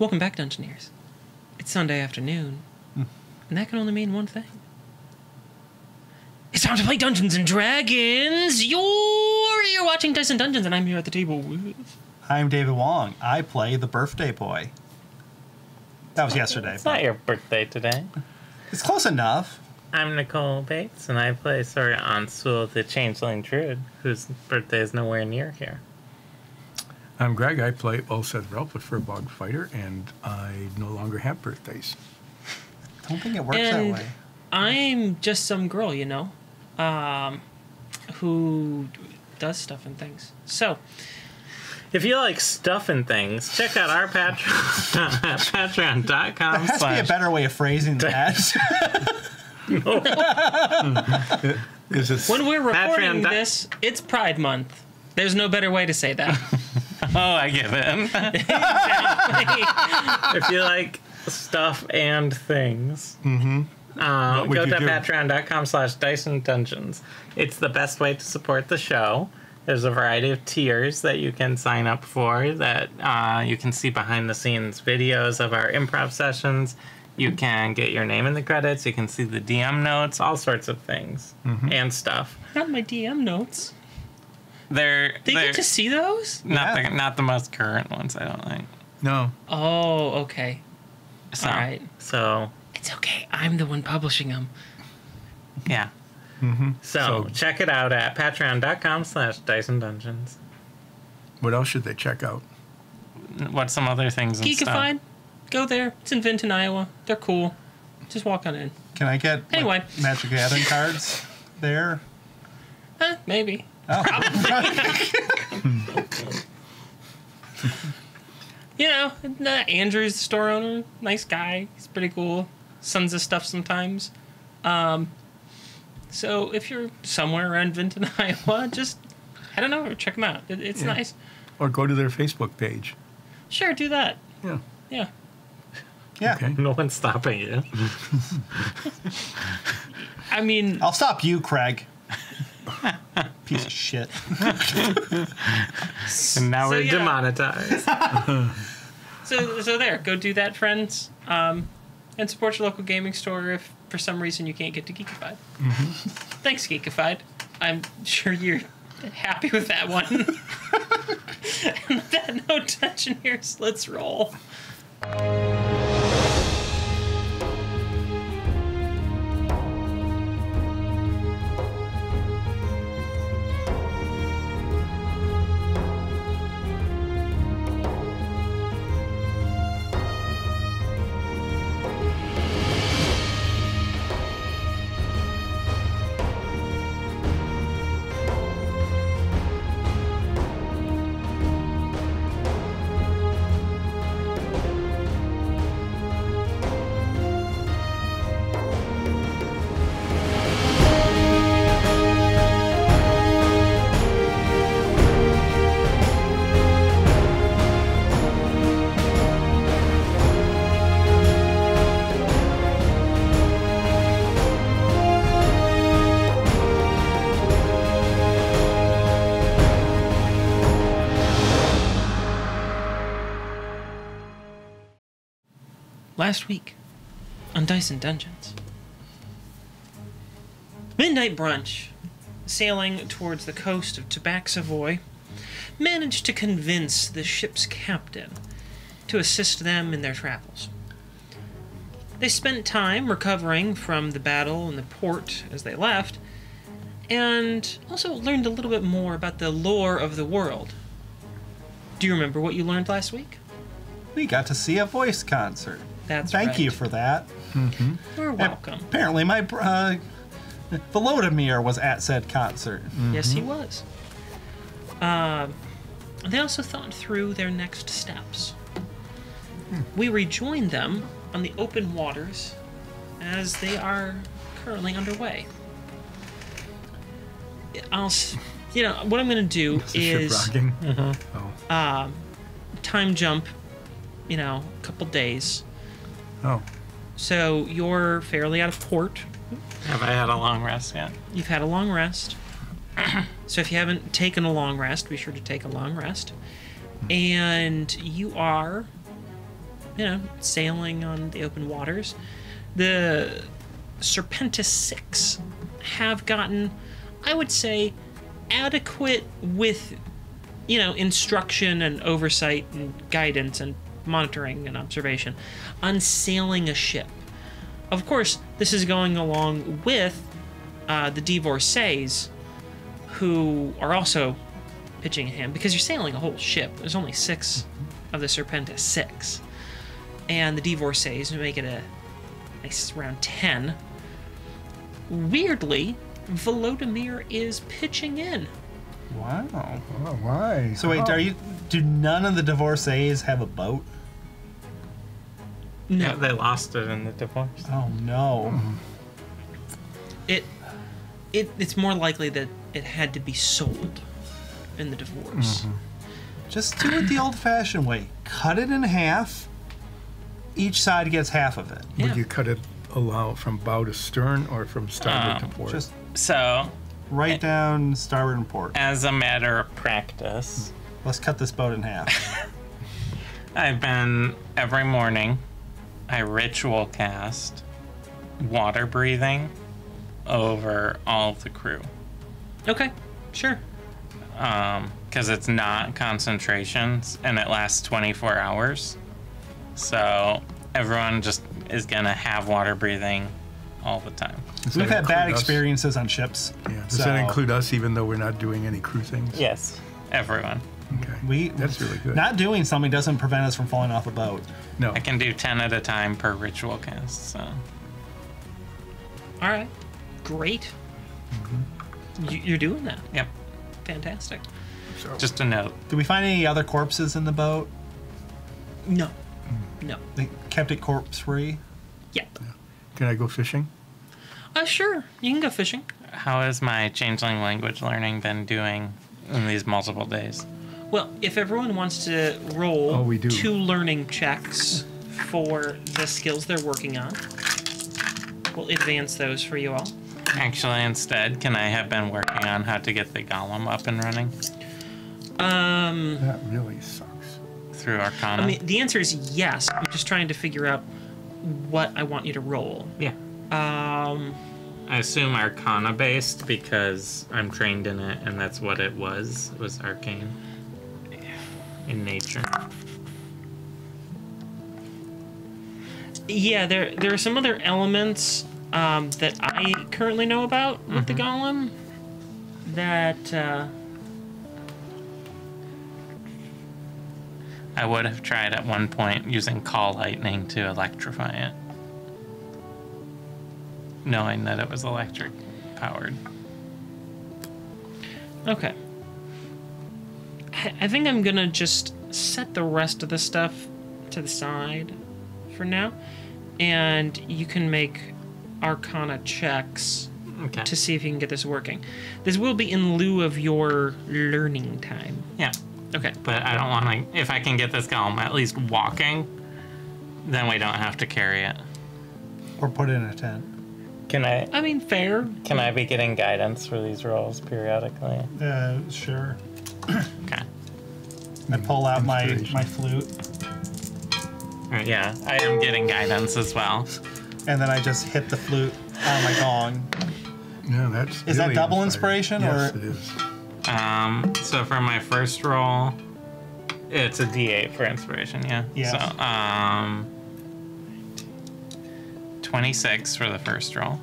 Welcome back, Dungeoneers. It's Sunday afternoon, and that can only mean one thing. It's time to play Dungeons and Dragons! You're watching Dice and Dungeons, and I'm here at the table with... I'm David Wong. I play the birthday boy. That was yesterday. It's not your birthday today. It's close enough. I'm Nicole Bates, and I play Sora Ansul, the Changeling Druid, whose birthday is nowhere near here. I'm Greg. I play Ulseth Relp, the Furbog Fighter, and I no longer have birthdays. I don't think it works that way. I'm just some girl, you know, who does stuff and things. So, if you like stuff and things, check out our Patreon at patreon.com. There has to be a better way of phrasing that. When we're recording this, it's Pride Month. There's no better way to say that. Oh, I get it. Exactly. If you like stuff and things, go to patreon.com/DiceandDungeons. It's the best way to support the show. There's a variety of tiers that you can sign up for that you can see behind the scenes videos of our improv sessions. You can get your name in the credits. You can see the DM notes, all sorts of things and stuff. Not my DM notes. They get to see those? Not the most current ones, I don't think. No. Oh, okay. So, all right. So it's okay. I'm the one publishing them. Yeah. So check it out at patreon.com/DiceandDungeons. What else should they check out? What's some other things and Geekified. stuff? Go there. It's in Vinton, Iowa. They're cool. Just walk on in. Can I get anyway Magic Gathering cards there? Maybe. Oh. You know, Andrew's the store owner. Nice guy. He's pretty cool. Sends us stuff sometimes. So if you're somewhere around Vinton, Iowa, just head on over, check them out. It's nice. Or go to their Facebook page. Sure, do that. Yeah. Yeah. Yeah. Okay. No one's stopping you. I mean... I'll stop you, Craig. Piece of shit. And now we're demonetized. So there, go do that, friends. And support your local gaming store if for some reason you can't get to Geekified. Thanks, Geekified. I'm sure you're happy with that one. And with that note, Dungeoneers, let's roll. Last week on Dice and Dungeons, Midnight Brunch, sailing towards the coast of Tabaxavoy, managed to convince the ship's captain to assist them in their travels. They spent time recovering from the battle in the port as they left, and also learned a little bit more about the lore of the world. Do you remember what you learned last week? We got to see a voice concert. That's right. Thank you for that. You're welcome. Apparently, my Volodymyr was at said concert. Yes, he was. They also thought through their next steps. We rejoined them on the open waters as they are currently underway. What I'm going to do is time jump, a couple days. Oh. So you're fairly out of port. Have I had a long rest yet? You've had a long rest. So if you haven't taken a long rest, be sure to take a long rest. And you are sailing on the open waters. The Serpentis 6 have gotten, I would say, adequate with, instruction and oversight and guidance and monitoring and observation on sailing a ship. Of course, this is going along with the divorcees, who are also pitching a hand, because you're sailing a whole ship. There's only 6 of the Serpentis 6. And the divorcees make it a nice round 10. Weirdly, Volodymyr is pitching in. Wow. Oh, why? So wait, do none of the divorcees have a boat? No. Yeah, they lost it in the divorce. Oh no. It's more likely that it had to be sold in the divorce. Just do it the old-fashioned way. Cut it in half. Each side gets half of it. Yeah. Would you cut it from bow to stern or from starboard to port? Just So, right down starboard and port. as a matter of practice, Let's cut this boat in half. every morning, I ritual cast water breathing over all of the crew. Okay, sure. Because it's not concentrations and it lasts 24 hours. So everyone just is going to have water breathing all the time. Does We've that had bad include us? experiences on ships. Yeah. Does that include us, even though we're not doing any crew things? Yes, everyone. Okay. That's really good. Not doing something doesn't prevent us from falling off a boat. No. I can do 10 at a time per ritual cast, so. All right, great. You're doing that. Yep, Fantastic. So, just a note. Did we find any other corpses in the boat? No. They kept it corpse-free? Yep. can I go fishing? Sure. You can go fishing. How has my changeling language learning been doing in these multiple days? Well, if everyone wants to roll Oh, we do. 2 learning checks for the skills they're working on, we'll advance those for you all. Actually, instead, can I have been working on how to get the golem up and running That really sucks. through Arcana? I mean, the answer is yes. I'm just trying to figure out what I want you to roll. Yeah. I assume Arcana based because I'm trained in it, and that's what it was. It was arcane in nature. Yeah, there are some other elements that I currently know about with the golem that I would have tried at one point using call lightning to electrify it, knowing that it was electric powered. Okay. I think I'm gonna just set the rest of the stuff to the side for now, and you can make Arcana checks Okay. to see if you can get this working. This will be in lieu of your learning time. Yeah. Okay. But I don't want to. If I can get this golem at least walking, then we don't have to carry it. Or put it in a tent. Can I? I mean, fair. Can I be getting guidance for these rolls periodically? Sure. Okay. I pull out my Inspiration. flute, All right, yeah, I am getting guidance as well. and then I just hit the flute on my gong. Yeah, that's. Is that really double inspiring. inspiration, Yes, or- it is. So for my first roll, it's a D8 for inspiration. Yeah. Yeah. So 26 for the first roll.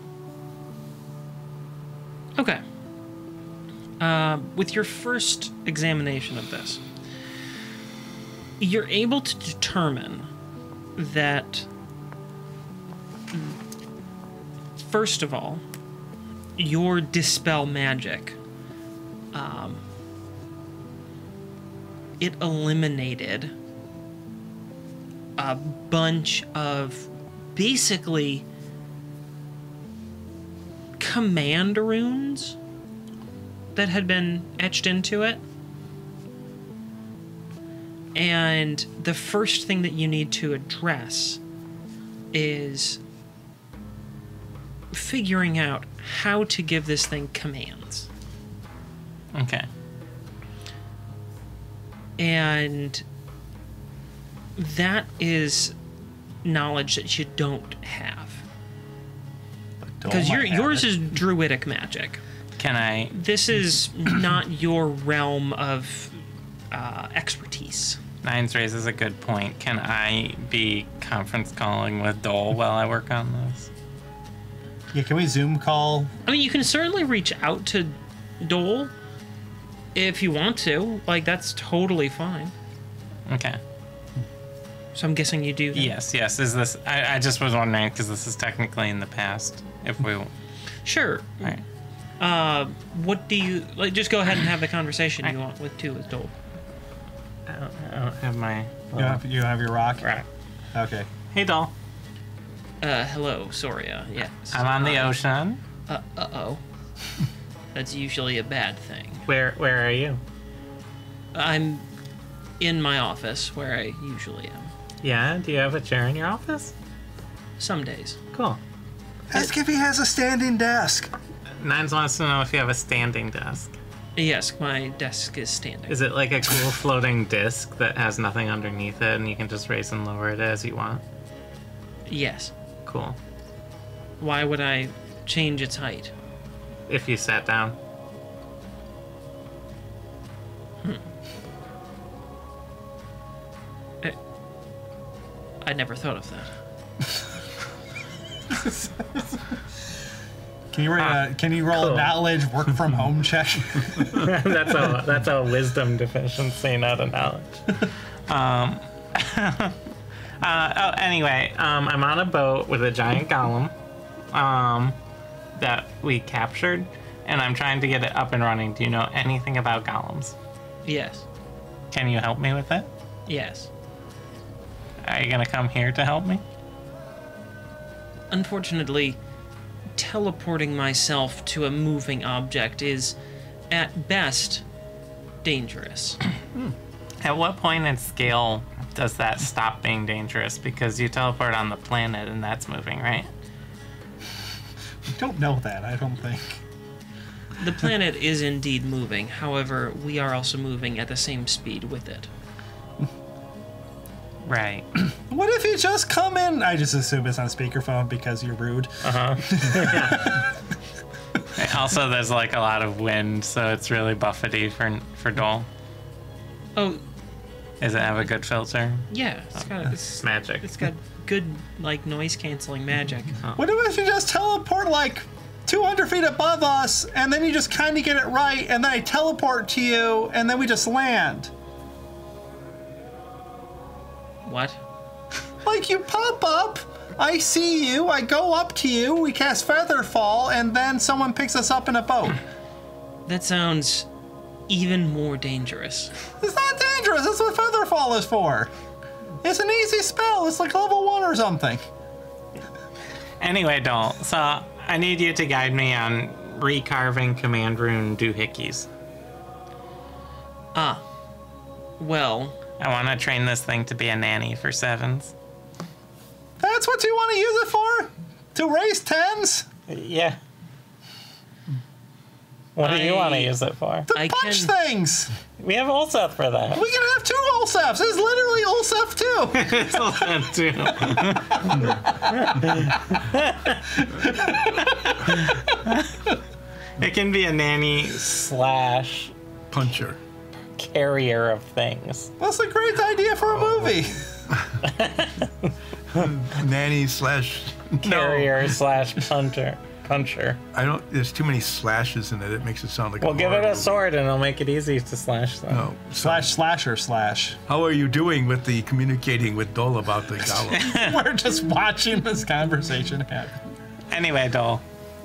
Okay. With your first examination of this, you're able to determine that, first of all, your dispel magic, it eliminated a bunch of basically command runes that had been etched into it. And the first thing that you need to address is figuring out how to give this thing commands. Okay. And That is knowledge that you don't have. Because yours is druidic magic. Can I? This is not your realm of expertise. Nines raises a good point. Can I be conference calling with Dole while I work on this? Yeah, can we Zoom call? I mean, you can certainly reach out to Dole if you want to. Like, that's totally fine. Okay. So I'm guessing you do that. Yes. Is this? I just was wondering because this is technically in the past. If we. Sure. All right. What do you like? Just go ahead and have the conversation you want with Dole. I don't have my. You have your rock? Right. Okay. Hey, Dole. Hello, Soria. Yes. I'm on the ocean. Uh-oh. That's usually a bad thing. Where are you? I'm in my office where I usually am. Yeah. Do you have a chair in your office? Some days. Cool. Ask if he has a standing desk. Nines wants to know if you have a standing desk. Yes, my desk is standing. Is it like a cool floating disc that has nothing underneath it and you can just raise and lower it as you want? Yes. Cool. Why would I change its height? If you sat down. I never thought of that. Can you roll Cool. a knowledge work from home check? that's a wisdom deficiency, not a knowledge. Anyway, I'm on a boat with a giant golem that we captured, and I'm trying to get it up and running. Do you know anything about golems? Yes. Can you help me with it? Yes. Are you gonna come here to help me? Unfortunately, teleporting myself to a moving object is, at best, dangerous. At what point in scale does that stop being dangerous? Because you teleport on the planet and that's moving, right? I don't know that, I don't think. The planet is indeed moving, however, we are also moving at the same speed with it. Right. What if you just come in? I just assume it's on speakerphone because you're rude. Also, there's like a lot of wind, so it's really buffety for Dole. Oh, Does it have a good filter? yeah, it's Magic. It's got good, like, noise-canceling magic. What if you just teleport like 200 feet above us, and then you just kind of get it right, and then I teleport to you, and then we just land? What? Like, you pop up, I see you, I go up to you, we cast Featherfall, and then someone picks us up in a boat. That sounds even more dangerous. It's not dangerous, that's what Featherfall is for. It's an easy spell, it's like level 1 or something. Anyway, Dole, so I need you to guide me on recarving command rune doohickeys. Well, I want to train this thing to be a nanny for sevens. That's what you want to use it for? To raise 10s? Yeah. What do you want to use it for? To punch things! We have Ulseth for that. We can have 2 Ulsefs! It's literally Ulsef 2! It's Ulseth too. It can be a nanny slash Puncher. carrier of things. That's a great idea for a movie! Nanny slash. Carrier slash puncher. I don't. There's too many slashes in it. It makes it sound like. Well, give it horror a sword and it'll make it easy to slash them. movie. No. Slasher. How are you doing with the communicating with Dole about the golem? We're just watching this conversation happen. Anyway, Dole,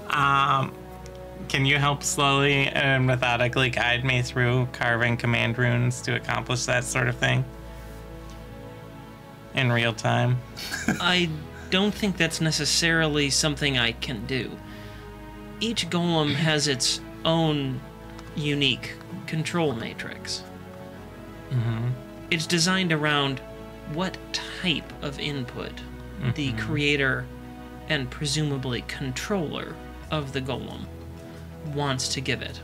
can you help slowly and methodically guide me through carving command runes to accomplish that sort of thing? In real time? I don't think that's necessarily something I can do. Each golem has its own unique control matrix. It's designed around what type of input the creator and presumably controller of the golem wants to give it.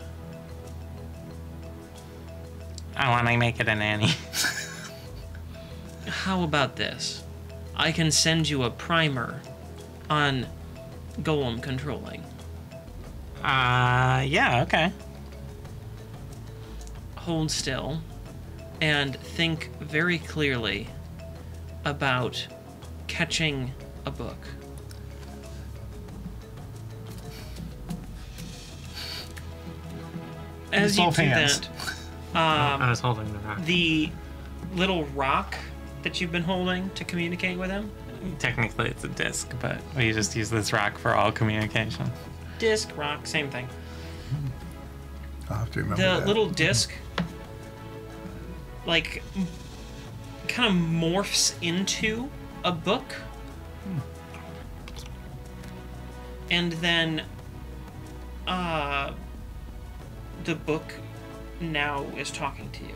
I want to make it a nanny. How about this? I can send you a primer on golem controlling. Yeah, okay. Hold still and think very clearly about catching a book. As you Both do hands. that, I was holding the rock. the little rock that you've been holding to communicate with him, Technically, it's a disc, but we just use this rock for all communication. disc, rock, same thing. I'll have to remember The that. little disc, like, kind of morphs into a book. And then, the book now is talking to you.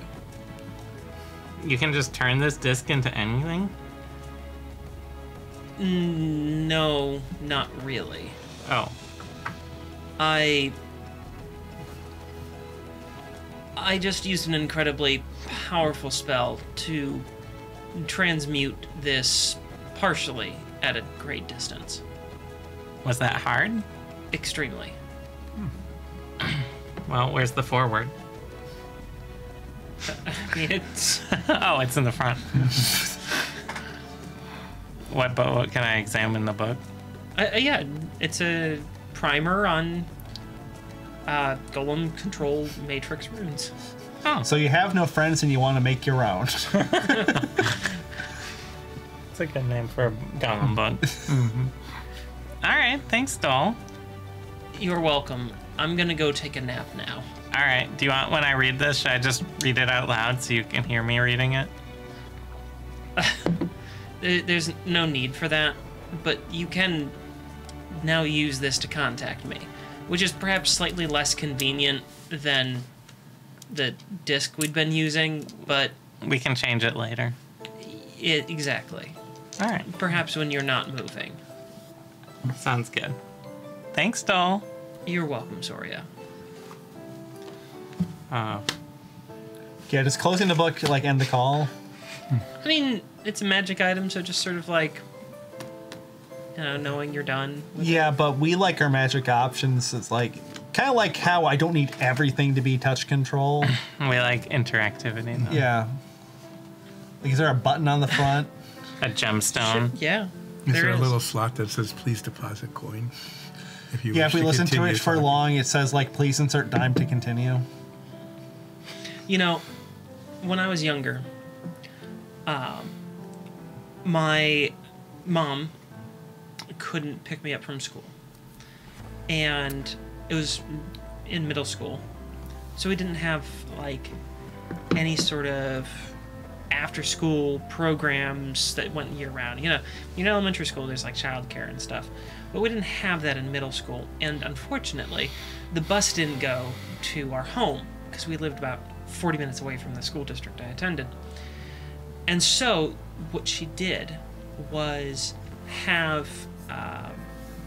You can just turn this disc into anything? No, not really. Oh. I just used an incredibly powerful spell to transmute this partially at a great distance. Was that hard? Extremely. Well, where's the forward? I mean, it's Oh, it's in the front. What can I examine the book? yeah, it's a primer on golem control matrix runes. Oh, So you have no friends and you want to make your own. it's a good name for a golem book. All right, thanks, doll. You're welcome. I'm gonna go take a nap now. All right, do you want, when I read this, should I just read it out loud so you can hear me reading it? There's no need for that, but you can now use this to contact me, which is perhaps slightly less convenient than the disc we'd been using, but We can change it later. exactly. All right, Perhaps when you're not moving. sounds good. Thanks, doll. You're welcome, Soria. Oh, Yeah, does closing the book like end the call? I mean, it's a magic item, so just sort of like, knowing you're done. Yeah, but we like our magic options. It's like kind of like how I don't need everything to be touch control. we like interactivity, though. Yeah. Like, is there a button on the front? A gemstone. Yeah, Is there a is. little slot that says please deposit coin? If you Yeah, wish if we listen to continue it for talking. long, it says like please insert dime to continue. You know, when I was younger, my mom couldn't pick me up from school. And it was in middle school. So we didn't have, like, any sort of after-school programs that went year-round. You know, in elementary school, there's, like, childcare and stuff. But we didn't have that in middle school. And unfortunately, the bus didn't go to our home because we lived about 40 minutes away from the school district I attended. And so what she did was have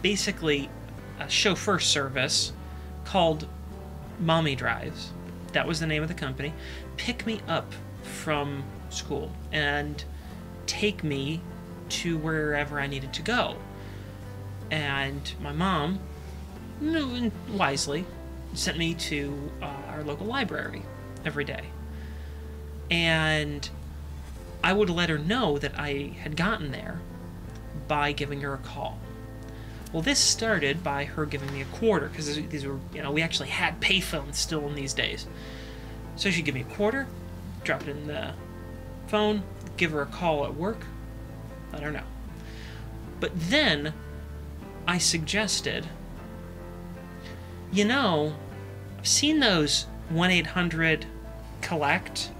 basically a chauffeur service called Mommy Drives. That was the name of the company. Pick me up from school and take me to wherever I needed to go. And my mom, wisely, sent me to our local library every day. And I would let her know that I had gotten there by giving her a call. Well, this started by her giving me a quarter, because these were, we actually had payphones still in these days. So she'd give me a quarter, drop it in the phone, give her a call at work, let her know. But then I suggested, I've seen those 1-800-COLLECT.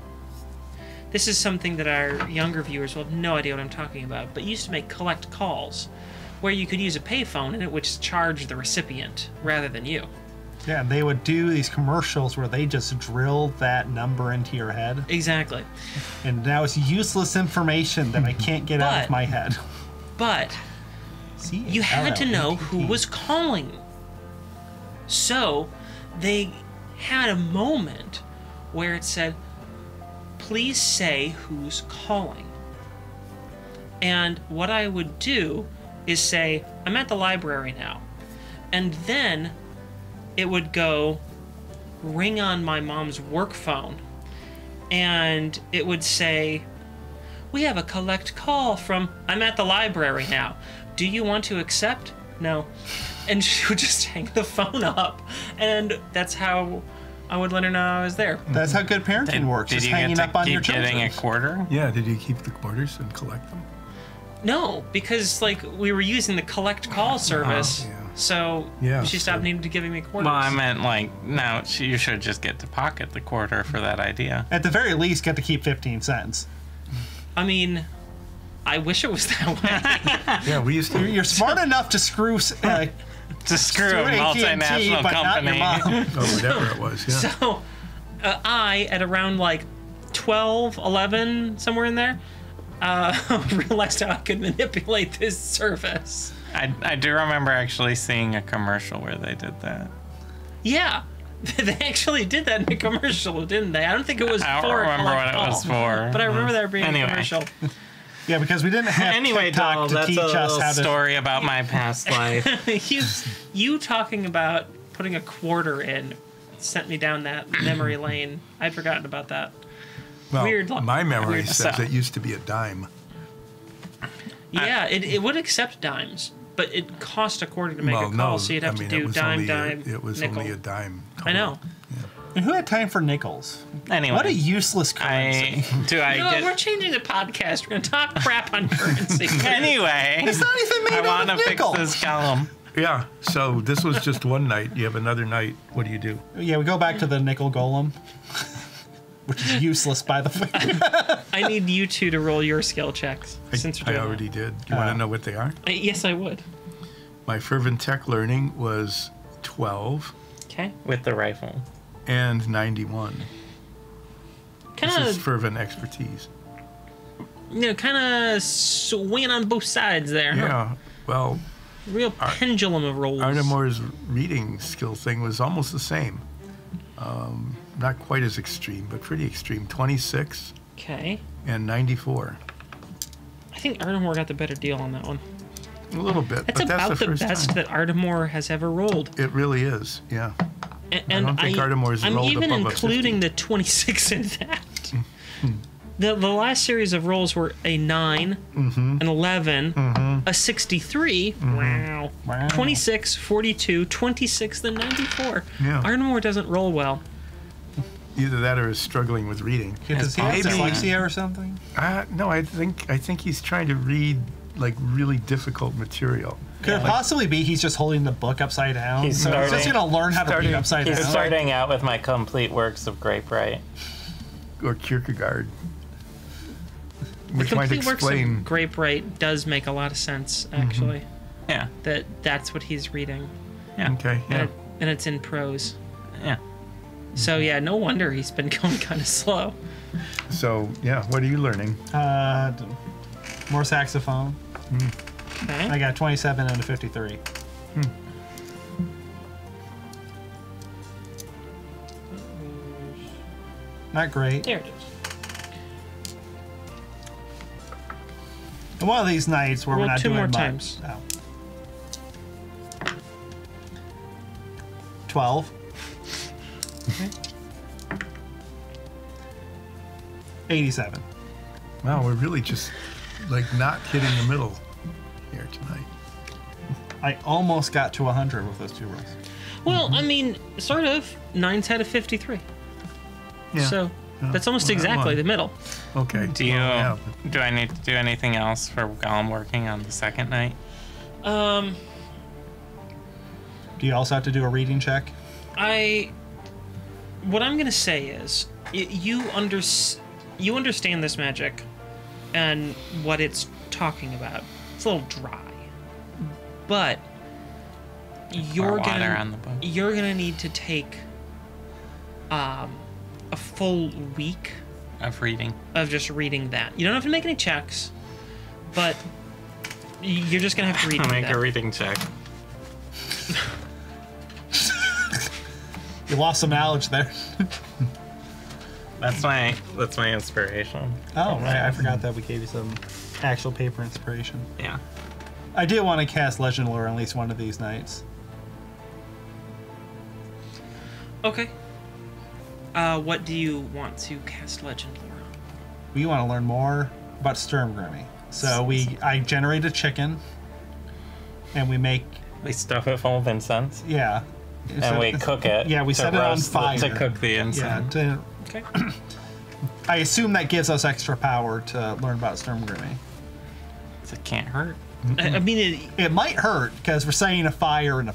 This is something that our younger viewers will have no idea what I'm talking about, but used to make collect calls, where you could use a payphone and it would just charge the recipient rather than you. Yeah, they would do these commercials where they just drill that number into your head. Exactly. And now it's useless information that I can't get out of But- my head. But you had to know who was calling. So they had a moment where it said, please say who's calling. And what I would do is say, I'm at the library now. And then it would go ring on my mom's work phone. And it would say, we have a collect call from, I'm at the library now. Do you want to accept? No. And she would just hang the phone up. And that's how I would let her know I was there. That's how good parenting works. Did Just you hanging get up to on your keep children. getting a quarter? Yeah, did you keep the quarters and collect them? No, because like we were using the collect call service. yeah. So Yeah, she stopped so- needing to giving me quarters. Well, I meant like, no, you should just get to pocket the quarter for that idea. At the very least, get to keep 15 cents. I mean, I wish it was that way. Yeah, we used to. You're smart enough to screw To screw a AT&T, multinational but not your company. mom. Oh, whatever it was. Yeah. So I, at around like 12, 11, somewhere in there, realized how I could manipulate this service. I do remember actually seeing a commercial where they did that. Yeah. They actually did that in a commercial, didn't they? I don't think it was I don't for a remember what collect it was call, for. but I remember there being Anyway. a commercial. Yeah, because we didn't have Anyway, TikTok doll, to that's teach a us little how to. story about my past life. you talking about putting a quarter in sent me down that memory lane. I'd forgotten about that. Well, Weird. my memory Weird says stuff. it used to be a dime. Yeah, it would accept dimes, but it cost a quarter to make Well, a call, no, so you'd have I mean, to it do was dime, only dime, it was nickel. only a dime. I know. And who had time for nickels? Anyway, What a useless currency. No, we're changing the podcast. We're going to talk crap on currency. Anyway, It's not even made I out want of to fix nickels. this column. Yeah, so this was just one night. You have another night. What do you do? Yeah, we go back to the nickel golem, which is useless, by the way. I need you two to roll your skill checks. Since we're I doing already did. You want Ah. to know what they are? that. Yes, I would. My fervent tech learning was 12 Okay. With the rifle. and 91. Kind This is of, fervent expertise. kind of swinging on both sides there. Huh? Yeah, well, Real pendulum of rolls. Artemore's reading skill thing was almost the same. Not quite as extreme, but pretty extreme. 26 Okay. and 94. I think Ardmore got the better deal on that one. A little bit, That's but about that's the the first best time. that Ardmore has ever rolled. It really is, yeah. And don't think Artemore's I'm rolled even above a including 50. the 26 in that. The last series of rolls were a 9, an 11, a 63, wow, Wow. 26, 42, 26, then 94. Yeah. Ardmore doesn't roll well. Either that or is struggling with reading. Does he have Maybe- dyslexia or something? No, I think he's trying to read like really difficult material. Could it possibly be he's just holding the book upside down? He's so he's just starting- going to learn how to read starting- upside He's down. starting out with my complete works of Grape Right. Or Kierkegaard. The Which might complete works explain. of Grape Right does make a lot of sense, actually. Yeah. That's what he's reading. Yeah. Okay, yeah. And it's in prose. Yeah. So yeah, no wonder he's been going kind of slow. So, yeah, what are you learning? More saxophone. Okay. I got 27 and a 53. Not great. There it is. And one of these nights where Roll we're not two doing more much. times. Oh. 12. Okay. 87. Wow, we're really just like not hitting the middle here tonight. I almost got to 100 with those two rolls. Well, I mean, sort of. 9's had a 53. Yeah. So that's almost well, that exactly one. the middle. Okay. Do you? well, yeah. Do I need to do anything else for Gollum working on the second night? Do you also have to do a reading check? What I'm gonna say is, you understand this magic, and what it's talking about. It's a little dry, but Pour water on the book. you're gonna need to take a full week Of reading. of just reading that. You don't have to make any checks, but you're just gonna have to read I'll make that. a reading check. You lost some knowledge there. That's my inspiration. Oh, right. I forgot that we gave you some. actual paper inspiration. Yeah. I do want to cast Legend Lore at least one of these nights. Okay. What do you want to cast Legend Lore on? We want to learn more about Sturmgrimmy. So I generate a chicken, and we make, We stuff it full of incense, yeah. and we cook it. Yeah, we to set it on roast fire. to cook the Yeah, incense. Okay. I assume that gives us extra power to learn about Sturmgrimmy. It can't hurt. I mean, It might hurt because we're setting a fire in a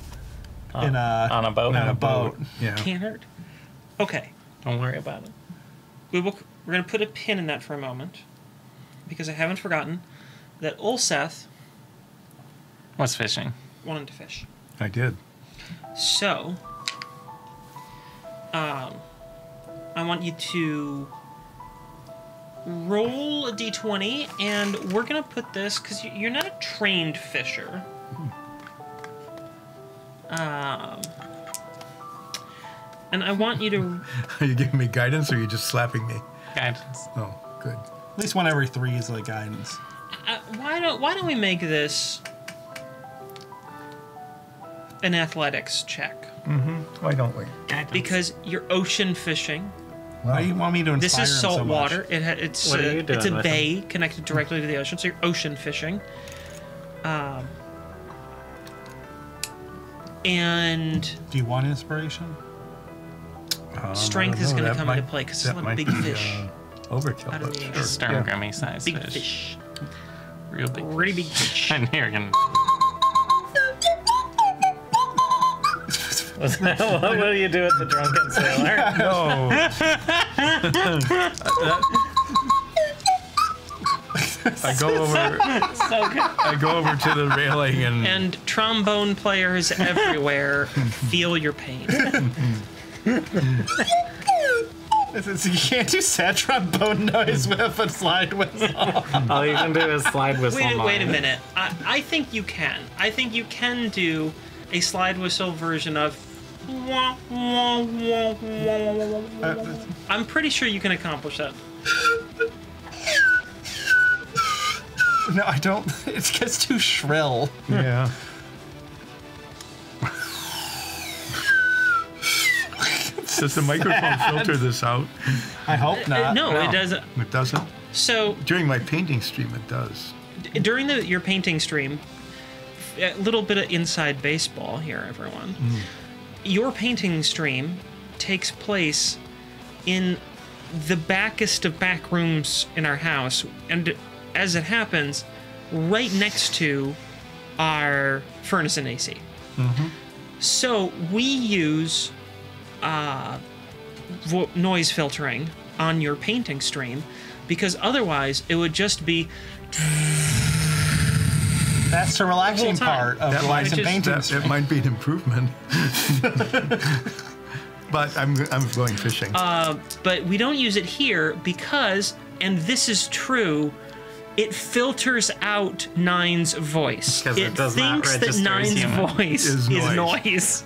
On a boat. on a boat. Yeah. it can't hurt. Okay. Don't worry about it. We're going to put a pin in that for a moment, because I haven't forgotten that Ulseth What's fishing? wanted to fish. I did. So, I want you to roll a d20, and we're going to put this, because you're not a trained fisher. And I want you to... Are you giving me guidance or are you just slapping me? Guidance. Oh, good. At least one every 3 is like guidance. why don't we make this an athletics check? Why don't we? Guidance. Because you're ocean fishing. Why do you want me to inspire This is him salt so much? water. It's What are you it's a doing with bay connected directly to the ocean, so you're ocean fishing. And Do you want inspiration? strength is going to come into play because it's that a might big be, fish. Overkill, Out of but the sure. ocean. Stern gummy size Big fish. fish. Real big. Really big fish. I knew you were gonna. What do you do with the drunken sailor? No. I go over. So good. I go over to the railing and And trombone players everywhere feel your pain. You can't do sad trombone noise with a slide whistle. All you can do is slide whistle. Wait a mine. minute. I think you can. I think you can do a slide whistle version of. I'm pretty sure you can accomplish that. No, I don't. It gets too shrill. yeah. Does the microphone filter this out? I hope not. No, it doesn't. It doesn't. So During my painting stream, it does. during your painting stream, a little bit of inside baseball here, everyone. Your painting stream takes place in the backest of back rooms in our house, and as it happens, right next to our furnace and AC. So we use noise filtering on your painting stream, because otherwise it would just be That's the relaxing The whole time. part of That relaxing might- painting. It might be an improvement. But I'm going fishing. but we don't use it here because, and this is true, it filters out Nine's voice. 'Cause it does not thinks that register as Nine's human. voice Is is noise. noise.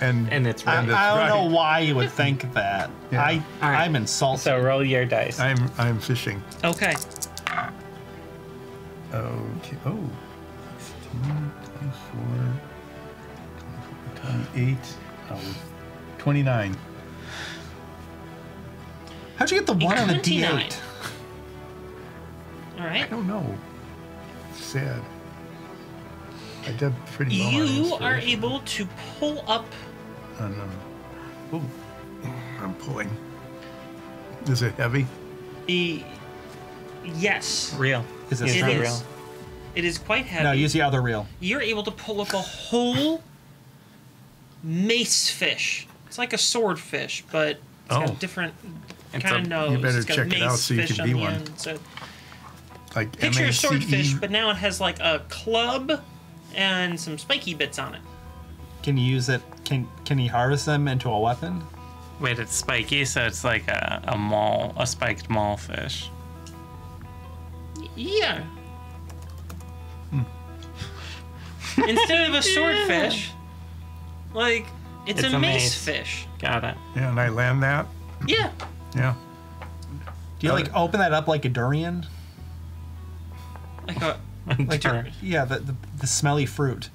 and And it's I, red. I don't know right. why you would think that. Yeah. All right. I'm insulted. So roll your dice. I'm fishing. Okay. Okay. Oh. 16, 24, 28, 29. How'd you get the 1 on the 29. D8? All I right. don't know. It's sad. I did pretty well. on You are inspiration. able to pull up. Oh, I'm pulling. Is it heavy? Yes, Real. Is it Use it the straight? is. It is quite heavy. No, use the other reel. You're able to pull up a whole mace fish. It's like a swordfish, but it's Oh. got different It's kind of a- nose. you better It's got check it out mace so you fish can on be the one. end, so Like picture a MACE? swordfish, but now it has like a club and some spiky bits on it. Can you use it? Can you harvest them into a weapon? Wait, it's spiky, so it's like a spiked maul fish. Yeah. Instead of a swordfish, like it's It's a a mace mace. fish. Got it. Yeah, and I land that. Yeah. Yeah. Do you like open that up like a durian? Like a Like the smelly fruit.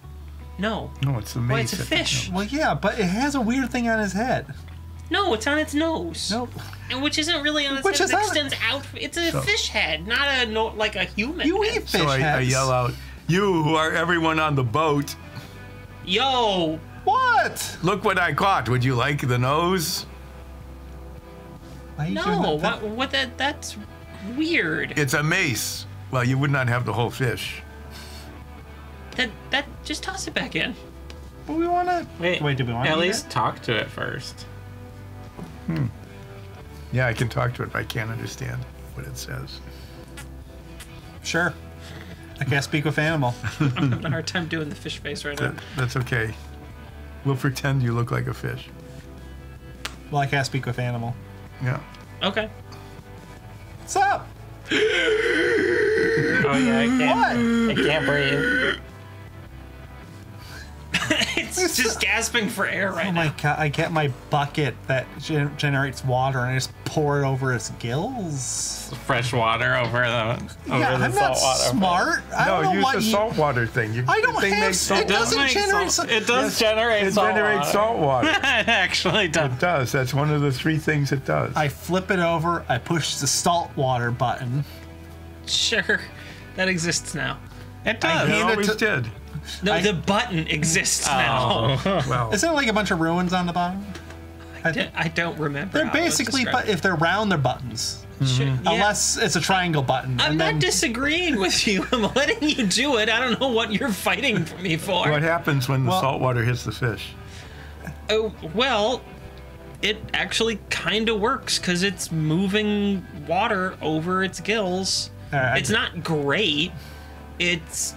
no. No, it's the Why, mace. it's a fish. Well, yeah, but it has a weird thing on his head. No, it's on its nose. Nope. And which isn't really on its Which head. is It on- extends out. It's a fish head, not a like a human. You head. eat fish So I heads. yell out, "You who are everyone on the boat, Yo, What? look what I caught. Would you like the nose? Why are you doing no, that? what that's weird. It's a mace." Well, you would not have the whole fish. That just toss it back in. But we want to. Wait, do we want at to least talk to it first? Yeah, I can talk to it, but I can't understand what it says. Sure. I can't speak with animal. I'm having a hard time doing the fish face right now. That's okay. We'll pretend you look like a fish. Well, I can't speak with animal. Yeah. Okay. What's up? Oh yeah, I can't. What? I can't breathe. It's just gasping for air right Oh now. my god! I get my bucket that generates water and I just pour it over its gills. Fresh water over the Yeah, the I'm salt not water. smart. I No, don't know use what the you. saltwater thing. I don't they have. make It salt doesn't make generate. salt. It does generate It salt generates water. salt water. It actually does. It does. That's one of the 3 things it does. I flip it over. I push the salt water button. Sure, that exists now. It does. it hand it always to- did. No, I- the button exists now. Well, Isn't it like a bunch of ruins on the bottom? I don't remember. They're how it was basically, described. but if they're round, they're buttons. Sure, yeah. Unless it's a triangle button. I'm and not then, disagreeing with you. I'm letting you do it. I don't know what you're fighting me for. what happens when the Well- salt water hits the fish? Oh, well, it actually kind of works because it's moving water over its gills. All right, It's not great. It's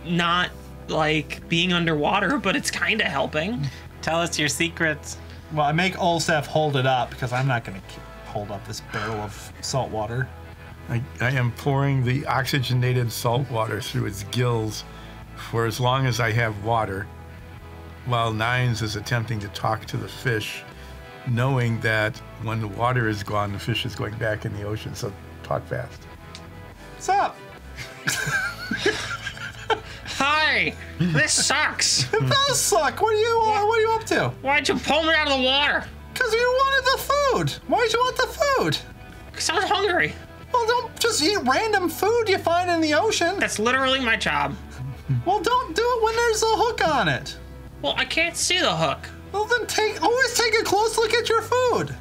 not like being underwater, but it's kind of helping. Tell us your secrets. Well, I make Olsef hold it up because I'm not going to hold up this barrel of salt water. I am pouring the oxygenated salt water through its gills for as long as I have water, while Nines is attempting to talk to the fish, knowing that when the water is gone, the fish is going back in the ocean. So talk fast. What's up? Hi, this sucks. It does suck. What are you up to? Why'd you pull me out of the water? Because you wanted the food. Why'd you want the food? Because I was hungry. Well, don't just eat random food you find in the ocean. That's literally my job. Well, don't do it when there's a hook on it. Well, I can't see the hook. Well, then always take a close look at your food.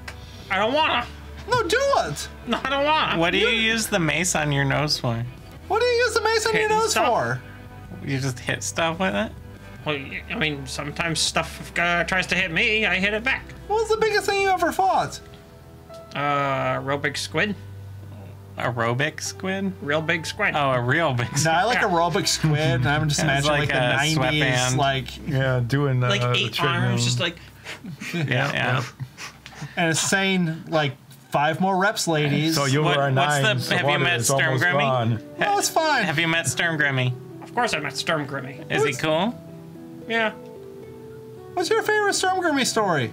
I don't wanna. No, do it. No, I don't wanna. What do you use the mace on your nose for? What do you use the mace on your Hitting nose stuff. for? You just hit stuff with it? Well, I mean, sometimes stuff tries to hit me, I hit it back. What was the biggest thing you ever fought? Real big squid. Aerobic squid? Real big squid. Oh, a real big No, squid. I like aerobic squid, and I'm just It's imagining like the a 90s, sweatband. like, Yeah, doing like the 8 treadmill. arms, just like. Yeah. and it's saying, like, 5 more reps, ladies. So you What- were what's the- Nines. have you water met is Sturm almost Grimmy? gone. No, it's fine. Have you met Sturm Grimmy? Of course, I met Sturm Grimmy. Is he cool? Yeah. What's your favorite Storm Grimmy story?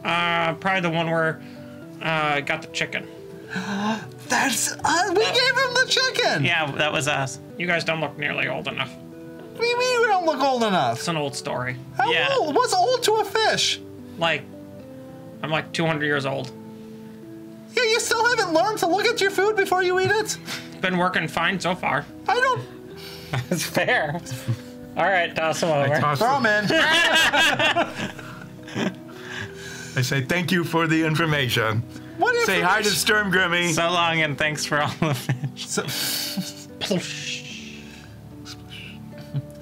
Probably the one where got the chicken. That's we gave him the chicken. Yeah, that was us. You guys don't look nearly old enough. What do you mean we don't look old enough? It's an old story. How Yeah. old? What's old to a fish? Like, I'm like 200 years old. Yeah, you still haven't learned to look at your food before you eat it. Been working fine so far. I don't It's fair. All right, toss him over. I toss throw it. them in. I say thank you for the information. What if Say hi to Sturm Grimmy. So long, and thanks for all the fish.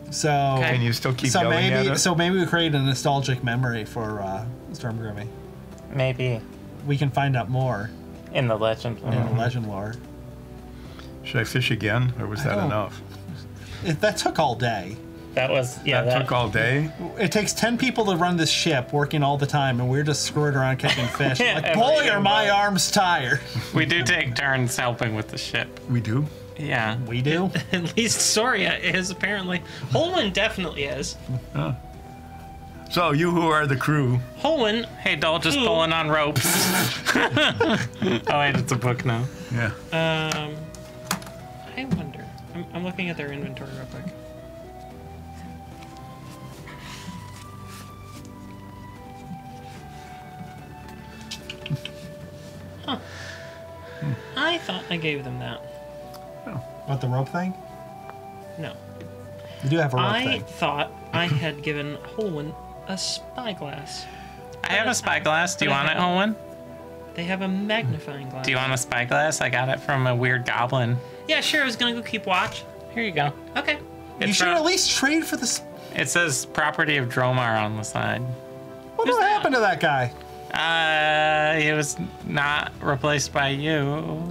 So, Can you still keep so yelling at maybe it? so maybe we create a nostalgic memory for Storm Grimmy. Maybe We can find out more in the legend. in the legend lore. Should I fish again, or was that don't- enough? That took all day. That was That took all day. It takes 10 people to run this ship, working all the time, and we're just screwing around catching fish. Yeah, Like, boy, are my arms tired. We do take turns helping with the ship. We do. Yeah. We do. At least Soria is apparently. Holwyn definitely is. So you who are the crew, Holwyn, Hey, Dol, just Ooh. pulling on ropes. Oh wait, it's a book now. yeah. I wonder. I'm looking at their inventory real quick. Huh. I thought I gave them that. What, the rope thing? No. You do have a rope I thing. thought I had given Holwyn a spyglass. I have a spyglass. Do you want it, Owen? They have a magnifying glass. Do you want a spyglass? I got it from a weird goblin. Yeah, sure. I was gonna go keep watch. Here you go. Okay. You should at least trade for this. It says property of Dromar on the side. What Who's that? happened to that guy? He was not replaced by you.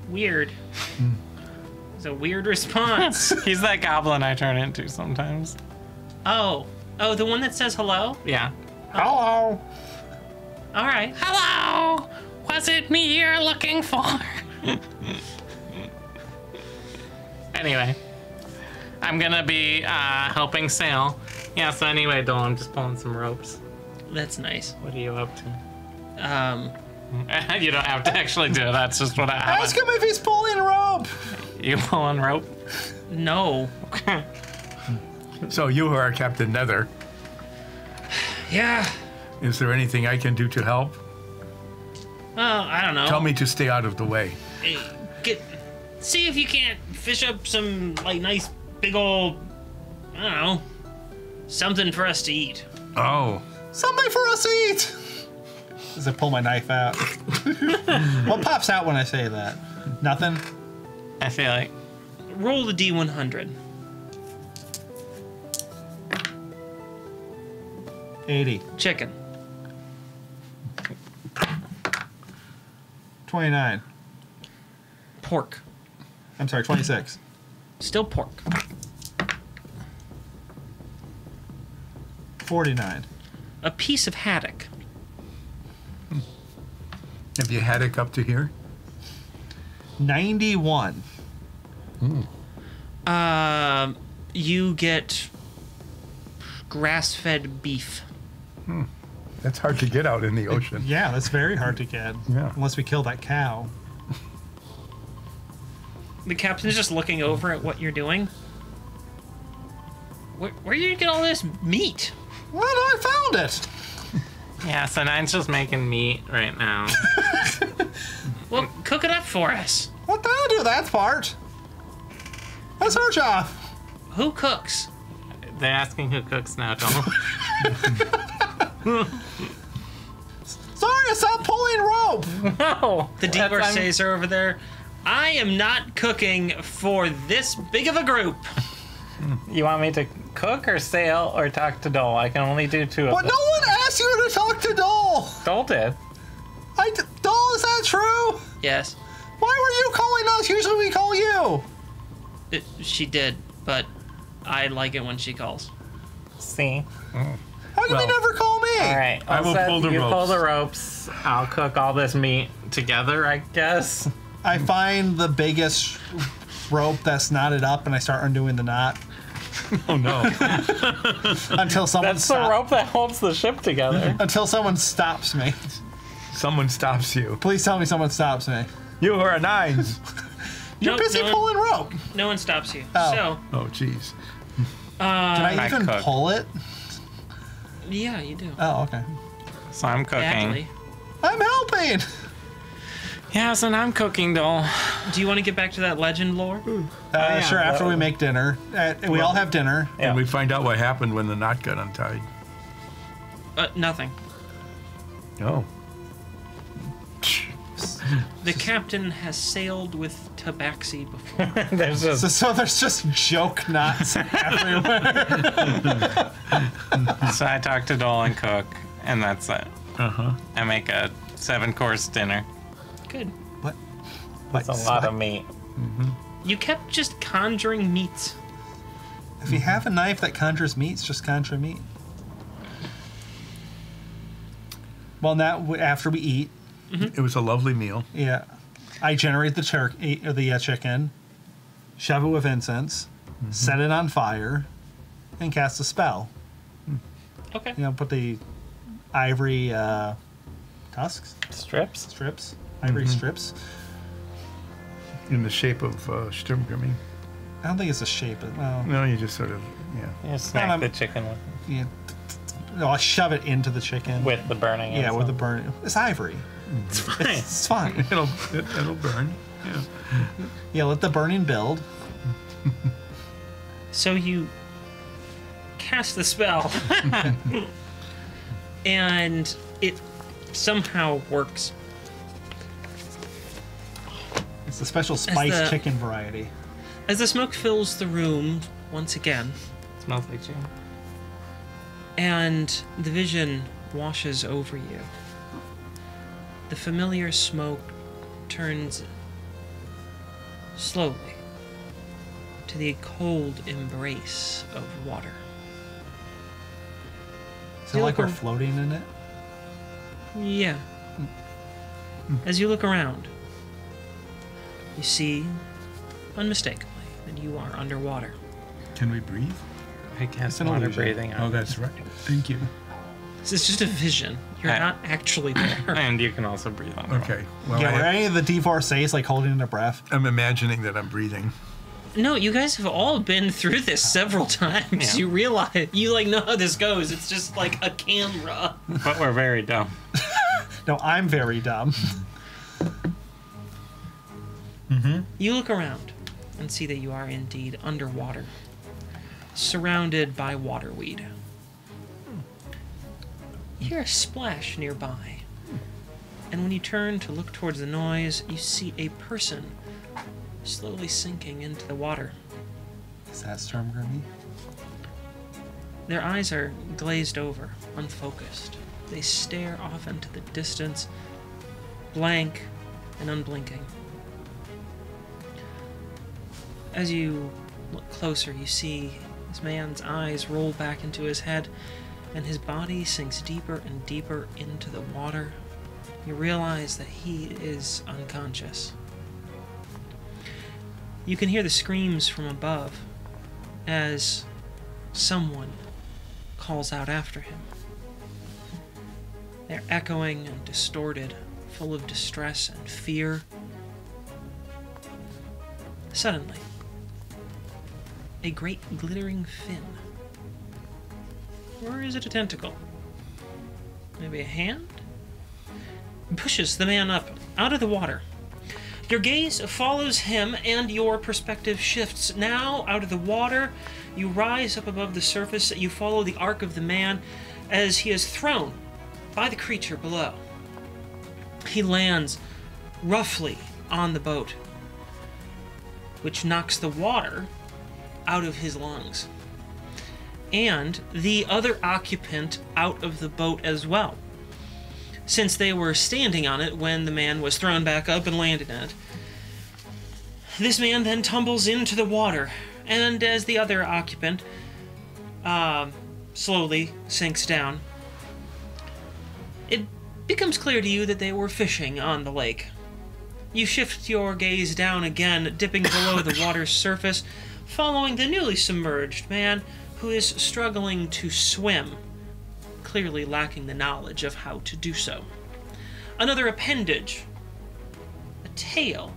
Weird. It's a weird response. He's that goblin I turn into sometimes. Oh, the one that says hello. Yeah. Hello. All right. Hello! Was it me you're looking for? Anyway, I'm gonna be helping sail. Yeah, so anyway, Dole, I'm just pulling some ropes. That's nice. What are you up to? Um, You don't have to actually do it. That's just what I Ask him if he's pulling rope. You pulling rope? no. So you are Captain Nether. Yeah. Is there anything I can do to help? I don't know. Tell me to stay out of the way. Hey, see if you can't fish up some like nice big old, I don't know, something for us to eat. Oh. Something for us to eat. As I pull my knife out. What pops out when I say that? Nothing? I feel like Roll the D100. 80. Chicken. 29. Pork. I'm sorry, 26. Still pork. 49. A piece of haddock. Have you haddock up to here? 91. You get grass-fed beef. That's hard to get out in the ocean. Yeah, that's very hard to get. Yeah. Unless we kill that cow. The captain's just looking over at what you're doing. Where do you get all this meat? Well, I found it. yeah. So Nine's just making meat right now. Well, cook it up for us. What the hell do that part? That's our job. Who cooks? They're asking who cooks now, Dole. Sorry, stop pulling rope. No. The divorcees are over there. I am not cooking for this big of a group. You want me to cook or sail or talk to Dole? I can only do two of But them. no one asked you to talk to Dole. Dole did. Dole, is that true? Yes, Why were you calling us? Usually we call you. she did, but I like it when she calls. See? How come Well, you never call me? All right. I will Elsa, pull the you pull ropes. the ropes. I'll cook all this meat together, I guess. I find the biggest rope that's knotted up and I start undoing the knot Oh no. until someone That's the rope that holds the ship together. Until someone stops me. Someone stops you. Please tell me someone stops me. You are nines. You're No, busy no one- pulling rope. No one stops you. Oh. So, Oh jeez. Can I I even cook. pull it? yeah, you do. Oh, okay. So I'm cooking. Badly. I'm helping. Yeah, so now I'm cooking, Dole. Do you want to get back to that legend lore? Sure, after we make dinner. We all have dinner. Yeah. And we find out what happened when the knot got untied. Nothing. Oh. The captain has sailed with Tabaxi before. There's just So there's just joke knots everywhere. so I talk to Dole and cook, and that's it. Uh-huh. I make a 7-course dinner. Good. What? That's a lot of meat. You kept just conjuring meats. If you have a knife that conjures meats, just conjure meat. Well, now after we eat, It was a lovely meal. yeah, I generate the chicken, shove it with incense, set it on fire, and cast a spell. Okay. You know, put the ivory tusks, Strips? strips, ivory strips in the shape of Sturmgrimming. I don't think it's a shape. Well, No, you just sort of, yeah. You smack the chicken yeah. No, I shove it into the chicken. with the burning. Yeah, and with the stuff. burn. It's ivory. It's fine. It's fine. It'll burn. Yeah. Yeah, let the burning build. So you cast the spell, and it somehow works. It's a special spiced the- chicken variety. As the smoke fills the room once again, Smells like chicken. and the vision washes over you, the familiar smoke turns slowly to the cold embrace of water. Is it You like look we're ar- floating in it? Yeah. As you look around, you see, unmistakably, that you are underwater. Can we breathe? I cast an water illusion. breathing Oh, out. that's right. Thank you. This is just a vision. You're Ah. not actually there. And you can also breathe on. Okay. Well, Yeah, were any of the divorcees like holding their breath? I'm imagining that I'm breathing. No, you guys have all been through this several times. Yeah. You realize, you like know how this goes. It's just like a camera. But we're very dumb. No, I'm very dumb. You look around and see that you are indeed underwater, surrounded by waterweed. You hear a splash nearby, and when you turn to look towards the noise, you see a person slowly sinking into the water. Is that Sturmgrimmy? Their eyes are glazed over, unfocused. They stare off into the distance, blank and unblinking. As you look closer, you see this man's eyes roll back into his head, and his body sinks deeper and deeper into the water. You realize that he is unconscious. You can hear the screams from above as someone calls out after him. They're echoing and distorted, full of distress and fear. Suddenly, a great glittering fin. Or is it a tentacle? Maybe a hand? Pushes the man up out of the water. Your gaze follows him and your perspective shifts. Now, out of the water, you rise up above the surface. You follow the arc of the man as he is thrown by the creature below. He lands roughly on the boat, which knocks the water out of his lungs, and the other occupant out of the boat as well, since they were standing on it when the man was thrown back up and landed in it. This man then tumbles into the water, and as the other occupant slowly sinks down, it becomes clear to you that they were fishing on the lake. You shift your gaze down again, dipping below the water's surface, following the newly submerged man who is struggling to swim, clearly lacking the knowledge of how to do so. Another appendage, a tail,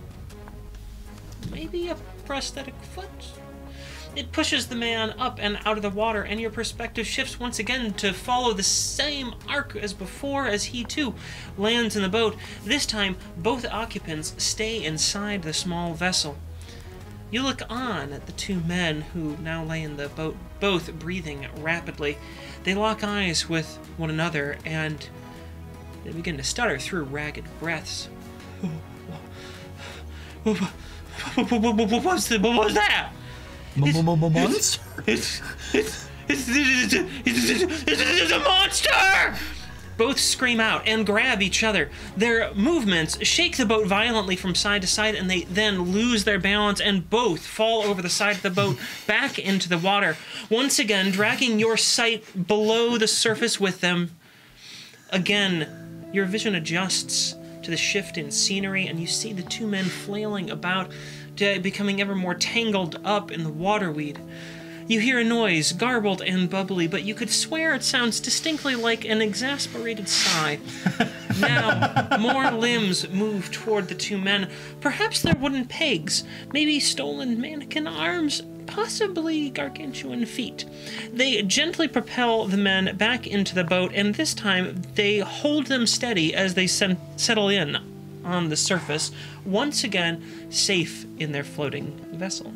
maybe a prosthetic foot. It pushes the man up and out of the water, and your perspective shifts once again to follow the same arc as before as he too lands in the boat. This time, both occupants stay inside the small vessel. You look on at the two men who now lay in the boat, both breathing rapidly. They lock eyes with one another, and they begin to stutter through ragged breaths. What was that? Monster? It's a monster! Both scream out and grab each other. Their movements shake the boat violently from side to side, and they then lose their balance and both fall over the side of the boat back into the water, once again dragging your sight below the surface with them. Again, your vision adjusts to the shift in scenery, and you see the two men flailing about, becoming ever more tangled up in the waterweed. You hear a noise, garbled and bubbly, but you could swear it sounds distinctly like an exasperated sigh. Now, more limbs move toward the two men. Perhaps they're wooden pegs, maybe stolen mannequin arms, possibly gargantuan feet. They gently propel the men back into the boat, and this time they hold them steady as they settle in on the surface, once again safe in their floating vessel.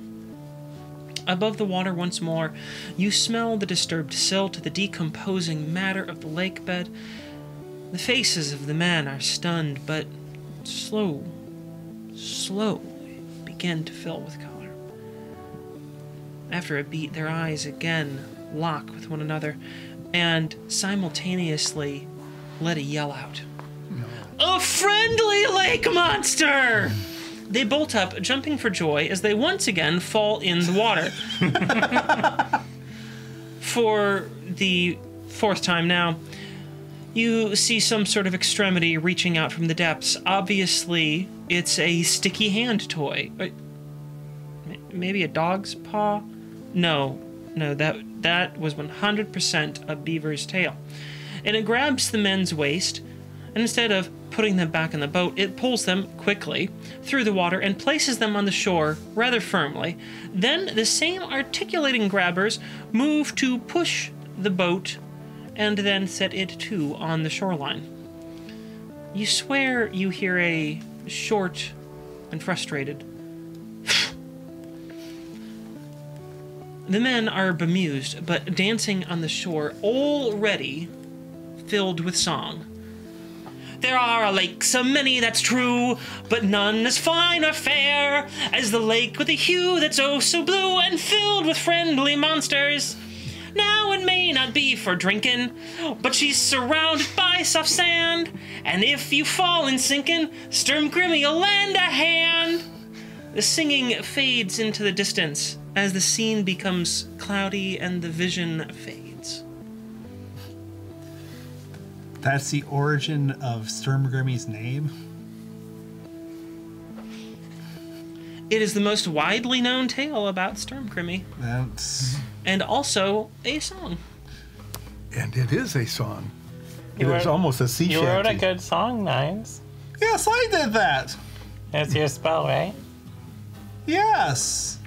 Above the water once more, you smell the disturbed silt, the decomposing matter of the lake bed. The faces of the men are stunned, but slowly begin to fill with color. After a beat, their eyes again lock with one another, and simultaneously let a yell out. A friendly lake monster! They bolt up, jumping for joy, as they once again fall in the water. For the fourth time now, you see some sort of extremity reaching out from the depths. Obviously, it's a sticky hand toy. Maybe a dog's paw? No, that was 100% a beaver's tail. And it grabs the men's waist, and instead of putting them back in the boat, it pulls them quickly through the water and places them on the shore rather firmly. Then the same articulating grabbers move to push the boat and then set it too on the shoreline. You swear you hear a short and frustrated. The men are bemused, but dancing on the shore, already filled with song. There are a lake so many, that's true, but none as fine or fair as the lake with a hue that's oh so blue and filled with friendly monsters. Now it may not be for drinking, but she's surrounded by soft sand, and if you fall in sinking, Sturmgrimmi'll lend a hand. The singing fades into the distance as the scene becomes cloudy and the vision fades. That's the origin of Sturmgrimmi's name? It is the most widely known tale about Sturmgrimmi. That's... And also a song. And it is a song. It You is wrote- almost a sea You wrote a shanty. good song, Nines. Yes, I did that! That's your spell, right? Yes!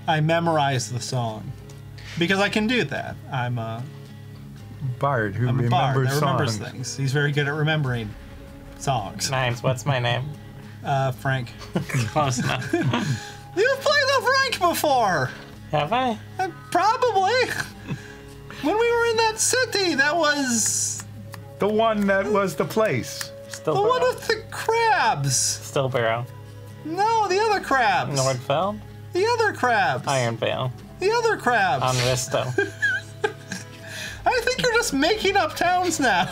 I memorized the song. Because I can do that. I'm a Bard who bard remembers that remembers songs. things. He's very good at remembering songs. Nines, what's my name? Frank. Close enough. You've played the Frank before! Have I? Probably! When we were in that city, that was The one that was the place. the one Stillborough. with the crabs. Stillborough. No, the other crabs. Nordfeld. The other crabs. Ironvale. The other crabs. On Risto. I think you're just making up towns now.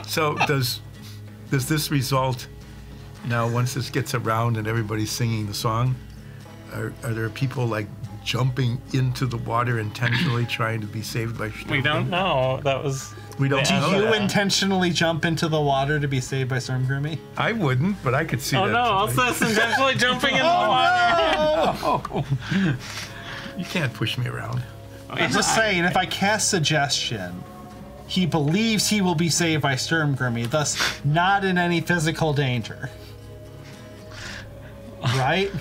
So does this result now once this gets around and everybody's singing the song? Are there people like jumping into the water intentionally trying to be saved by We don't know. That was. We don't the know end of You that. intentionally jump into the water to be saved by Stormgrimmy? I wouldn't, but I could see Oh that. no! Also, it's intentionally jumping in the water. Oh, you can't push me around. I'm just saying, if I cast suggestion, he believes he will be saved by Sturmgrimmy, thus not in any physical danger. Right?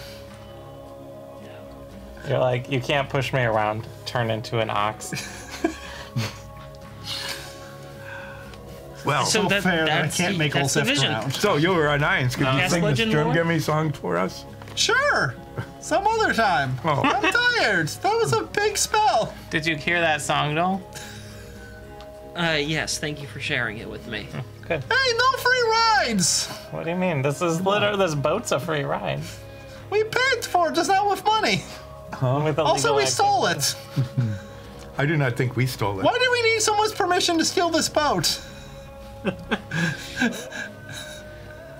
You're like, you can't push me around. Turn into an ox. Well, So So that- fair that I that's can't the- make that's the Olsef vision. around. so you were on Nines. Could you Cast sing the legend lore? Sturmgrimmy song for us? Sure! Some other time. Oh. I'm tired. That was a big spell. Did you hear that song, Noel? Yes, thank you for sharing it with me. Good. Hey, no free rides! What do you mean? This is literally this boat's a free ride. We paid for it, just not with money. With Also, illegal we access. stole it. I do not think we stole it. Why do we need someone's permission to steal this boat?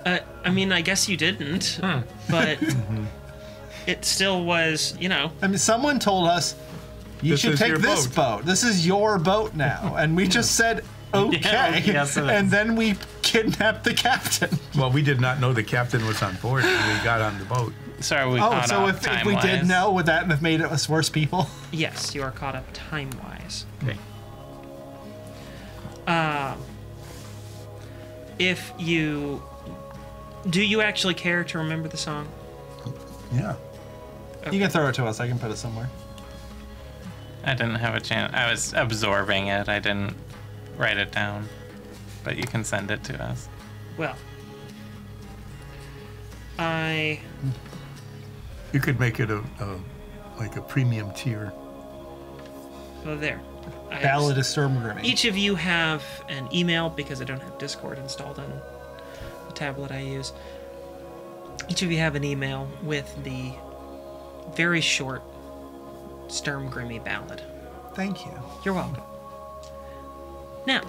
I mean, I guess you didn't, but it still was, you know. I mean, someone told us, you This should is take your this boat." boat. This is your boat now. And we just said, okay. Yeah, yes, it is. And then we kidnapped the captain. Well, we did not know the captain was on board when we got on the boat. Sorry, we Oh, caught so up if we did time-wise. know, would that have made us worse people? Yes, you are caught up time-wise. us. Great. If you... Do you actually care to remember the song? Yeah. You can throw it to us. I can put it somewhere. I didn't have a chance. I was absorbing it. I didn't write it down. But you can send it to us. Well, You could make it like a premium tier. well, there. Ballad of Sturmgrimmy. Each of you have an email, because I don't have Discord installed on the tablet I use. Each of you have an email with the very short Sturmgrimmy ballad. Thank you. You're welcome. Now,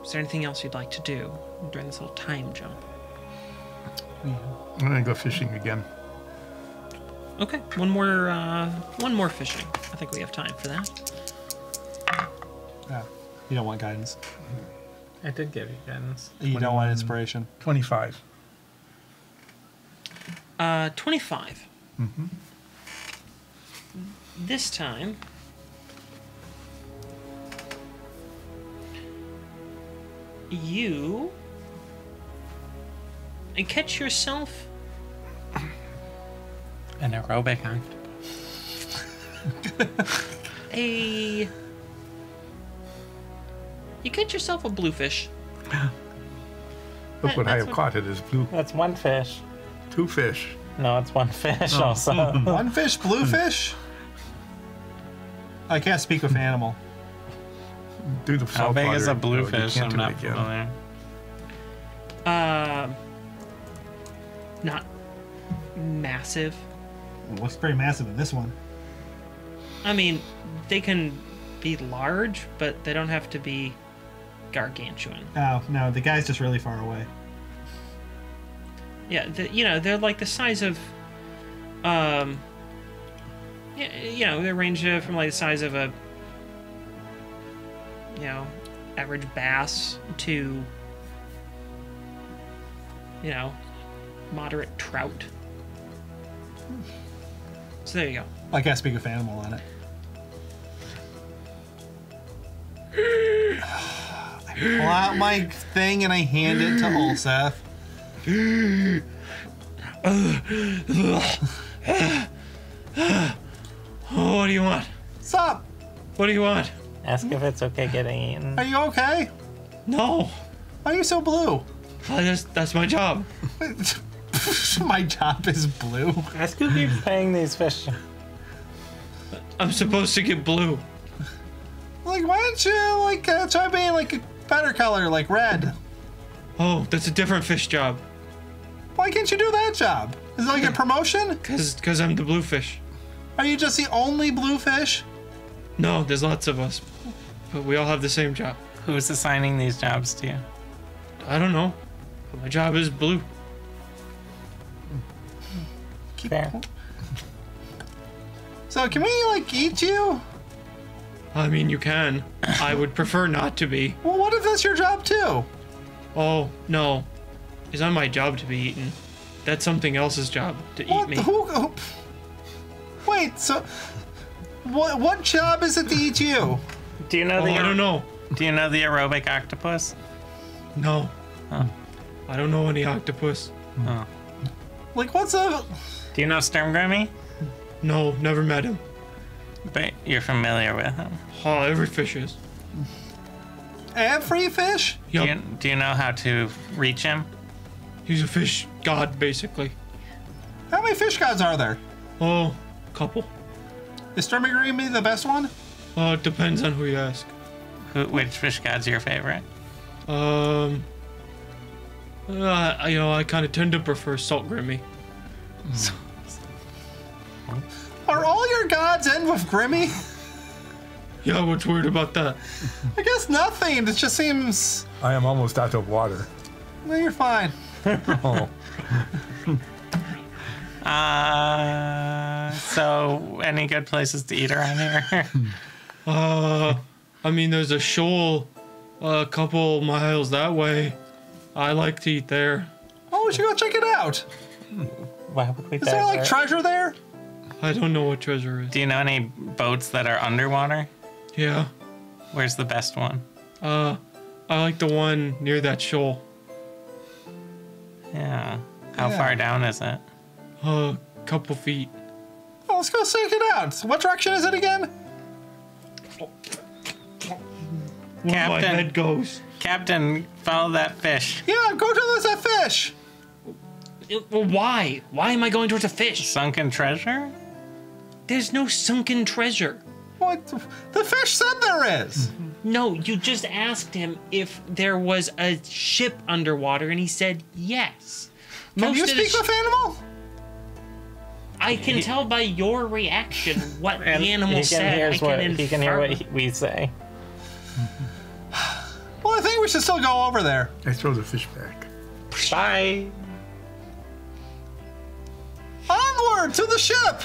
is there anything else you'd like to do during this little time jump? I'm gonna go fishing again. Okay, one more fishing. I think we have time for that. Yeah. You don't want guidance. I did give you guidance. You don't want inspiration. 25. 25. Mm-hmm. This time, you catch yourself An aerobic octopus. you catch yourself a bluefish. Look what I That's have caught. It is blue. That's one fish. 2 fish. No, it's one fish also. One fish, blue fish? I can't speak with animal. Do the How salt big is a water. No, you bluefish? can't I'm do it not again. familiar. Not massive. It looks pretty massive in this one. I mean, they can be large, but they don't have to be gargantuan. Oh, no, the guy's just really far away. Yeah, they're like the size of, they range from like the size of a, average bass to, moderate trout. So there you go. I can't speak with animal on it. I pull out my thing and I hand it to Ulseth. What do you want? What's up? What do you want? Ask if it's okay getting eaten. Are you okay? No, Why are you so blue? that's my job. My job is blue. Ask who keeps paying these fish. I'm supposed to get blue. Like, why don't you, try being, a better color, like red? Oh, that's a different fish job. Why can't you do that job? Is it like a promotion? Cause I'm the blue fish. Are you just the only blue fish? No, there's lots of us, but we all have the same job. Who's assigning these jobs to you? I don't know, but my job is blue. Fair. So can we, eat you? I mean, you can. I would prefer not to be. Well, what if that's your job too? Oh, no. It's not my job to be eaten. That's something else's job to eat me. Who? Wait, so what job is it to eat you? Do you know Oh, I don't know. Do you know the aerobic octopus? No. Oh. I don't know any octopus. Oh. What's a... Do you know Sturmgrimmy? No, never met him. But you're familiar with him. Oh, every fish is. Every fish? Yup. Do you know how to reach him? He's a fish god, basically. How many fish gods are there? Oh, couple. Is Sturmgrimmy the best one? Oh, it depends on who you ask. Which fish god's your favorite? I kind of tend to prefer Salt Grimmy. Are all your gods end with Grimmy? Yeah, what's weird about that? I guess nothing. It just seems... I am almost out of water. No, you're fine. Oh. So any good places to eat around here? I mean, there's a shoal a couple miles that way. I like to eat there. Oh, we should go check it out. Why would we Is there, there? treasure there? I don't know what treasure is. Do you know any boats that are underwater? Yeah. Where's the best one? I like the one near that shoal. Yeah. How Yeah. far down is it? Couple feet. Well, let's go seek it out. So what direction is it again? Where my Captain. head goes. Captain, follow that fish. Yeah, go towards that fish. Well, why? Why am I going towards a fish? Sunken treasure? There's no sunken treasure. What? The fish said there is. No, you just asked him if there was a ship underwater, and he said yes. Can you of the speak with animal? I can tell by your reaction what the And animal said. He can hear what we say. Well, I think we should still go over there. I throw the fish back. Bye. Onward to the ship.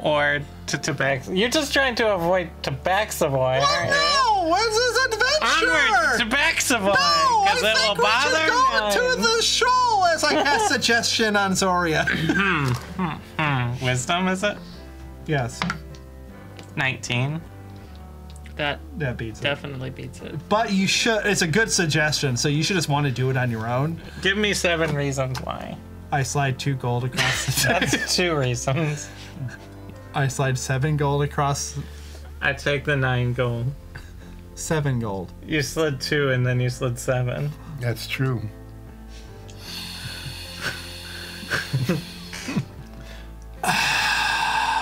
Or to Tabaxavoy. You're just trying to avoid Tabaxavoy, aren't you? No, it's this adventure. Onward to Tabaxavoy! No, I Because it will think we bother should go to him. the shoal as I cast suggestion on Zoria. Wisdom, is it? Yes, 19. That beats it. definitely beats it. But you should. It's a good suggestion, so you should just want to do it on your own. Give me 7 reasons why. I slide 2 gold across the That's 2 reasons. I slide 7 gold across I take the 9 gold. 7 gold. You slid 2 and then you slid 7. That's true.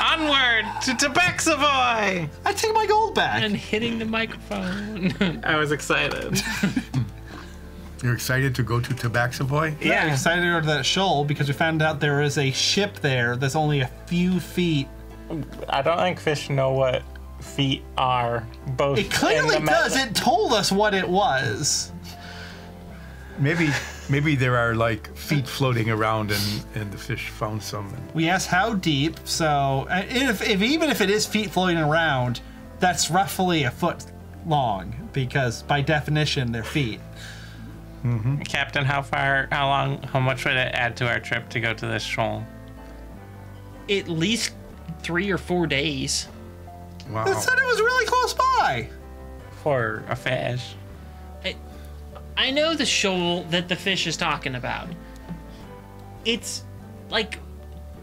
Onward to Tabaxavoy! I take my gold back. And hitting the microphone. I was excited. You're excited to go to Tabaxavoy? Yeah, excited to go to that shoal because we found out there is a ship there that's only a few feet. I don't think fish know what feet are. Both. It clearly in the does. It told us what it was. Maybe there are like feet floating around and the fish found some. We asked how deep, so if even if it is feet floating around, that's roughly a foot long because by definition they're feet. Captain, how much would it add to our trip to go to this shoal? At least 3 or 4 days. Wow. It said it was really close by. For a fish. I know the shoal that the fish is talking about. It's like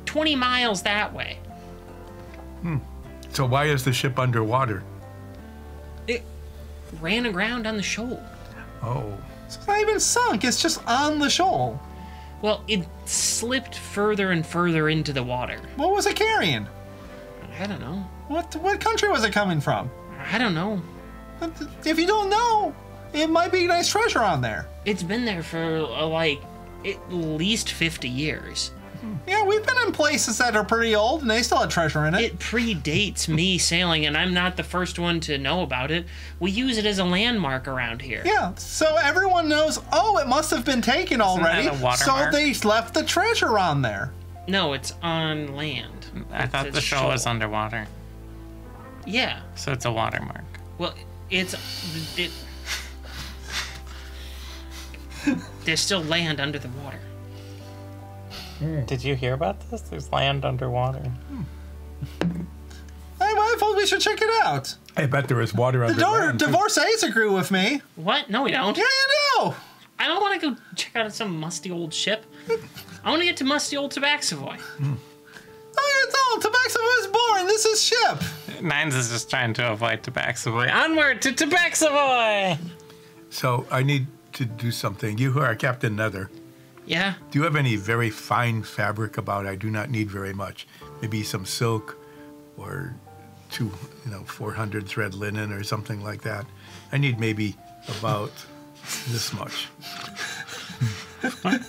20 miles that way. So why is the ship underwater? It ran aground on the shoal. Oh. It's not even sunk. It's just on the shoal. Well, it slipped further and further into the water. What was it carrying? I don't know. What country was it coming from? I don't know. If you don't know, it might be nice treasure on there. It's been there for like at least 50 years. Yeah, we've been in places that are pretty old and they still have treasure in it. It predates me sailing, and I'm not the first one to know about it. We use it as a landmark around here. Yeah, so everyone knows, oh, it must have been taken already. that a So watermark? they left the treasure on there. No, it's on land. I thought the shoal was underwater. Yeah. So it's a watermark. Well, there's still land under the water. Did you hear about this? There's land underwater. I thought we should check it out. I bet there is water under land, too. Divorcees agree with me. What? No, we don't. Yeah, you do. I don't want to go check out some musty old ship. I want to get to musty old Tabaxavoy. Oh, Tabaxavoy is boring. This is ship. Nines is just trying to avoid Tabaxavoy. Onward to Tabaxavoy! So I need to do something. You who are Captain Nether, Yeah? do you have any very fine fabric about? I do not need very much. Maybe some silk or 400 thread linen or something like that. I need maybe about this much. Hey, Nora,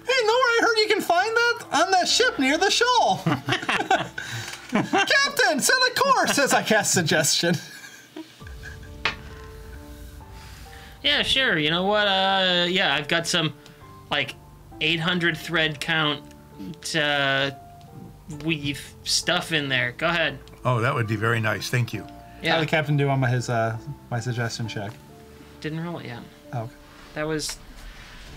I heard you can find that on that ship near the shoal. Captain, set a course, as I cast suggestion. Yeah, sure. You know what? Yeah, I've got some, like, 800 thread count weave stuff in there. Go ahead. Oh, that would be very nice. Thank you. How Yeah, did the captain do on my suggestion check? didn't roll it yet. Oh, okay. That was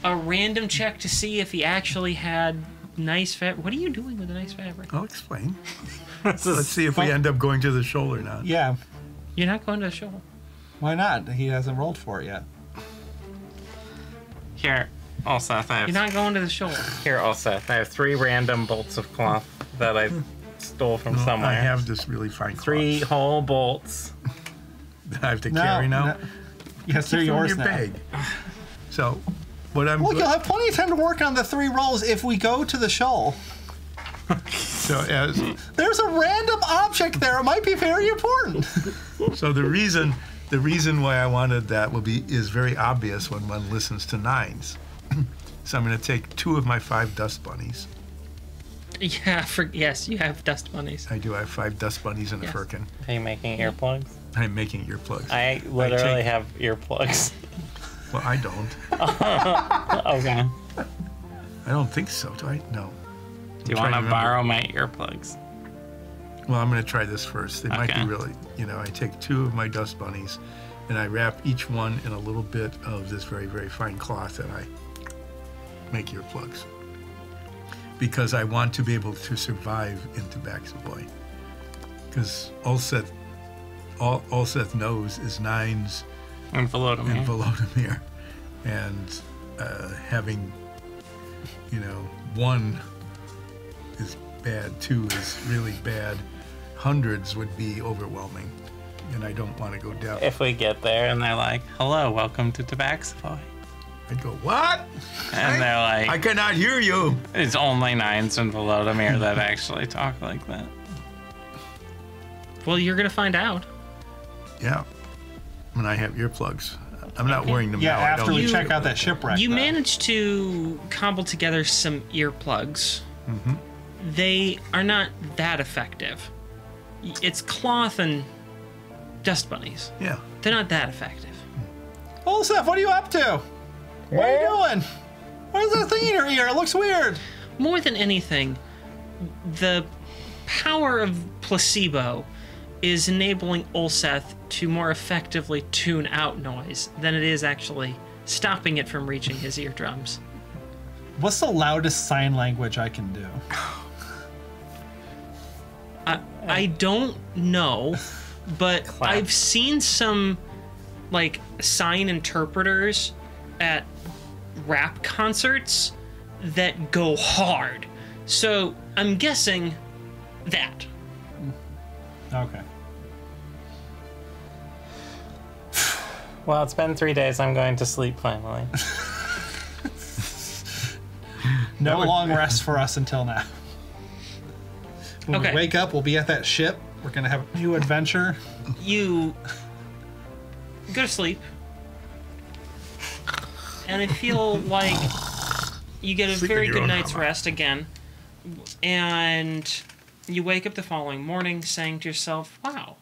a random check to see if he actually had nice fabric. What are you doing with the nice fabric? I'll explain. Let's see if we end up going to the shoal or not. Yeah. You're not going to the show. Why not? He hasn't rolled for it yet. Here, Seth, I You're have... not going to the show. Here, Seth, I have 3 random bolts of cloth that I stole from No, somewhere. I have this really fine 3 cloth whole bolts. that I have to carry now. Yes, they're Keep them in yours your now. bag. So, what I'm Look, you'll have plenty of time to work on the 3 rolls if we go to the shoal. so as There's a random object there. It might be very important. so the reason why I wanted that is very obvious when one listens to nines. So I'm going to take 2 of my 5 dust bunnies. Yeah, yes, you have dust bunnies. I do have 5 dust bunnies and a Yes. firkin. Are you making earplugs? I'm making earplugs. I literally take- have earplugs. Well, I don't. Okay. I don't think so. Do I? No. Do you trying want to to remember. borrow my earplugs? Well, I'm going to try this first. They might Okay. be really, I take 2 of my dust bunnies and I wrap each one in a little bit of this very, very fine cloth and I make earplugs. Because I want to be able to survive in Tabaxavoy. Because all Seth knows is nines And Volodymyr. and Volodymyr. And having, 1 is bad, 2 is really bad. Hundreds would be overwhelming. And I don't want to go down. If we get there and they're like, hello, welcome to Tabaxavoy. I'd go, what? And they're like, I cannot hear you. it's only Nines and Volodymyr that actually talk like that. Well, you're going to find out. Yeah. And I have earplugs. I'm not wearing them Yeah, now. after we You- check out that shipwreck. You though. managed to cobble together some earplugs. They are not that effective. It's cloth and dust bunnies. Yeah. They're not that effective. Olsef, what are you up to? What are you doing? What is that thing in your ear? It looks weird. More than anything, the power of placebo is enabling Olseth to more effectively tune out noise than it is actually stopping it from reaching his eardrums. What's the loudest sign language I can do? I don't know, but Clap. I've seen some like sign interpreters at rap concerts that go hard. So I'm guessing that. Okay. Well, it's been 3 days. I'm going to sleep finally. No long rest for us until now. When Okay. we wake up, we'll be at that ship. We're gonna have a new adventure. You go to sleep, and I feel like you get a Sleep in very your good own night's armor. rest again, and you wake up the following morning saying to yourself, wow,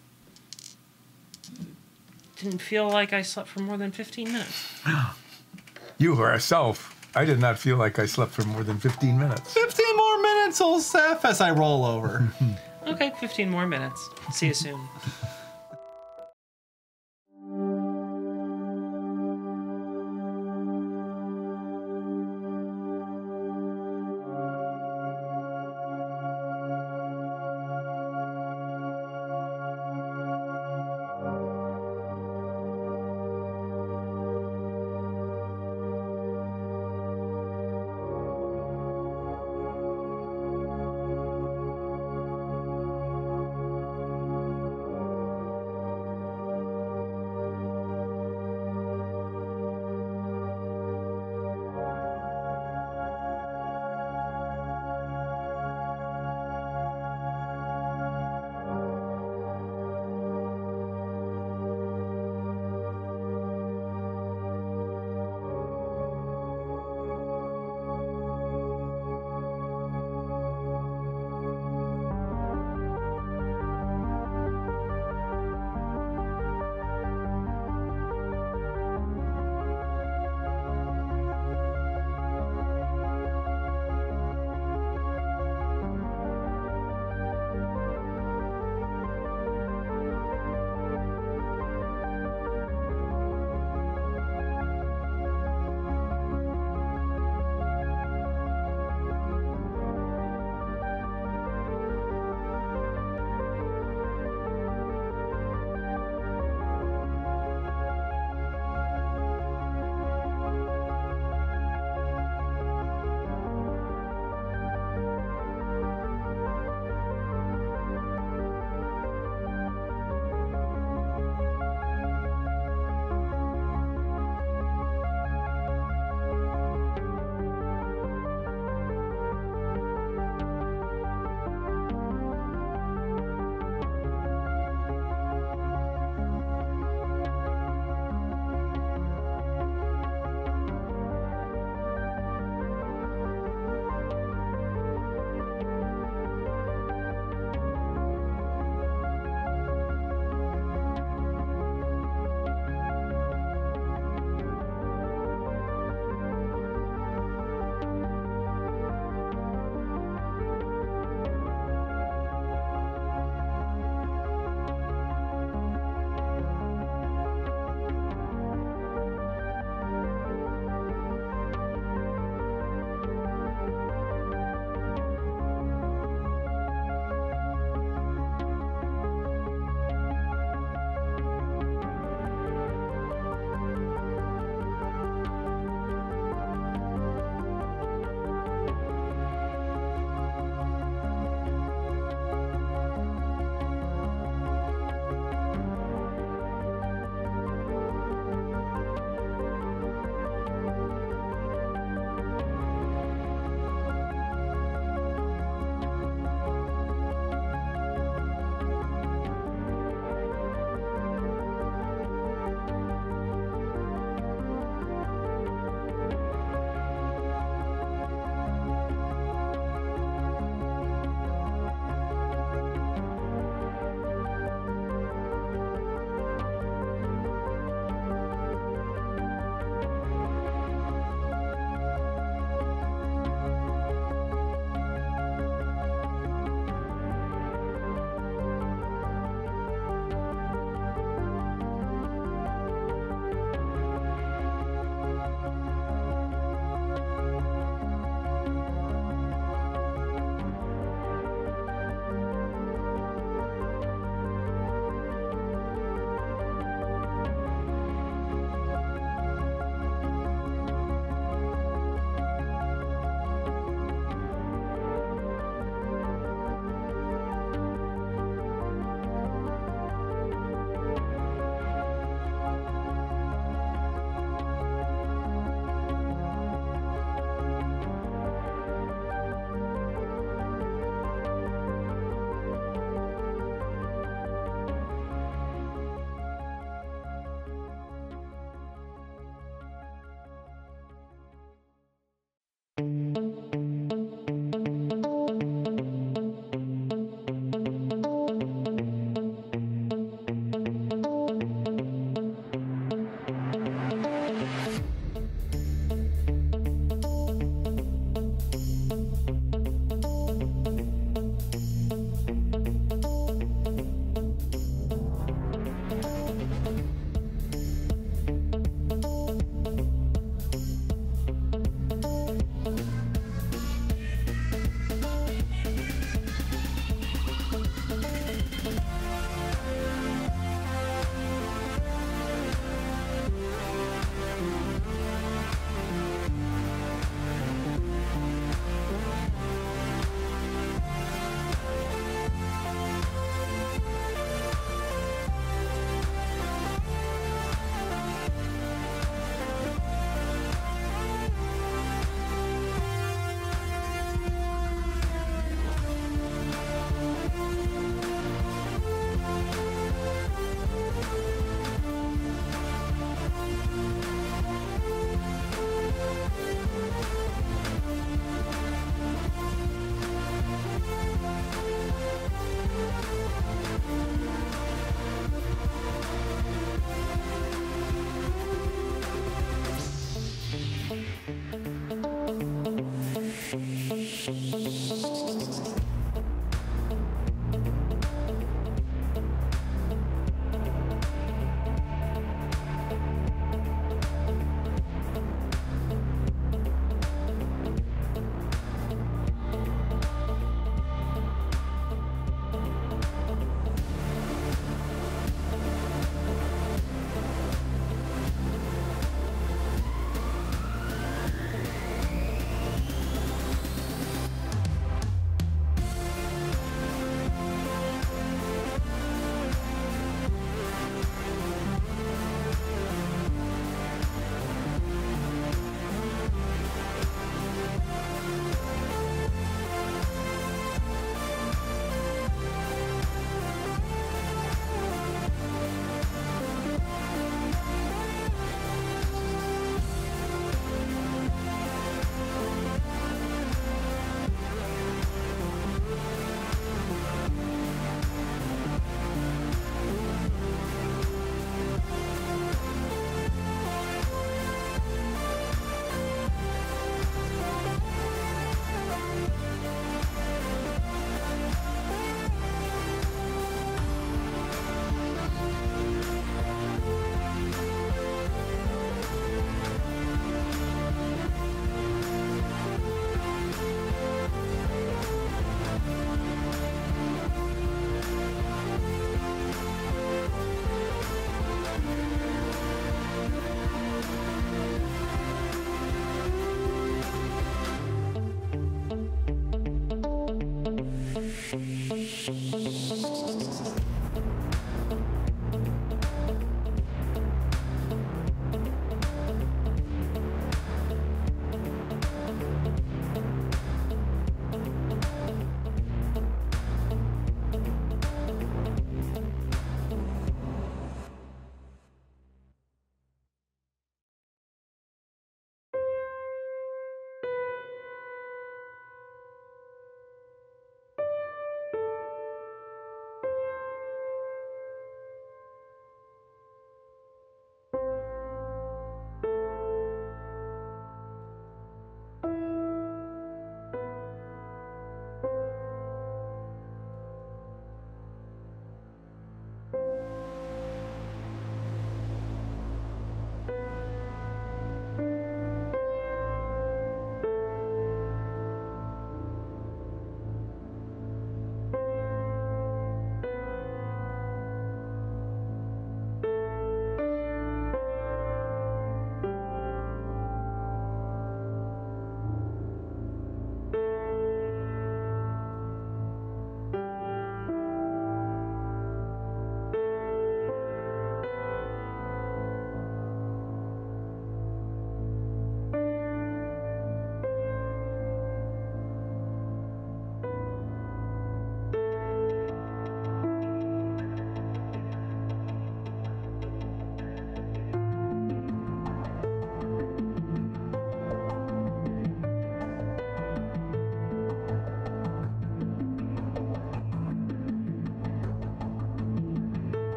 didn't feel like I slept for more than 15 minutes. You are a self. I did not feel like I slept for more than 15 minutes. 15 more minutes, Olsef, as I roll over. Okay, 15 more minutes. See you soon.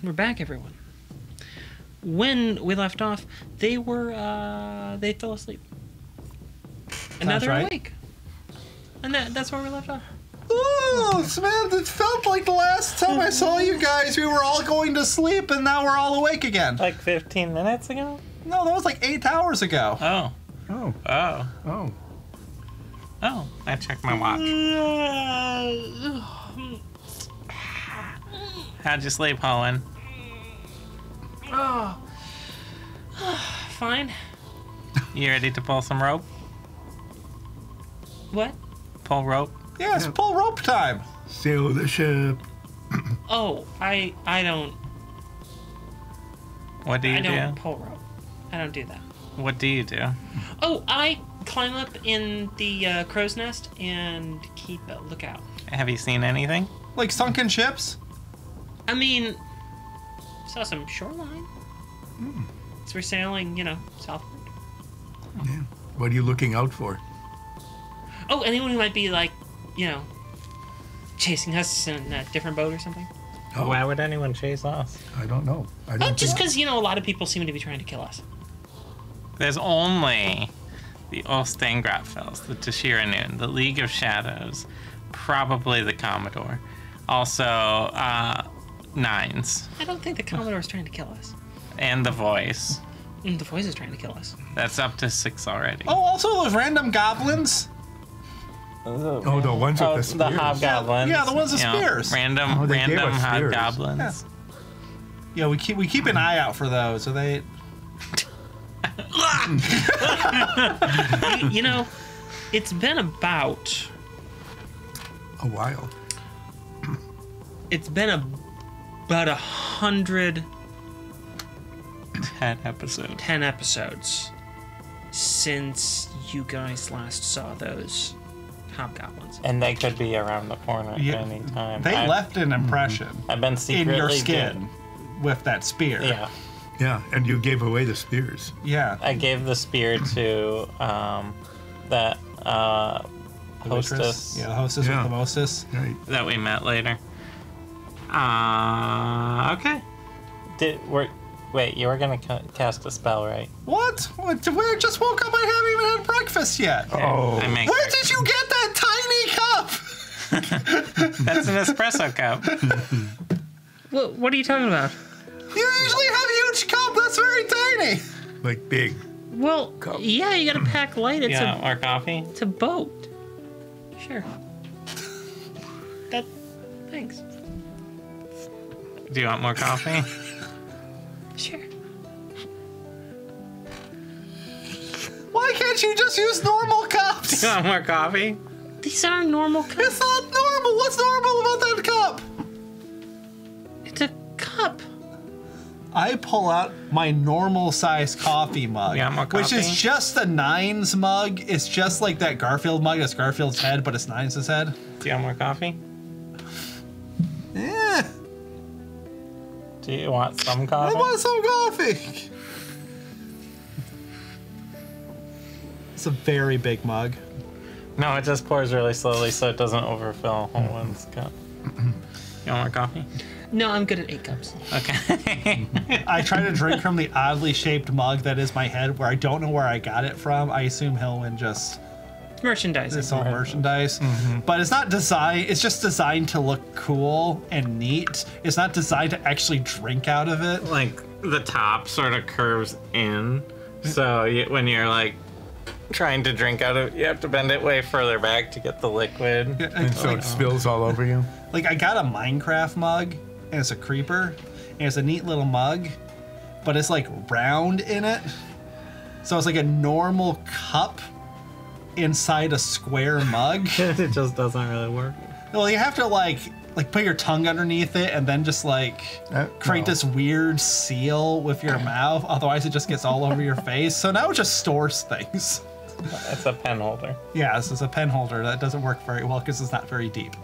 We're back, everyone. When we left off, they fell asleep. And now That's they're right. awake. And that's where we left off. Oh, Samantha, it felt like the last time I saw you guys, we were all going to sleep, and now we're all awake again. Like 15 minutes ago? No, that was like 8 hours ago. Oh. Oh, Oh. oh. Oh. I checked my watch. How'd you sleep, Holland? Oh. Fine. You ready to pull some rope? What? Pull rope? Yeah, it's pull rope time. Sail the ship. Oh, I don't What do you do? pull rope. I don't do that. What do you do? Oh, I climb up in the crow's nest and keep a lookout. Have you seen anything? Like sunken ships? I mean, saw some shoreline. So we're sailing, southward. Yeah. What are you looking out for? Oh, anyone who might be like, chasing us in a different boat or something. Oh, Why would anyone chase us? I don't know. I Oh, don't just think- because, a lot of people seem to be trying to kill us. There's only the Olstangrafels, the Tashira the League of Shadows, probably the Commodore. Also, Nines. I don't think the Commodore's trying to kill us. And the Voice. The voice is trying to kill us. That's up to 6 already. Oh, also those random goblins? Oh, the ones with the spears. The hobgoblins. Yeah, the ones with spears. Random, Oh, they gave random us spears. hobgoblins. Yeah, we keep an eye out for those. Are they? It's been about A while. It's been about 110 10 episodes. episodes since you guys last saw those hobgoblins. And they could be around the corner at Yeah, any time. They left an impression I've been in secretly your skin with that spear. Yeah. Yeah, and you gave away the spears. Yeah. I gave the spear to that The waitress. hostess Yeah, the hostess Yeah. with the mostess. Right. that we met later. Okay. Wait, you were gonna cast a spell, right? What? We just woke up. I haven't even had breakfast yet. Oh. I make Where did you get that tiny cup? That's an espresso cup. What are you talking about? You usually have a huge cup. That's very tiny. Like big. Well, Cup. yeah, you gotta pack light. It's Yeah, or coffee. it's a boat. Sure. Thanks. Do you want more coffee? Sure. Why can't you just use normal cups? Do you want more coffee? These aren't normal It's cups. not normal. What's normal about that cup? It's a cup. I pull out my normal size coffee mug, You want more which is coffee? just the Nines mug. It's just like that Garfield mug. That's Garfield's head, but it's Nines' head. Do you want more coffee? Yeah, Do you want some I coffee? want some coffee. It's a very big mug. No, it just pours really slowly so it doesn't overfill Holland's cup. You want more coffee? No, I'm good at 8 cups. Okay. I try to drink from the oddly shaped mug that is my head, where I don't know where I got it from. I assume Hillman just Merchandising. this whole merchandise, but it's not designed. It's just designed to look cool and neat. It's not designed to actually drink out of it. Like the top sort of curves in, so when you're like trying to drink out of it, you have to bend it way further back to get the liquid. And so it spills all over you. Like I got a Minecraft mug, and it's a creeper, and it's a neat little mug, but it's like round in it, so it's like a normal cup inside a square mug. It just doesn't really work. Well, you have to like put your tongue underneath it and then just create no. this weird seal with your mouth. Otherwise, it just gets all over your face. So now it just stores things. It's a pen holder. Yeah, this is a pen holder that doesn't work very well because it's not very deep.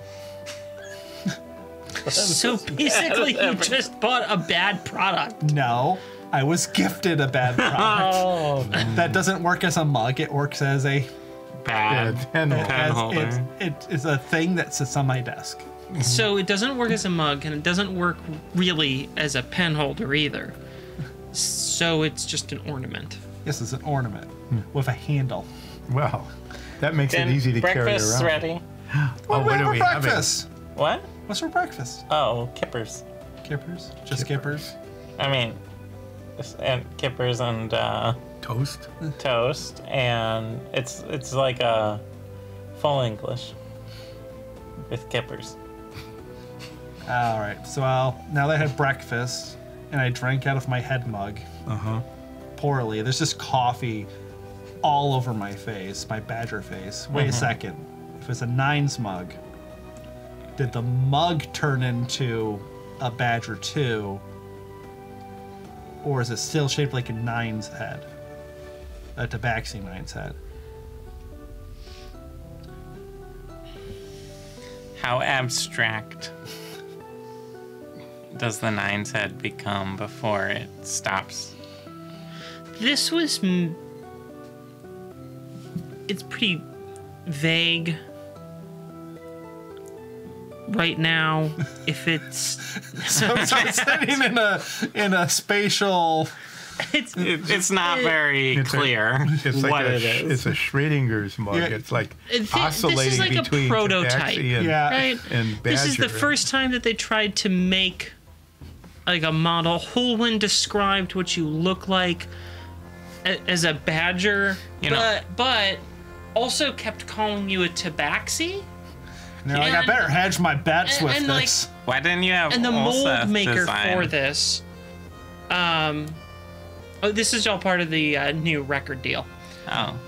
So basically, you just bought a bad product. No, I was gifted a bad product. Oh, That doesn't work as a mug. It works as a bad Yeah, pen holder. pen holder. it's a thing that sits on my desk. So it doesn't work as a mug, and it doesn't work really as a pen holder either. So it's just an ornament. Yes, it's an ornament with a handle. Well, that makes it easy to carry around. Breakfast's ready. What what do are we we have for having? breakfast? What? What's for breakfast? Oh, kippers. Kippers? Just kippers? I mean, and kippers and Toast? toast, and it's like a full English with kippers. All right. So now that I had breakfast and I drank out of my head mug poorly, there's just coffee all over my face, my badger face. Wait a second. If it's a nines mug, did the mug turn into a badger too? Or is it still shaped like a nine's head? A Tabaxi nine's head? How abstract does the nine's head become before it stops? This was. It's pretty vague right now. If it's. So it's sitting in a spatial. It's not very clear It's like what it is. It's a Schrodinger's mug. Yeah. It's like This oscillating is like a between prototype. Tabaxi and, Yeah. Right? and This is the Badger. first time that they tried to make like a model. Holwyn described what you look like as a badger, You know- but also kept calling you a Tabaxi. They're like, I And- better hedge my bets with and, like, this. Why didn't you have And the mold Olseth maker design? for this, this is all part of the new record deal. Oh,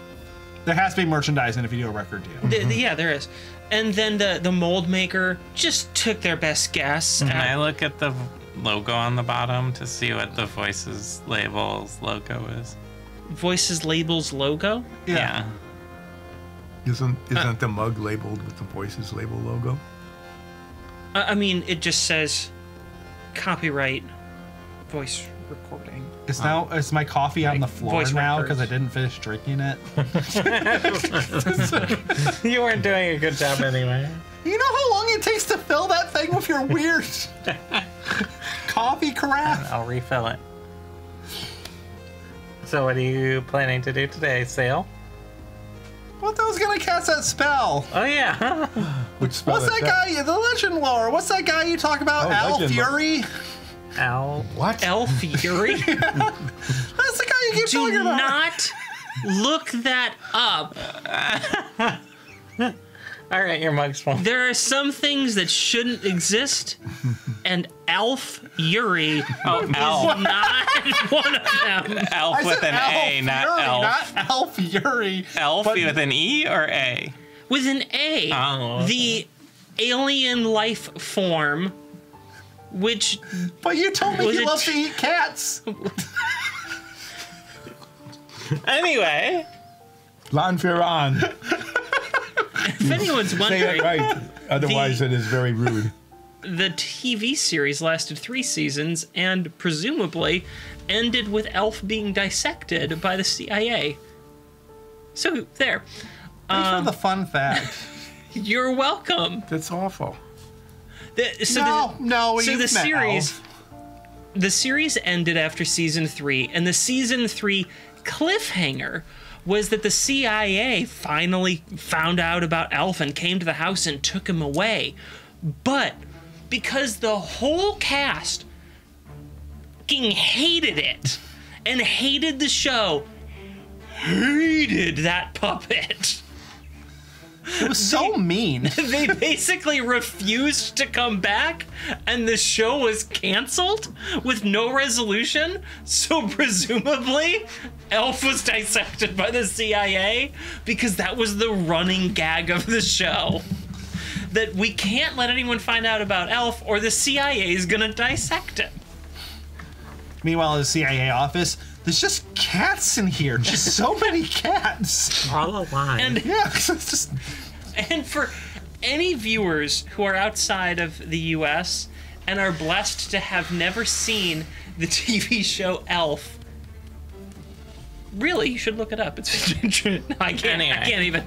There has to be merchandising if you do a record deal. Yeah, there is. And then the mold maker just took their best guess. can I at, look at the logo on the bottom to see what the Voices Labels logo is? Voices Labels logo. Yeah. Isn't the mug labeled with the Voices label logo? I mean, it just says copyright voice recording. Is my coffee on the floor voice now records. because I didn't finish drinking it? You weren't doing a good job anyway. You know how long it takes to fill that thing with your weird coffee carafe? I'll refill it. So what are you planning to do today, Sale? What was gonna cast that spell? Oh yeah. Which spell What's is that guy? The legend lore. What's that guy you talk about? Oh, Al legend lore. Fury? Owl. What? Elf Fury. That's the guy you keep Do talking about. not look that up. All right, your mug's full. There are some things that shouldn't exist, and Elf Yuri Oh, is elf. not one of them. Elf I with said an Al A, not Fury, elf. not Al Fury. Elf but- with an E or A? With an A, Oh, okay. the alien life form, which But you told me Was he it- loves to eat cats. Anyway, Lanfiran. if anyone's Say wondering, it right. Otherwise, it is very rude. the TV series lasted 3 seasons and presumably ended with Elf being dissected by the CIA. So there. Thanks for the fun fact. You're welcome. That's awful. No, so you've the met series, Elf. the series ended after season 3, and the season 3 cliffhanger was that the CIA finally found out about Elf and came to the house and took him away. But because the whole cast fucking hated it and hated the show, hated that puppet. It was so mean. They basically refused to come back, and the show was canceled with no resolution. So presumably, Elf was dissected by the CIA because that was the running gag of the show. That we can't let anyone find out about Elf, or the CIA is gonna dissect him. Meanwhile, in the CIA office, there's just cats in here. Just so many cats. all alive. And Yeah, it's just. And for any viewers who are outside of the US and are blessed to have never seen the TV show Elf, really, you should look it up. It's I can't. Anyway. I can't even.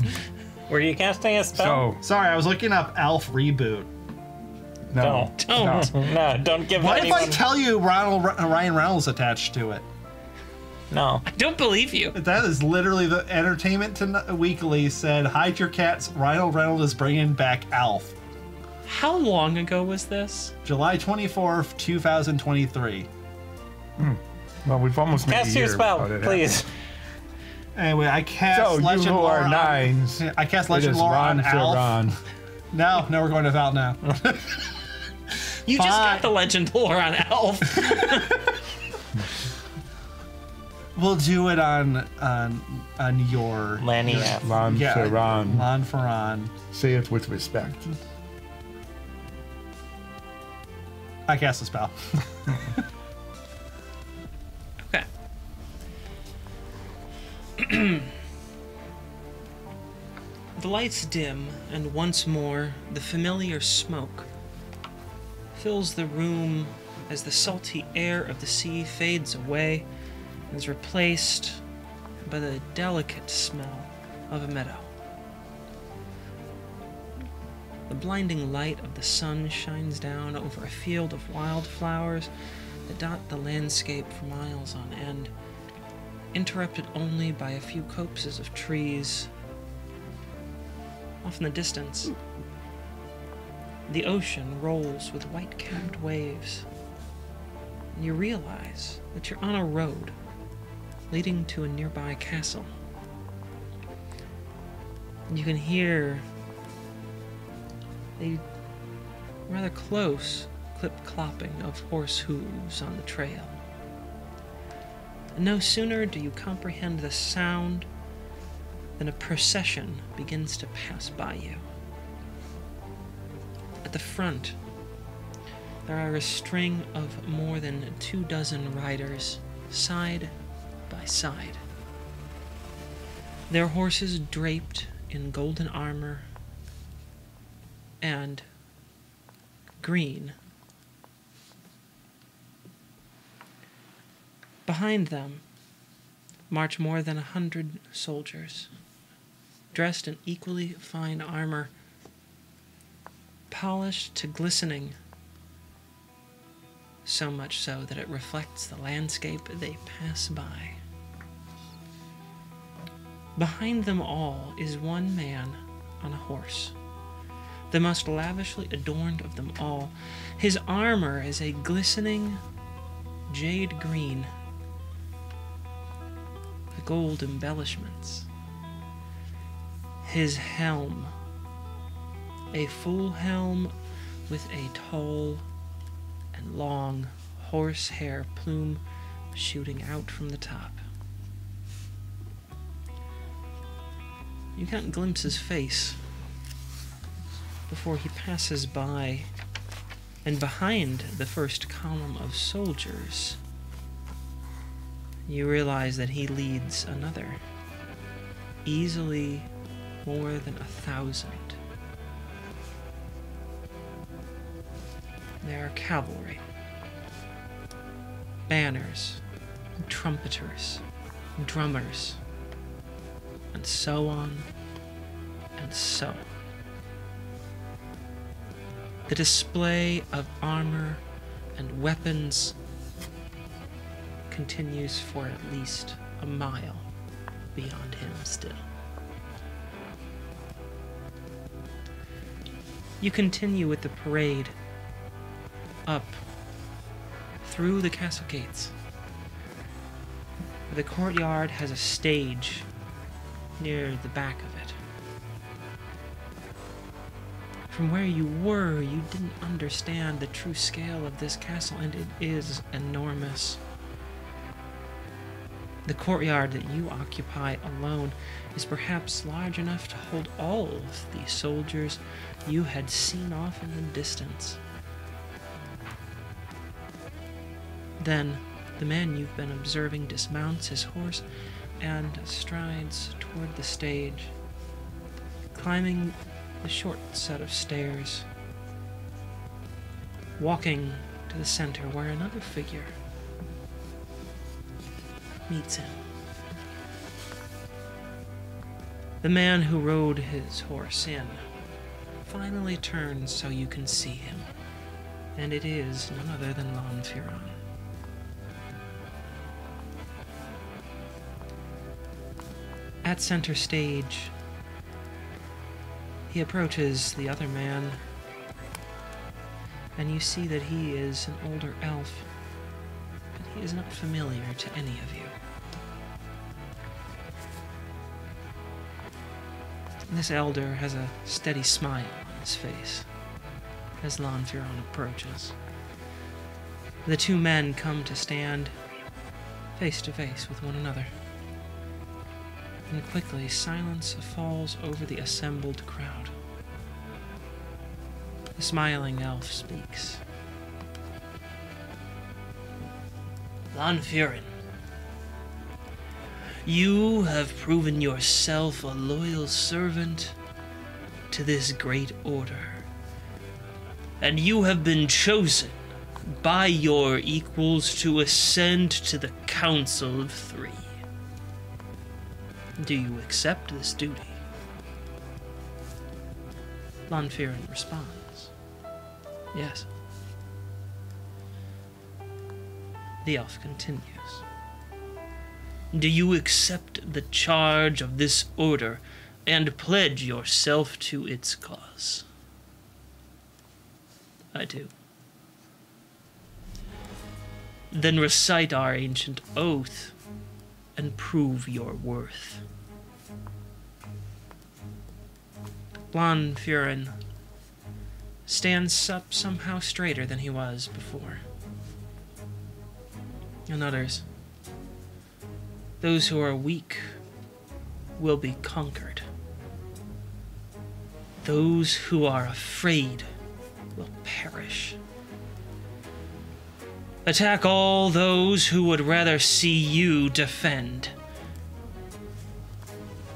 Were you casting a spell? So, Sorry, I was looking up Elf reboot. No. Don't. No, don't give What if I anyone... tell you Ryan Reynolds attached to it? No. I don't believe you. That is literally the Entertainment Weekly said, hide your cats, Ryan Reynolds is bringing back Alf. How long ago was this? July 24th, 2023. Well, we've almost made Cast a your year spell, without it please. Anyway, I cast So, you Legend who Lore are on- nines, I cast it Legend is Lore on Ron Alf. Ferran. No, we're going to Val now. You just Fine. got the legend lore on Elf. We'll do it on your Lanny F. Ron Ferran. Lon Ferran. Say it with respect. I cast a spell. Okay. The lights dim, and once more the familiar smoke fills the room as the salty air of the sea fades away and is replaced by the delicate smell of a meadow. The blinding light of the sun shines down over a field of wildflowers that dot the landscape for miles on end, interrupted only by a few copses of trees. Off in the distance, the ocean rolls with white-capped waves, and you realize that you're on a road leading to a nearby castle. You can hear a rather close clip-clopping of horse hooves on the trail. And no sooner do you comprehend the sound than a procession begins to pass by you. At the front, there are a string of more than 24 riders, side by side. Their horses draped in golden armor and green. Behind them march more than 100 soldiers, dressed in equally fine armor, polished to glistening, so much so that it reflects the landscape they pass by. Behind them all is one man on a horse, the most lavishly adorned of them all. His armor is a glistening jade green with gold embellishments. His helm, a full helm with a tall and long horsehair plume shooting out from the top. You can't glimpse his face before he passes by, and behind the first column of soldiers, you realize that he leads another, easily more than 1,000. There are cavalry, banners, trumpeters, drummers, and so on and so on. The display of armor and weapons continues for at least a mile beyond him still. You continue with the parade up through the castle gates. The courtyard has a stage near the back of it. From where you were, you didn't understand the true scale of this castle, and it is enormous. The courtyard that you occupy alone is perhaps large enough to hold all of the soldiers you had seen off in the distance. Then, the man you've been observing dismounts his horse and strides toward the stage, climbing the short set of stairs, walking to the center where another figure meets him. The man who rode his horse in finally turns so you can see him. And it is none other than Lon Furon. At center stage, he approaches the other man, and you see that he is an older elf, but he is not familiar to any of you. This elder has a steady smile on his face as Lon Furon approaches. The two men come to stand face to face with one another. And quickly, silence falls over the assembled crowd. The smiling elf speaks. Lon Furon, you have proven yourself a loyal servant to this great order, and you have been chosen by your equals to ascend to the Council of Three. Do you accept this duty? Lon Furon responds, yes. The elf continues. Do you accept the charge of this order and pledge yourself to its cause? I do. Then recite our ancient oath and prove your worth. Lon Furon stands up somehow straighter than he was before. And others, those who are weak will be conquered. Those who are afraid will perish. Attack all those who would rather see you defend.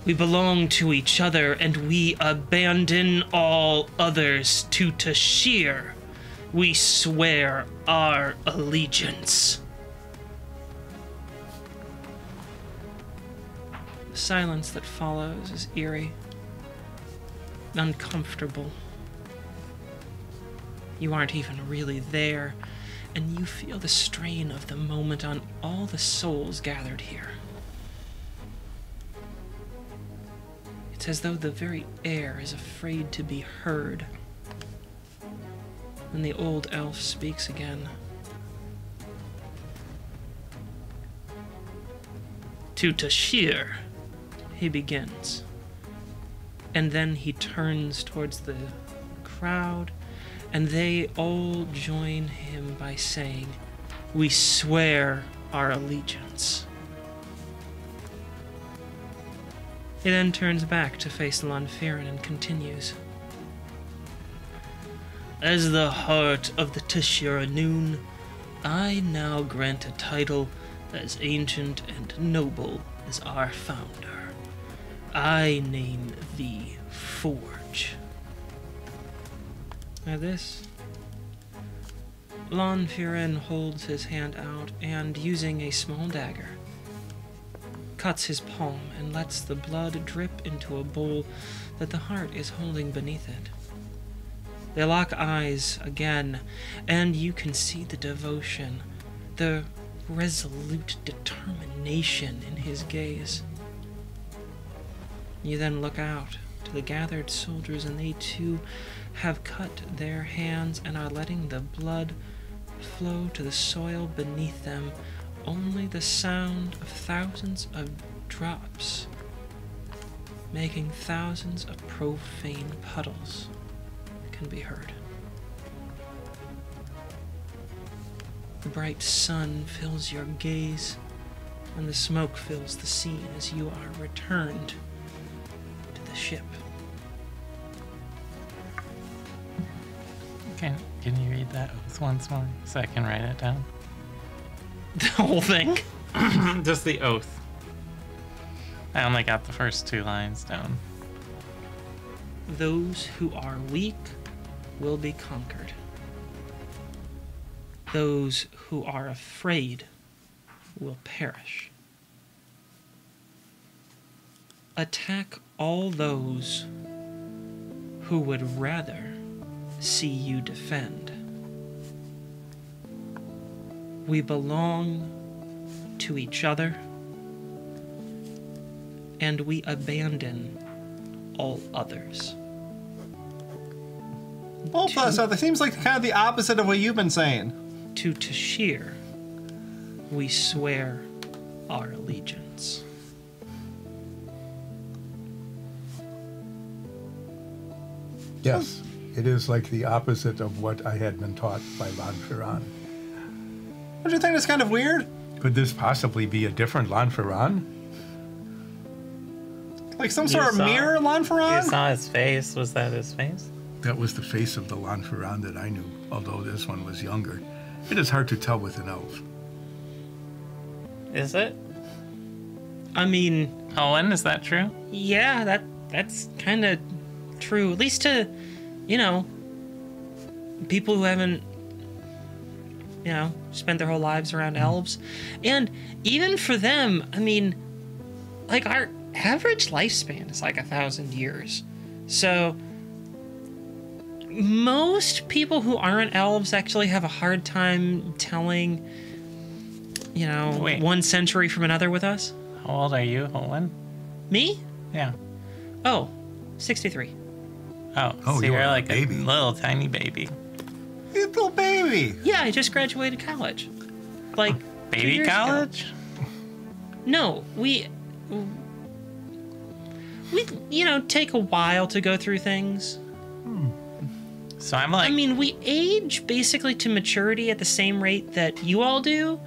We belong to each other, and we abandon all others to Tashir. We swear our allegiance. The silence that follows is eerie, uncomfortable. You aren't even really there, and you feel the strain of the moment on all the souls gathered here. It's as though the very air is afraid to be heard. And the old elf speaks again. To Tashir, he begins. And then he turns towards the crowd, and they all join him by saying, we swear our allegiance. He then turns back to face Lon Furon and continues. As the heart of the Tashira Noon, I now grant a title as ancient and noble as our founder. I name thee Forge. At this, Lon Furon holds his hand out and, using a small dagger, cuts his palm and lets the blood drip into a bowl that the heart is holding beneath it. They lock eyes again, and you can see the devotion, the resolute determination in his gaze. You then look out to the gathered soldiers, and they too have cut their hands and are letting the blood flow to the soil beneath them. Only the sound of thousands of drops making thousands of profane puddles can be heard. The bright sun fills your gaze, and the smoke fills the scene as you are returned to the ship. Can you read that oath once more so I can write it down? The whole thing? Just the oath. I only got the first 2 lines down. Those who are weak will be conquered. Those who are afraid will perish. Attack all those who would rather see you defend. We belong to each other, and we abandon all others. Well, so that seems like kind of the opposite of what you've been saying. To Tashir, we swear our allegiance. Yes, it is like the opposite of what I had been taught by Lan Firan. Don't you think that's kind of weird? Could this possibly be a different Lan Firan? Like some sort of mirror You Lanfaron? saw his face. Was that his face? That was the face of the Lan Firan that I knew, although this one was younger. It is hard to tell with an elf. Is it? I mean, Owen, is that true? yeah, that's kind of true. At least to, you know, people who haven't, you know, spent their whole lives around elves. And even for them, I mean, like, our average lifespan is like 1,000 years. So most people who aren't elves actually have a hard time telling, you know, Wait. 1 century from another with us. How old are you, Owen? Me? Yeah. Oh, 63. Oh, Oh, so you you're are a like baby. little tiny baby. You little baby. Yeah, I just graduated college. Like 2 Baby years ago. college? No, we you know, take a while to go through things. So I'm like, I mean, we age basically to maturity at the same rate that you all do,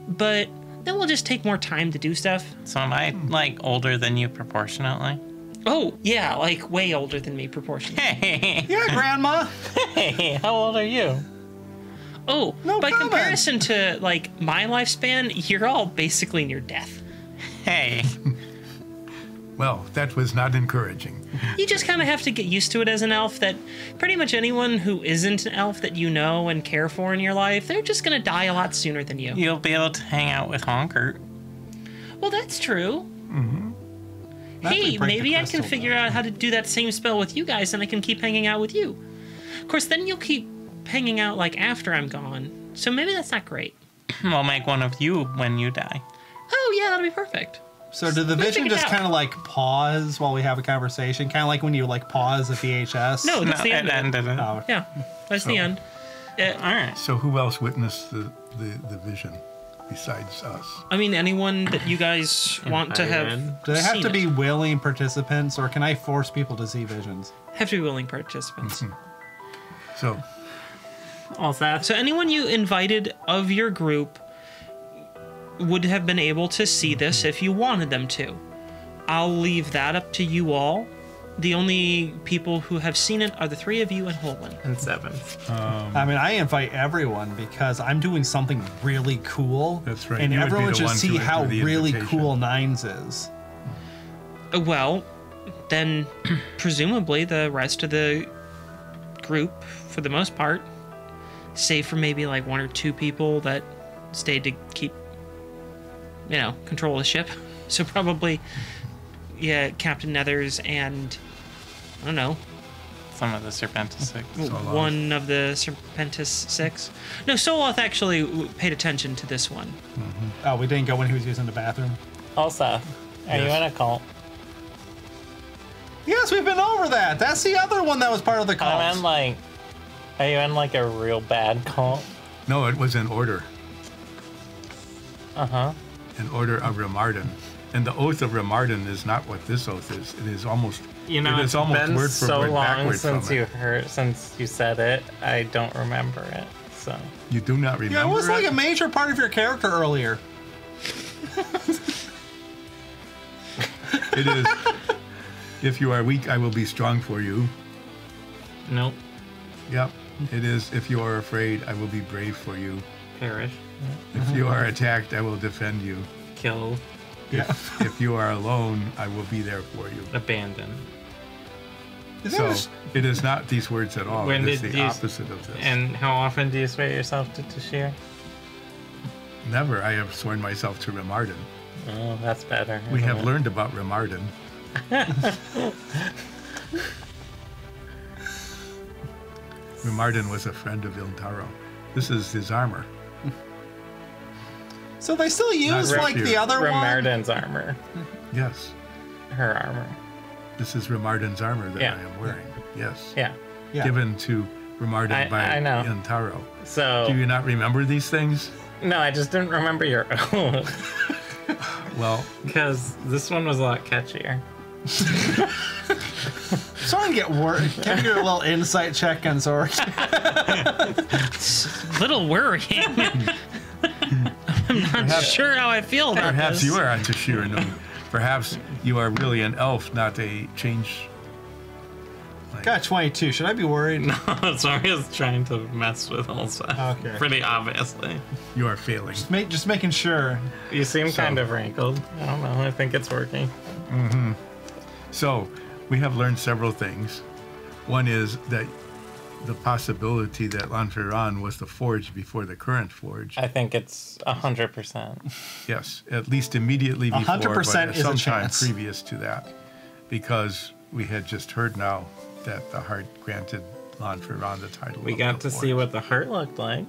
but then we'll just take more time to do stuff. so am I like older than you proportionately? Oh, yeah, like way older than me proportionally. Hey, Yeah, Grandma. hey, how old are you? Oh, No by comment. comparison to like my lifespan, you're all basically near death. Hey, Well, that was not encouraging. You just kind of have to get used to it as an elf that pretty much anyone who isn't an elf that you know and care for in your life, they're just going to die a lot sooner than you. you'll be able to hang out with Honkert. Well, that's true. After we Hey, break the maybe I can crystal, figure out how to do that same spell with you guys and I can keep hanging out with you. Of course, then you'll keep hanging out like after I'm gone. So maybe that's not great. We'll make one of you when you die. Oh, yeah, that'll be perfect. So did the Let's vision check it just out. kind of like pause while we have a conversation? Kind of like when you like pause a VHS? No, that's the it end. Of it. ended it. Oh, Yeah, that's the So- end. All right. So who else witnessed the vision besides us? I mean, anyone that you guys want to have do they have seen to it. be willing participants, or can I force people to see visions? Have to be willing participants. So All set. So anyone you invited of your group would have been able to see this if you wanted them to. I'll leave that up to you all. The only people who have seen it are the 3 of you and Holman. And 7. I mean, I invite everyone because I'm doing something really cool. That's right. And You would be everyone the should one to see enter how the really invitation. cool Nines is. Well, then presumably the rest of the group, for the most part, save for maybe like 1 or 2 people that stayed to keep, you know, control of the ship. So probably, yeah, Captain Nethers and, I don't know, Some of the Serpentis 6. Soloth. one of the Serpentis 6. No, Soloth actually paid attention to this one. Oh, we didn't go when he was using the bathroom. Also, are you Yes. in a cult? Yes, we've been over that. That's the other one that was part of the cult. I'm in like, are you in like a real bad cult? no, it was an order, Uh-huh. an order of Remarden. And the oath of Remarden is not what this oath is. It is almost, You know, it it's is almost been word for so word long backwards from since it. since you said it, I don't remember it. So You do not remember Yeah, it was it? like a major part of your character earlier. It is, if you are weak, I will be strong for you. nope. Yep. It is, if you are afraid, I will be brave for you. Perish. If you are attacked, I will defend you. Kill. If you are alone, I will be there for you. Abandon. So it is not these words at all. When It is did the you- opposite of this. And how often do you swear yourself to Tashir? Never I have sworn myself to Remarden. Oh, that's better. We isn't have it? learned about Remarden. Remarden was a friend of Iltaro. This is his armor. So they still use Not like Rapier. the other one? Remarden's armor. Yes. Her armor. This is Remarden's armor that Yeah. I am wearing. Yes. Yeah. Yeah. Given to Remarden by I know. Intaro. So Do you not remember these things? no, I just didn't remember your own Well, because this one was a lot catchier. Starting to get worried. Can you get a little insight check on Zork? It's a little worrying. I'm not Perhaps- sure how I feel about perhaps this. you are on Tashira. Perhaps you are really an elf, not a change. Got 22. Should I be worried? Sorry, I was trying to mess with Ulsa. Okay. Pretty obviously. You are failing. Just making sure. You seem So- kind of wrinkled. I don't know. I think it's working. So, we have learned several things. One is that the possibility that Lanferan was the forge before the current forge. I think it's 100%. Yes, at least immediately before, 100% but is a sometime chance. previous to that, because we had just heard now that the heart granted Lanferan the title. We of got the to see forge. what the heart looked like.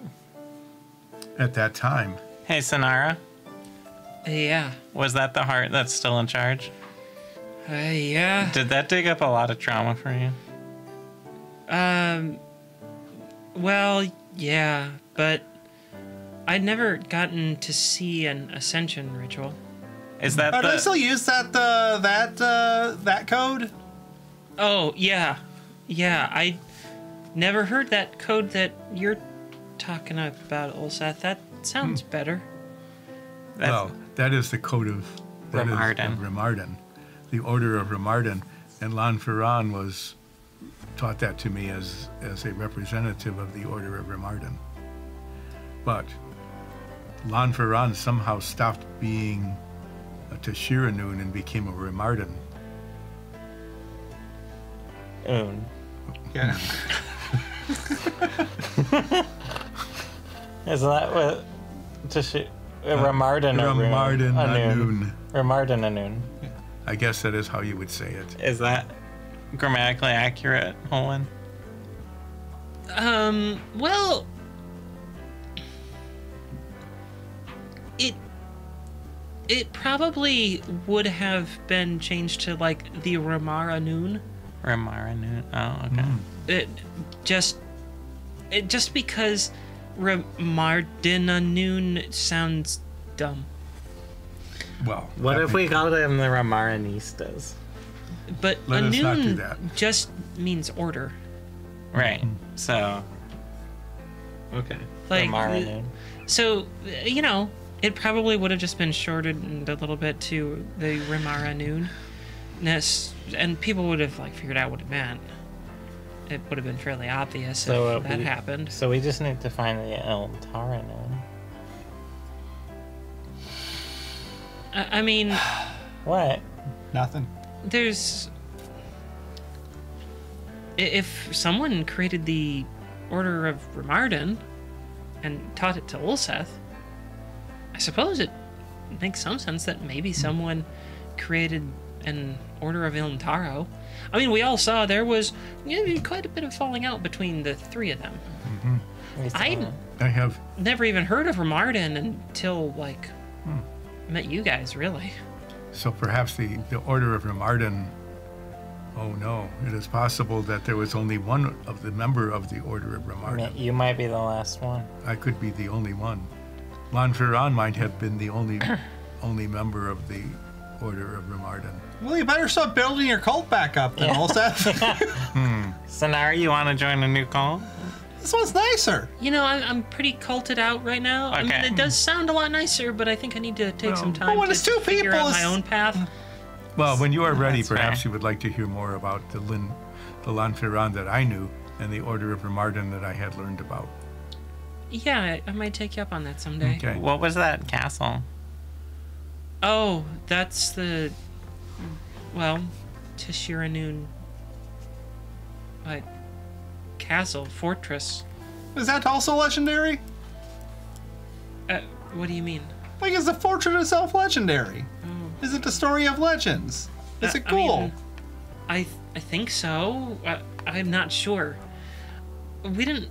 At that time. Hey, Sonara, Yeah. was that the heart that's still in charge? Yeah. Did that dig up a lot of trauma for you? Well, yeah, but I'd never gotten to see an ascension ritual. Is that Do the... they still use that code? Oh, yeah. Yeah, I never heard that code that you're talking about, Ulseth. That sounds better. That's- Well, that is the code of Remarden. Remarden, the Order of Remarden, and Lanferan was taught that to me as a representative of the Order of Remarden. But Lanferan somehow stopped being a Tashiranoon and became a Remarden. Oon. Yeah. Is that what... Remarden Remarden Anoon. Anoon. Remarden Anoon. I guess that is how you would say it. Is that grammatically accurate, Olin? Well, it probably would have been changed to like the Ramara Noon. Ramara Anoon. Oh, okay. It just because Ramardina Noon sounds dumb. Well, What that if may- we called them the Ramaranistas? But Let us not do Anoon that. just means order. Right. So. Okay. Like, Ramara Anoon. So, you know, it probably would have just been shortened a little bit to the Rimara Noon. And people would have like figured out what it meant. It would have been fairly obvious So, if that happened. So we just need to find the El Taranoon. I mean, What? Nothing. there's... If someone created the Order of Remarden and taught it to Ulseth, I suppose it makes some sense that maybe someone created an Order of Ilantaro. I mean, we all saw there was quite a bit of falling out between the three of them. We saw I- it. I have Never even heard of Remarden until, like, met you guys, really. So perhaps the Order of Remarden, oh no, it is possible that there was only one of the member of the Order of Remarden. You might be the last one. I could be the only one. Lanferan might have been the only member of the Order of Remarden. Well, you better start building your cult back up then, Ulseth. Sonara, you want to join a new cult? This one's nicer. You know, I'm pretty culted out right now. I mean, Okay. it does sound a lot nicer, but I think I need to take some time when to it's two figure people, out my it's- own path. Well, when you are ready, That's perhaps fair. you would like to hear more about the Lanferan that I knew and the Order of Remarden that I had learned about. Yeah, I might take you up on that someday. Okay. What was that castle? Oh, that's the... Well, Tishiranoon... castle, fortress. Is that also legendary? What do you mean? Like, is the fortress itself legendary? Is it the story of legends? Is it I cool? mean, I think so. I'm not sure. We didn't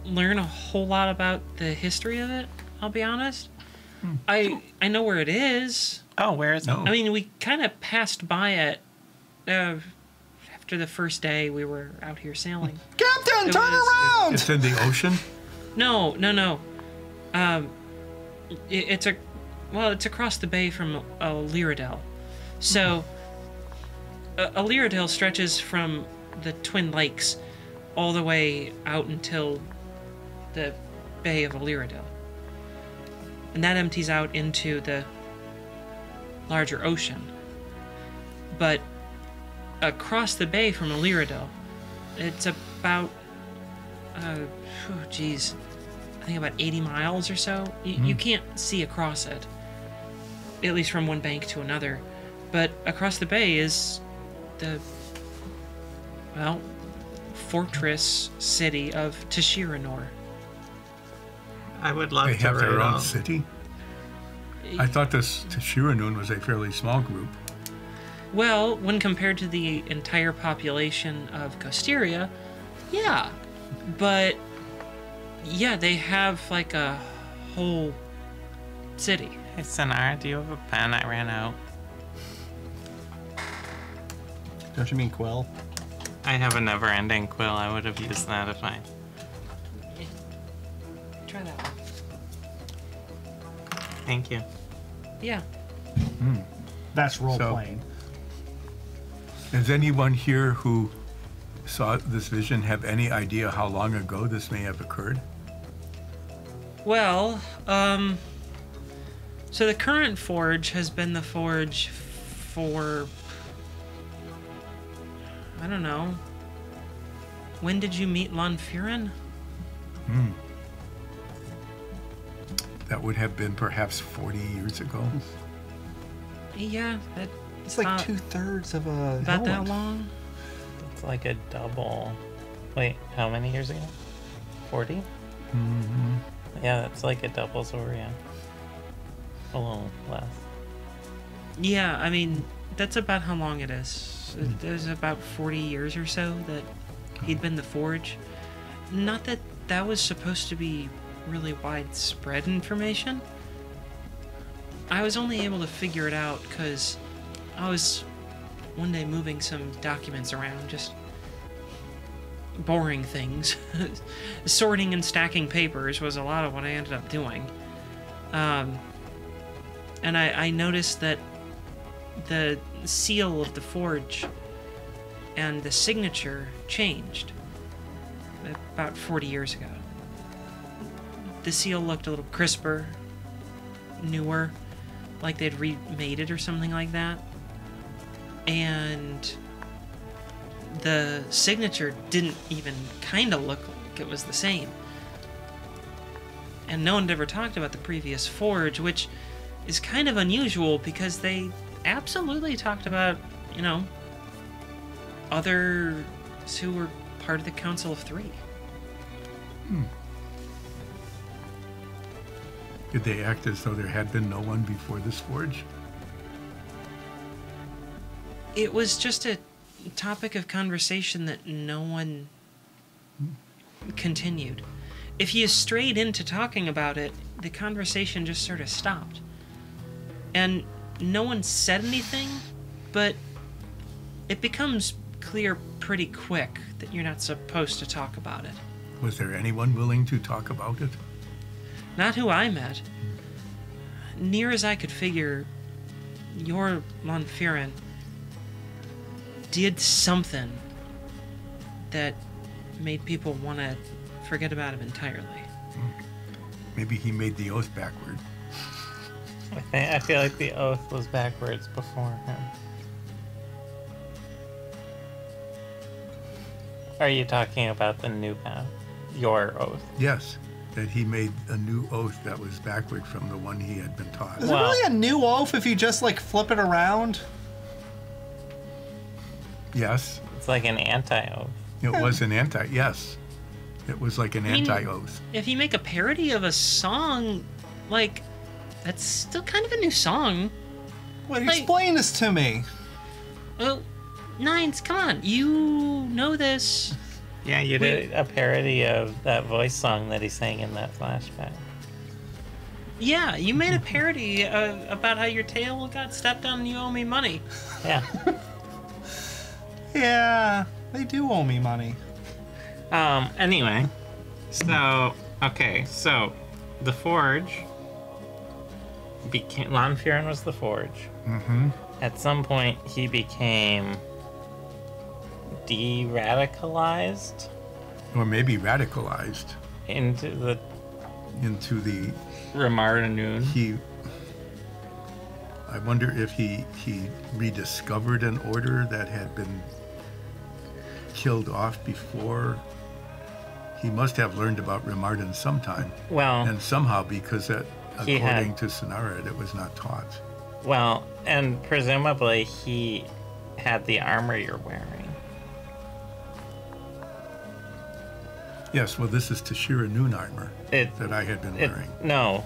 learn a whole lot about the history of it, I'll be honest. I know where it is. Oh, where is it? No. I mean, we kind of passed by it after the first day we were out here sailing. Captain, It turn was- around! It's in the ocean? No. It's across the bay from Lyradel. So, Lyradel stretches from the Twin Lakes all the way out until the Bay of Lyradel. And that empties out into the larger ocean. But across the bay from Lyradel, it's about, I think about 80 miles or so. You can't see across it, at least from one bank to another. But across the bay is the, fortress city of Tashiranor. I would love They to have their write own all- city? I thought this Tashiranun was a fairly small group. Well, when compared to the entire population of Costeria, yeah. But, yeah, they have, like, a whole city. Hey, Sonara, do you have a pen? I ran out. Don't you mean Quill? I have a never-ending quill. I would have used that if I... Try that one. Thank you. Yeah. That's role So- playing. Does anyone here who saw this vision have any idea how long ago this may have occurred? Well, so the current forge has been the forge for, I don't know. When did you meet Lon Furin? That would have been perhaps 40 years ago. Yeah, It's like about- 2/3 of a about that Hellwind. long. It's like a double. Wait, how many years ago? 40? Mm-hmm. Yeah, that's like a double Zoria. A little less. Yeah, I mean, that's about how long it is. It was about 40 years or so that he'd been the forge. Not that that was supposed to be really widespread information. I was only able to figure it out because I was one day moving some documents around, just boring things. Sorting and stacking papers was a lot of what I ended up doing. And I noticed that the seal of the forge and the signature changed about 40 years ago. The seal looked a little crisper, newer, like they'd remade it or something like that. And the signature didn't even kind of look like it was the same. And no one had ever talked about the previous forge, which is kind of unusual because they absolutely talked about, others who were part of the Council of Three. Did they act as though there had been no one before this forge? It was just a topic of conversation that no one continued. If you strayed into talking about it, the conversation just sort of stopped. And no one said anything, but it becomes clear pretty quick that you're not supposed to talk about it. Was there anyone willing to talk about it? Not who I met. Near as I could figure, your Monferin did something that made people want to forget about him entirely. Maybe he made the oath backward. I feel like the oath was backwards before him. Are you talking about the new path? Your oath? Yes, that he made a new oath that was backward from the one he had been taught. Is it really a new oath if you just flip it around? Yes, It's like an anti-oath. it was an anti. Yes, it was like an mean- anti-oath. If you make a parody of a song, that's still kind of a new song. Wait, Like- explain this to me. Well, Nines, come on, you know this. Yeah, you did a parody of that voice song that he sang in that flashback. Yeah, you made a parody about how your tail got stepped on and you owe me money. Yeah. Yeah, they do owe me money. Anyway, so the forge became Lon Furin was the forge. Mm-hmm. At some point, he became de-radicalized Or maybe radicalized into the Remaranoon. I wonder if he rediscovered an order that had been killed off before. He must have learned about Remardan sometime. Well, And somehow, because He had- according to Sonarid, it was not taught. well, and presumably he had the armor you're wearing. Yes, well, this is Tashira Noon armor It, that I had been it wearing. no,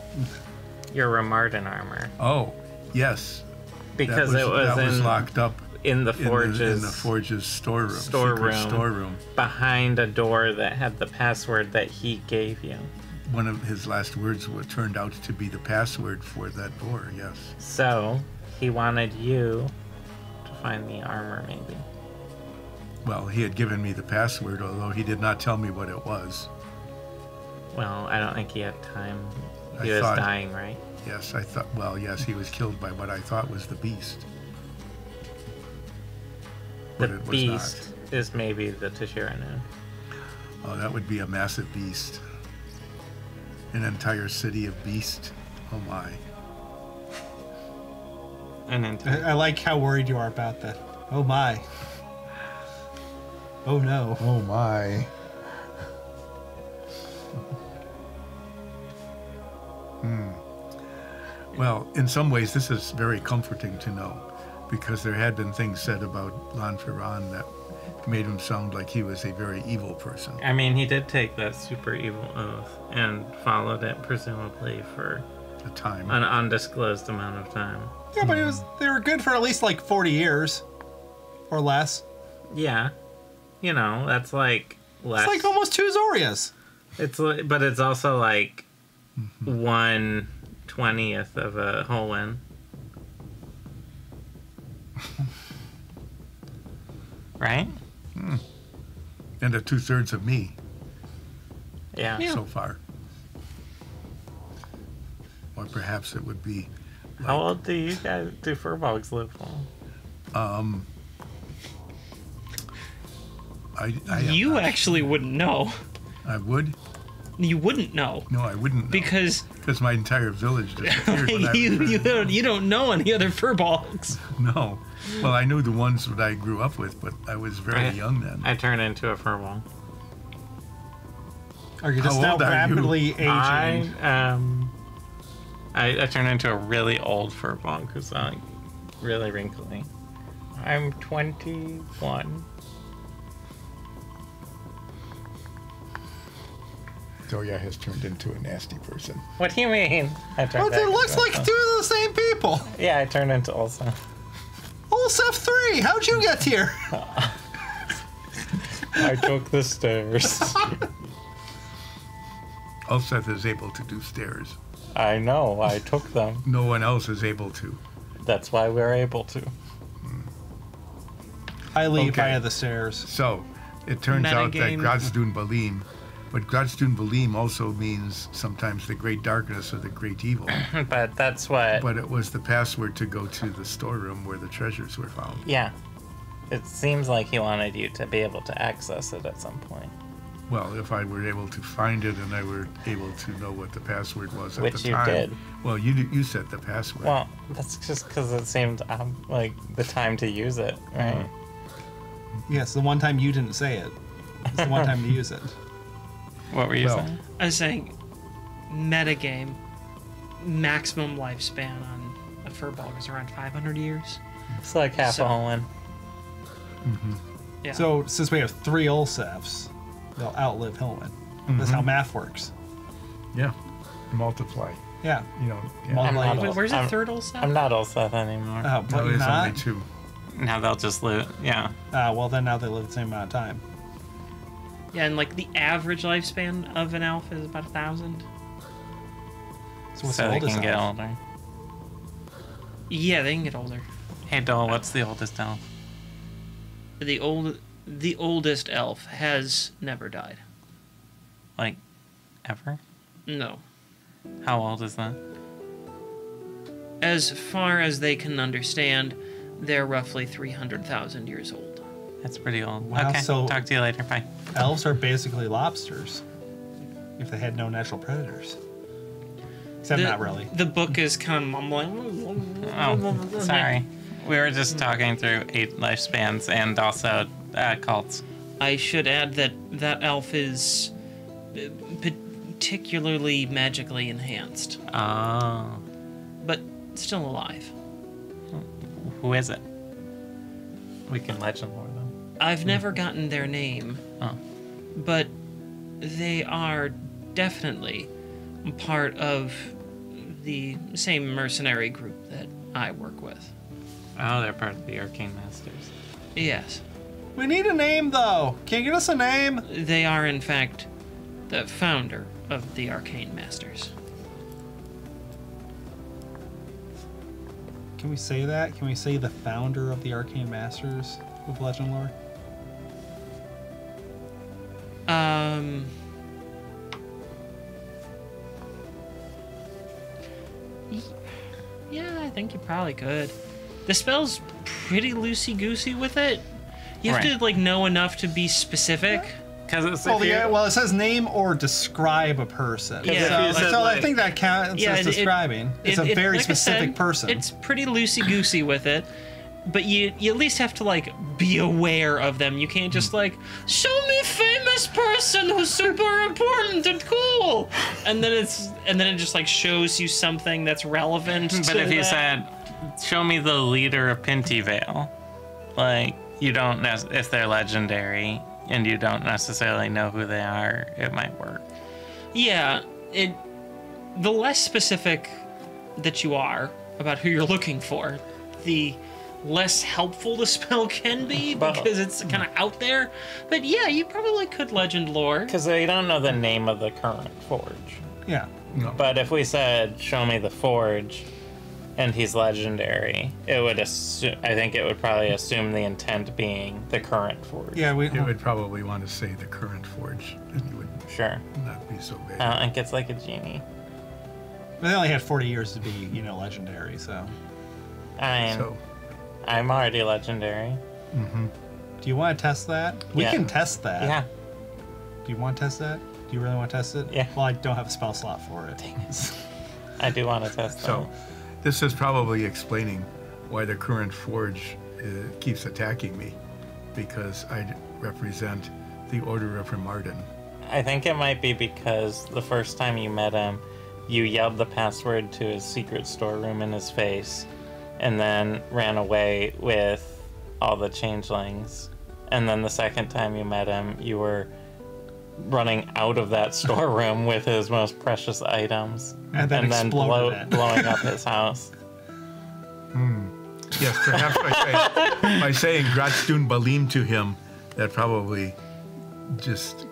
your Remardan armor, Oh, yes. because that it was locked up in the forge's in the forge's storeroom. Storeroom. Secret storeroom. behind a door that had the password that he gave you. One of his last words turned out to be the password for that door. Yes. So he wanted you to find the armor, maybe. Well, he had given me the password, although he did not tell me what it was. Well, I don't think he had time. He I was thought- dying, right? Yes, I thought. Well, yes, he was killed by what I thought was the beast. But The it was beast is maybe the Tashira Noon. Oh, that would be a massive beast. An entire city of beast. Oh my. And then I like how worried you are about that. Oh my. Oh no. Oh my. Well, in some ways, this is very comforting to know, because there had been things said about Lon Ferran that made him sound like he was a very evil person. I mean, he did take that super evil oath and followed it presumably for A time. an undisclosed amount of time. Yeah, but they were good for at least like 40 years. Or less. Yeah, you know, that's like less. It's like almost 2 Zorias. It's like, but it's also like 1/20th of a whole win. Right? And a 2/3 of me Yeah. Yeah. so far. Or perhaps it would be How old do you guys do furbolgs live for? You actually wouldn't know. I would? You wouldn't know No, I wouldn't know. because Because my entire village disappeared when I returned. you don't know any other furbolgs. No. Well, I knew the ones that I grew up with, but I was very young then. I turned into a furball. Are you just How now old are you? rapidly aging? I turned into a really old furball because I'm really wrinkly. I'm 21. Zoya has turned into a nasty person. What do you mean? I turned Well, back it looks into like Ulsa. 2 of the same people. Yeah, I turned into Ulsa. Olsef 3, how'd you get here? I took the stairs. Ulseth is able to do stairs. I know, I took them. No one else is able to. That's why we're able to. I leave Okay. via the stairs. So, it turns out that Metagame. Grazdun Balim, but Grazdun Balim also means sometimes the great darkness or the great evil. But that's what. But it was the password to go to the storeroom where the treasures were found. Yeah. It seems like he wanted you to be able to access it at some point. Well, if I were able to find it and I were able to know what the password was at Which the you time. did. Well, you set the password. Well, that's just because it seemed like the time to use it, right? Yes, the one time you didn't say it. It's the one time to use it. What were you Well, saying? I was saying, metagame, maximum lifespan on a furball is around 500 years. It's like half So- a whole win. Yeah. So, since we have 3 Olsefs, they'll outlive Hillman. That's how math works. yeah. Multiply. Yeah. You know, I'm Multiply. not Wait, Ulsa. where's the I'm- third Ulsa? I'm not Ulseth anymore. Oh, but no, you're it's not? only 2. Now they'll just live. Yeah. Well, then now they live the same amount of time. Yeah, and like the average lifespan of an elf is about 1,000. So what's so the they oldest can get elf? older. Yeah, they can get older. Hey, Dole, what's the oldest elf? The oldest elf has never died. Like, ever? No. How old is that? As far as they can understand, they're roughly 300,000 years old. That's pretty old. Wow, okay, so- talk to you later. Bye. Elves are basically lobsters. If they had no natural predators. Except not really. The book is kind of mumbling. Oh, sorry. We were just talking through 8 lifespans and also cults. I should add that that elf is particularly magically enhanced, Oh. but still alive. Who is it? We can legend lore them. I've never gotten their name, Oh. but they are definitely part of the same mercenary group that I work with. Oh, they're part of the Arcane Masters. Yes, We need a name, though. Can you give us a name? they are in fact the founder of the Arcane Masters. Can we say that? Can we say the founder of the Arcane Masters of Legend Lore? Yeah, I think you probably could. The spell's pretty loosey-goosey with it. You have Right. to, like, know enough to be specific. Because it's Well, if you- well, it says name or describe a person. Yeah, if you So, said, so I like- think that counts Yeah, as describing. It's a very like I specific said, person. It's pretty loosey-goosey with it. But you at least have to, like, be aware of them. You can't just, like, show me famous person who's super important and cool, and then it just, like, shows you something that's relevant. But to if you that. said, show me the leader of Pinty Vale, like, you don't if they're legendary and you don't necessarily know who they are, it might work. Yeah, the less specific that you are about who you're looking for, the less helpful the spell can be because it's kind of out there. But yeah, you probably could legend lore. Because they don't know the name of the current forge. yeah. No. But if we said, show me the forge, and he's legendary, it would I think it would probably assume the intent being the current forge. Yeah, we. You would probably want to say the current forge, and you would Sure. not be so bad. I think it's like a genie. They only had 40 years to be, legendary. So, I mean, So, I'm already legendary. do you want to test that? We Yeah. can test that. Yeah. Do you want to test that? Do you really want to test it? Yeah. Well, I don't have a spell slot for it. I do want to test so this is probably explaining why the current forge keeps attacking me, because I represent the Order of Hermarden. I think it might be because the first time you met him, you yelled the password to his secret storeroom in his face, and then ran away with all the changelings. And then the second time you met him, you were running out of that storeroom with his most precious items, And then exploded it. blowing up his house. Yes, perhaps by saying Gratstun Balim to him, that probably just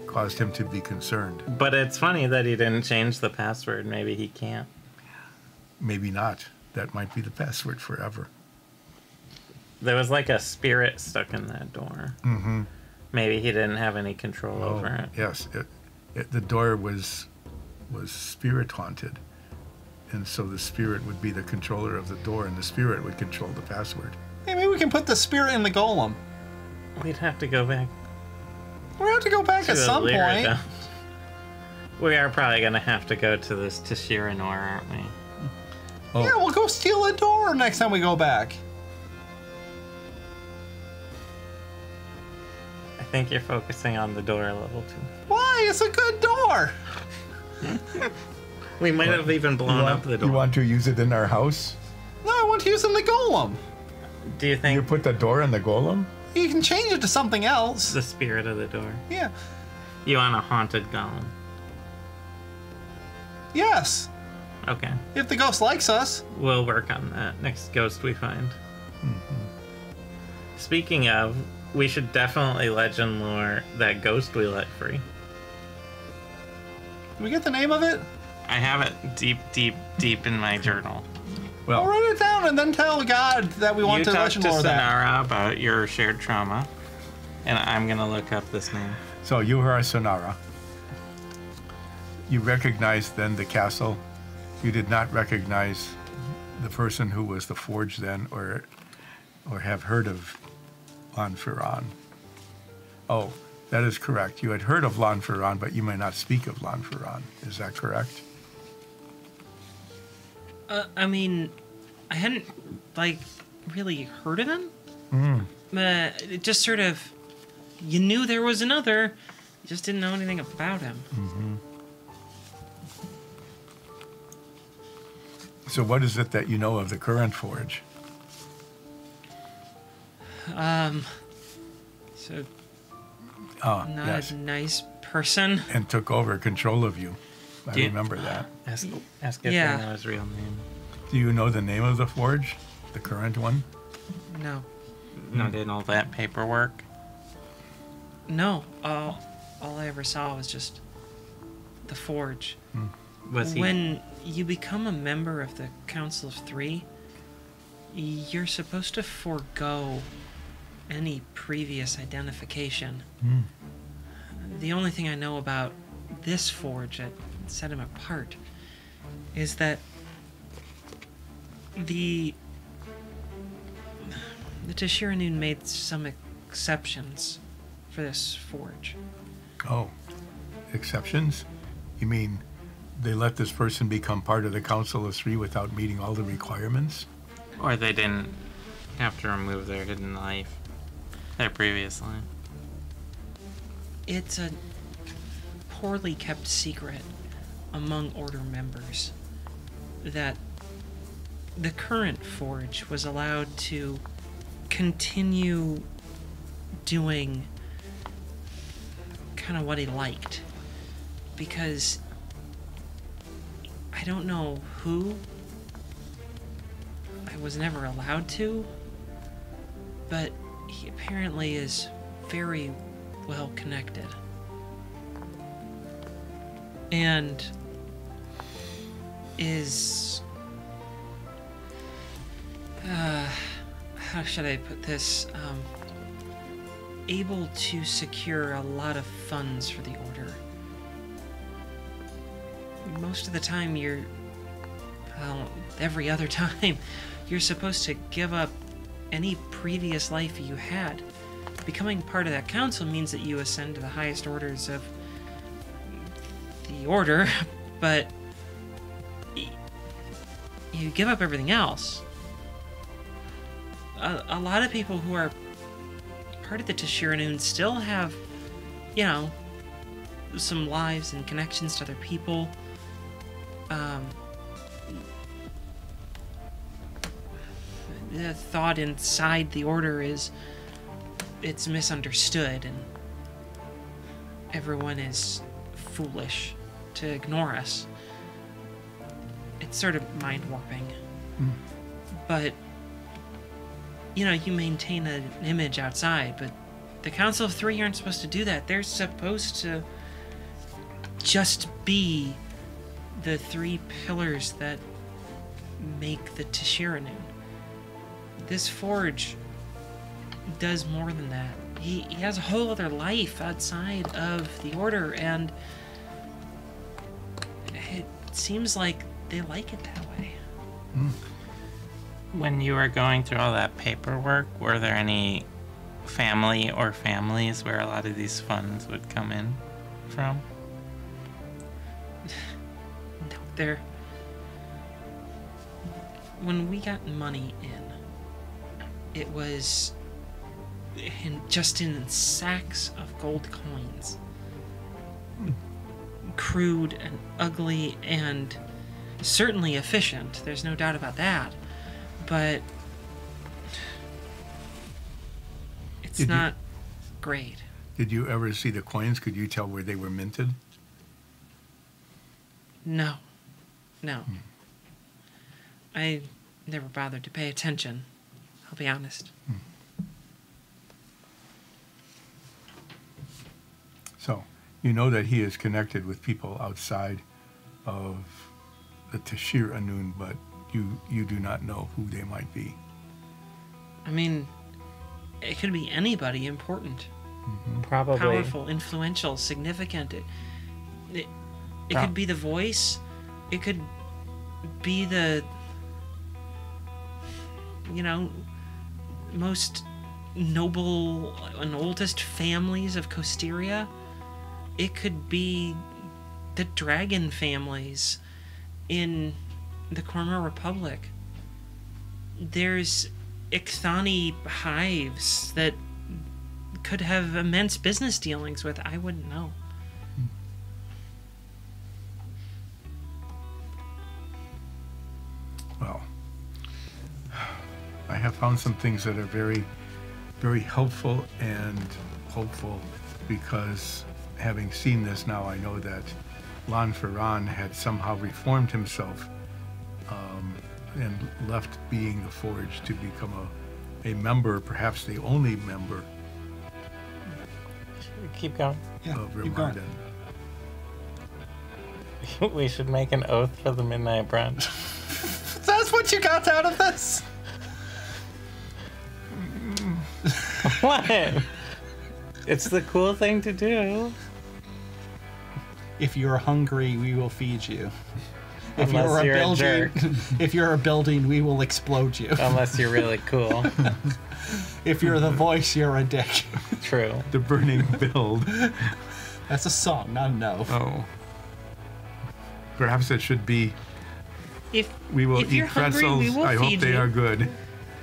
caused him to be concerned. But it's funny that he didn't change the password. Maybe he can't. Maybe not. That might be the password forever. There was like a spirit stuck in that door. Mm-hmm. Maybe he didn't have any control over it. Yes, the door was spirit haunted, and so the spirit would be the controller of the door, and the spirit would control the password. Hey, maybe we can put the spirit in the golem. We'd have to go back We're going to have to go back to at the some leader, point. though. We are probably going to have to go to this Tashira Nor, aren't we? Oh, Yeah, we'll go steal a door next time we go back. I think you're focusing on the door a little too. Why? It's a good door. We might have even blown up the door. You want to use it in our house? No, I want to use it in the golem. Do you think You put the door in the golem? You can change it to something else. the spirit of the door? Yeah. You want a haunted golem? Yes. Okay. If the ghost likes us. We'll work on that next ghost we find. Speaking of, we should definitely legend lore that ghost we let free. Did we get the name of it? I have it deep in my journal. Well, Well, write it down and then tell God that we want You to talk listen to more of that. Sonara about your shared trauma, and I'm gonna look up this name. so you are Sonara. You recognized then the castle. You did not recognize the person who was the forge then, or have heard of Lanferan. Oh, that is correct. You had heard of Lanferan, but you may not speak of Lanferan. Is that correct? I mean, I hadn't, like, really heard of him. It just sort of, you knew there was another, you just didn't know anything about him. So what is it that you know of the current forge? So, Ah, not yes. a nice person. And took over control of you. I Do you- remember that. Ask if Yeah. they know his real name. Do you know the name of the forge? The current one? No. No, did all that paperwork. No. All I ever saw was just the forge. Was he? When you become a member of the Council of Three, you're supposed to forego any previous identification. The only thing I know about this forge that set him apart is that the Tashiranun made some exceptions for this forge. Oh, exceptions? You mean they let this person become part of the Council of Three without meeting all the requirements? Or they didn't have to remove their hidden life, their previous life. It's a poorly kept secret among Order members that the current forge was allowed to continue doing kind of what he liked, because I don't know who, I was never allowed to, but he apparently is very well connected. And is how should I put this? Able to secure a lot of funds for the Order. Most of the time every other time, you're supposed to give up any previous life you had. Becoming part of that council means that you ascend to the highest orders of the Order, but you give up everything else. A lot of people who are part of the Tashiranun still have, some lives and connections to other people. The thought inside the Order is it's misunderstood and everyone is foolish to ignore us. It's sort of mind warping. But you maintain an image outside, but the Council of Three aren't supposed to do that. They're supposed to just be the three pillars that make the Tashiranun. This forge does more than that. He has a whole other life outside of the Order, and it seems like they like it that way. When you were going through all that paperwork, were there any family or families where a lot of these funds would come in from? No, they're... When we got money in, it was just in sacks of gold coins. Crude and ugly and certainly efficient. There's no doubt about that. But it's not great. Did you ever see the coins? Could you tell where they were minted? No. I never bothered to pay attention, I'll be honest. So, you know that he is connected with people outside of the Tashir Anun, but you do not know who they might be. I mean, it could be anybody important, Probably. powerful, influential, significant. It could be the voice. It could be the, most noble and oldest families of Costeria. It could be the dragon families in the Korma Republic. There's Ixthani hives that could have immense business dealings with. I wouldn't know. Well, I have found some things that are very, very helpful and hopeful, because having seen this now, I know that Lan Ferran had somehow reformed himself and left being the Forge to become a member, perhaps the only member Keep going. Yeah, of keep going. Ramardan. We should make an oath for the midnight brunch. That's what you got out of this? What? It's the cool thing to do. If you're hungry, we will feed you. If Unless you're a building, jerk. if you're a building, we will explode you. Unless you're really cool. If you're the voice, you're a dick. True. The burning build. That's a song, not an oath. Oh. Perhaps it should be, If we will if eat you're hungry, pretzels. we will I hope feed they you. are good.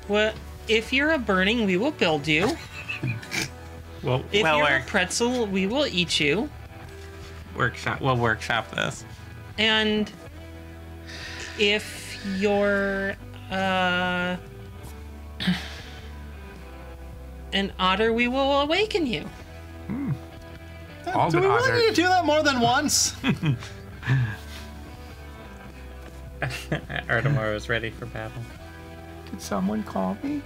Well, if you're a burning, we will build you. Well, If well you're a pretzel, we will eat you. we'll workshop this. And if you're an otter, we will awaken you. All Do the we really otter. need to do that more than once? Artemore is ready for battle. Did someone call me?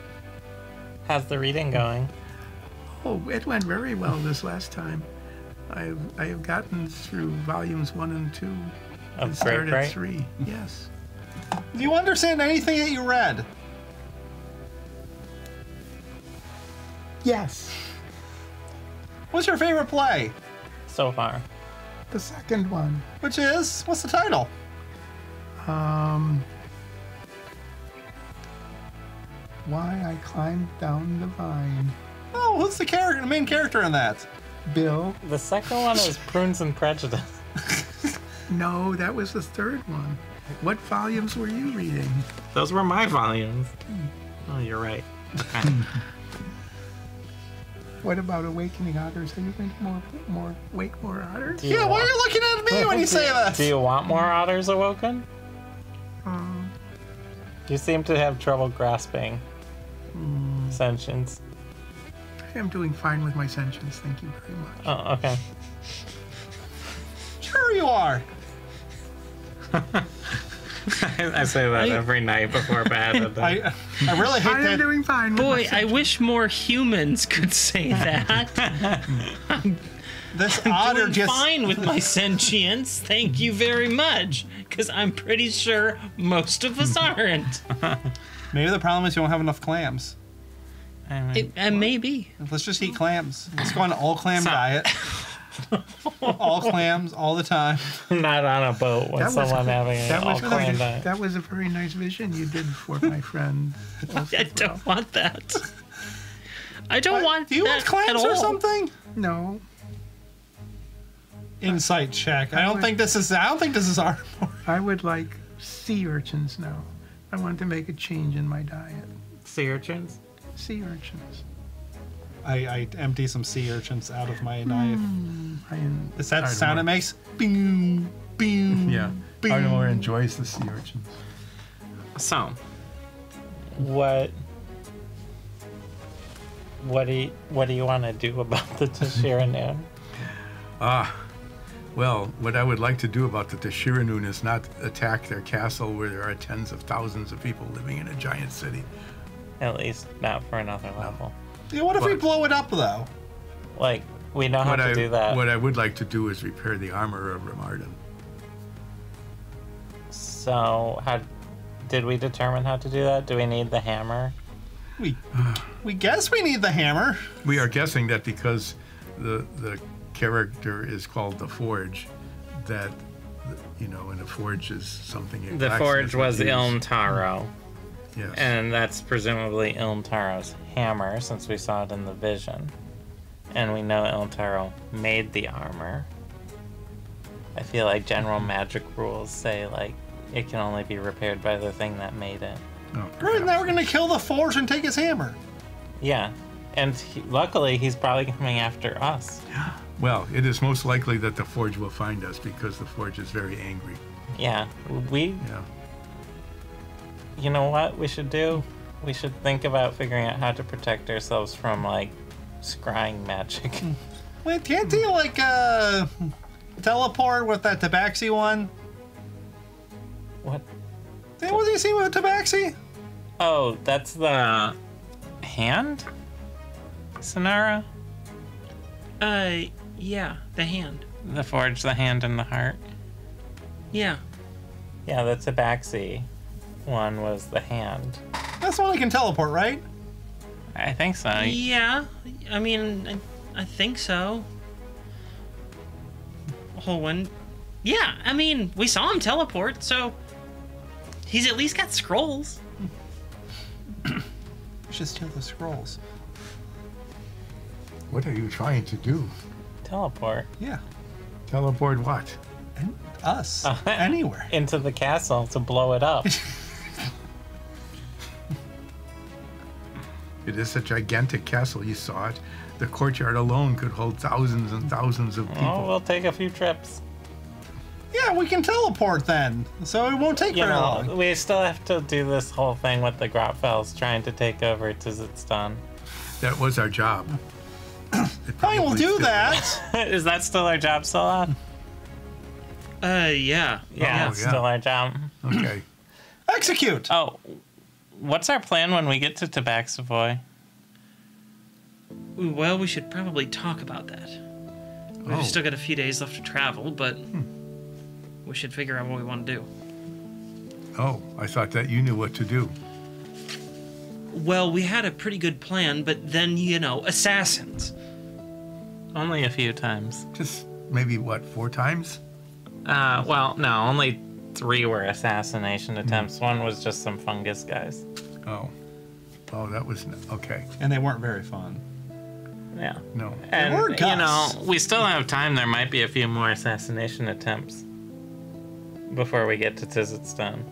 How's the reading going? Oh, it went very well this last time. I have gotten through volumes 1 and 2. Of and started Break? 3. Yes. Do you understand anything that you read? Yes. What's your favorite play? So far. The second one. Which is? What's the title? Why I climbed down the vine. Oh, who's the main character in that? Bill. The second one is Prunes and Prejudice. No, that was the third one. What volumes were you reading? Those were my volumes. Oh, you're right. What about Awakening Otters? Are you reading more Wake More Otters? Do you Yeah, why want- are you looking at me when you say that? Do you want more otters awoken? You seem to have trouble grasping sentience. I'm doing fine with my sentience, thank you very much. Oh, okay. Sure you are. I say that every night before bed. I really hate I am that. doing fine with Boy, my I wish more humans could say that. This otter Doing just. fine with my sentience. Thank you very much. Because I'm pretty sure most of us aren't. Maybe the problem is you don't have enough clams. Maybe. Let's just eat clams. Let's go on an all clam So- diet. All clams, all the time. Not on a boat with someone having an all clan diet. That was a very nice vision you did for my friend. I don't want that. I don't want Do you that want clams at or all. something? No, Insight check. I don't think this is our. I would like sea urchins now. I want to make a change in my diet. Sea urchins? Sea urchins. I empty some sea urchins out of my knife. Is that the sound it makes? Bing, bing. Yeah. Bing. Artemore enjoys the sea urchins. So, what do you want to do about the Tashira Well, what I would like to do about the Tashiranun is not attack their castle where there are tens of thousands of people living in a giant city. At least not for another level. Yeah, what if we But- blow it up though? Like, we know how to do that. What I would like to do is repair the armor of Ramardan. So, how did we determine how to do that? Do we need the hammer? We guess we need the hammer. We are guessing that because the character is called the Forge, that, you know, and a forge is something. a The blacksmith forge would was use. Ilm Taro, Yes. and that's presumably Ilm Taro's hammer, since we saw it in the vision. And we know Ilm Taro made the armor. I feel like general magic rules say, like, it can only be repaired by the thing that made it. Oh, Right, now we're gonna kill the forge and take his hammer. Yeah, and luckily he's probably coming after us. Well, it is most likely that the Forge will find us because the Forge is very angry. Yeah, Yeah. you know what we should do? We should think about figuring out how to protect ourselves from, like, scrying magic. Wait, can't he like teleport with that Tabaxi one? What? Hey, what did you see with Tabaxi? Oh, that's the hand? Sonara? Yeah, the hand. The forge, the hand, and the heart. Yeah. Yeah, the Tabaxi one was the hand. That's the one that can teleport, right? I think so. Yeah, I mean, I think so. Whole one. Yeah, I mean, we saw him teleport, so he's at least got scrolls. We should steal the scrolls. What are you trying to do? Teleport Yeah. Teleport what? And us. Anywhere. into the castle to blow it up. It is a gigantic castle. You saw it. The courtyard alone could hold thousands and thousands of people. Oh, we'll take a few trips. Yeah, we can teleport then, so it won't take You very know, long. we still have to do this whole thing with the Grotfels trying to take over Tizitstan. That was our job. Fine, we'll do that. Is that still our job, Sola? Yeah. Yeah, yeah. it's still our job. Okay. Execute. Oh, what's our plan when we get to Tabaxavoy? Well, we should probably talk about that. We've Oh. still got a few days left to travel, but we should figure out what we want to do. Oh, I thought that you knew what to do. Well, we had a pretty good plan, but then, assassins. Only a few times. Just maybe, what, 4 times? Well, no, only 3 were assassination attempts. One was just some fungus guys. Oh. Oh, that was... Okay. And they weren't very fun. Yeah. No. And, were Gus. we still have time. There might be a few more assassination attempts before we get to Tizitstan.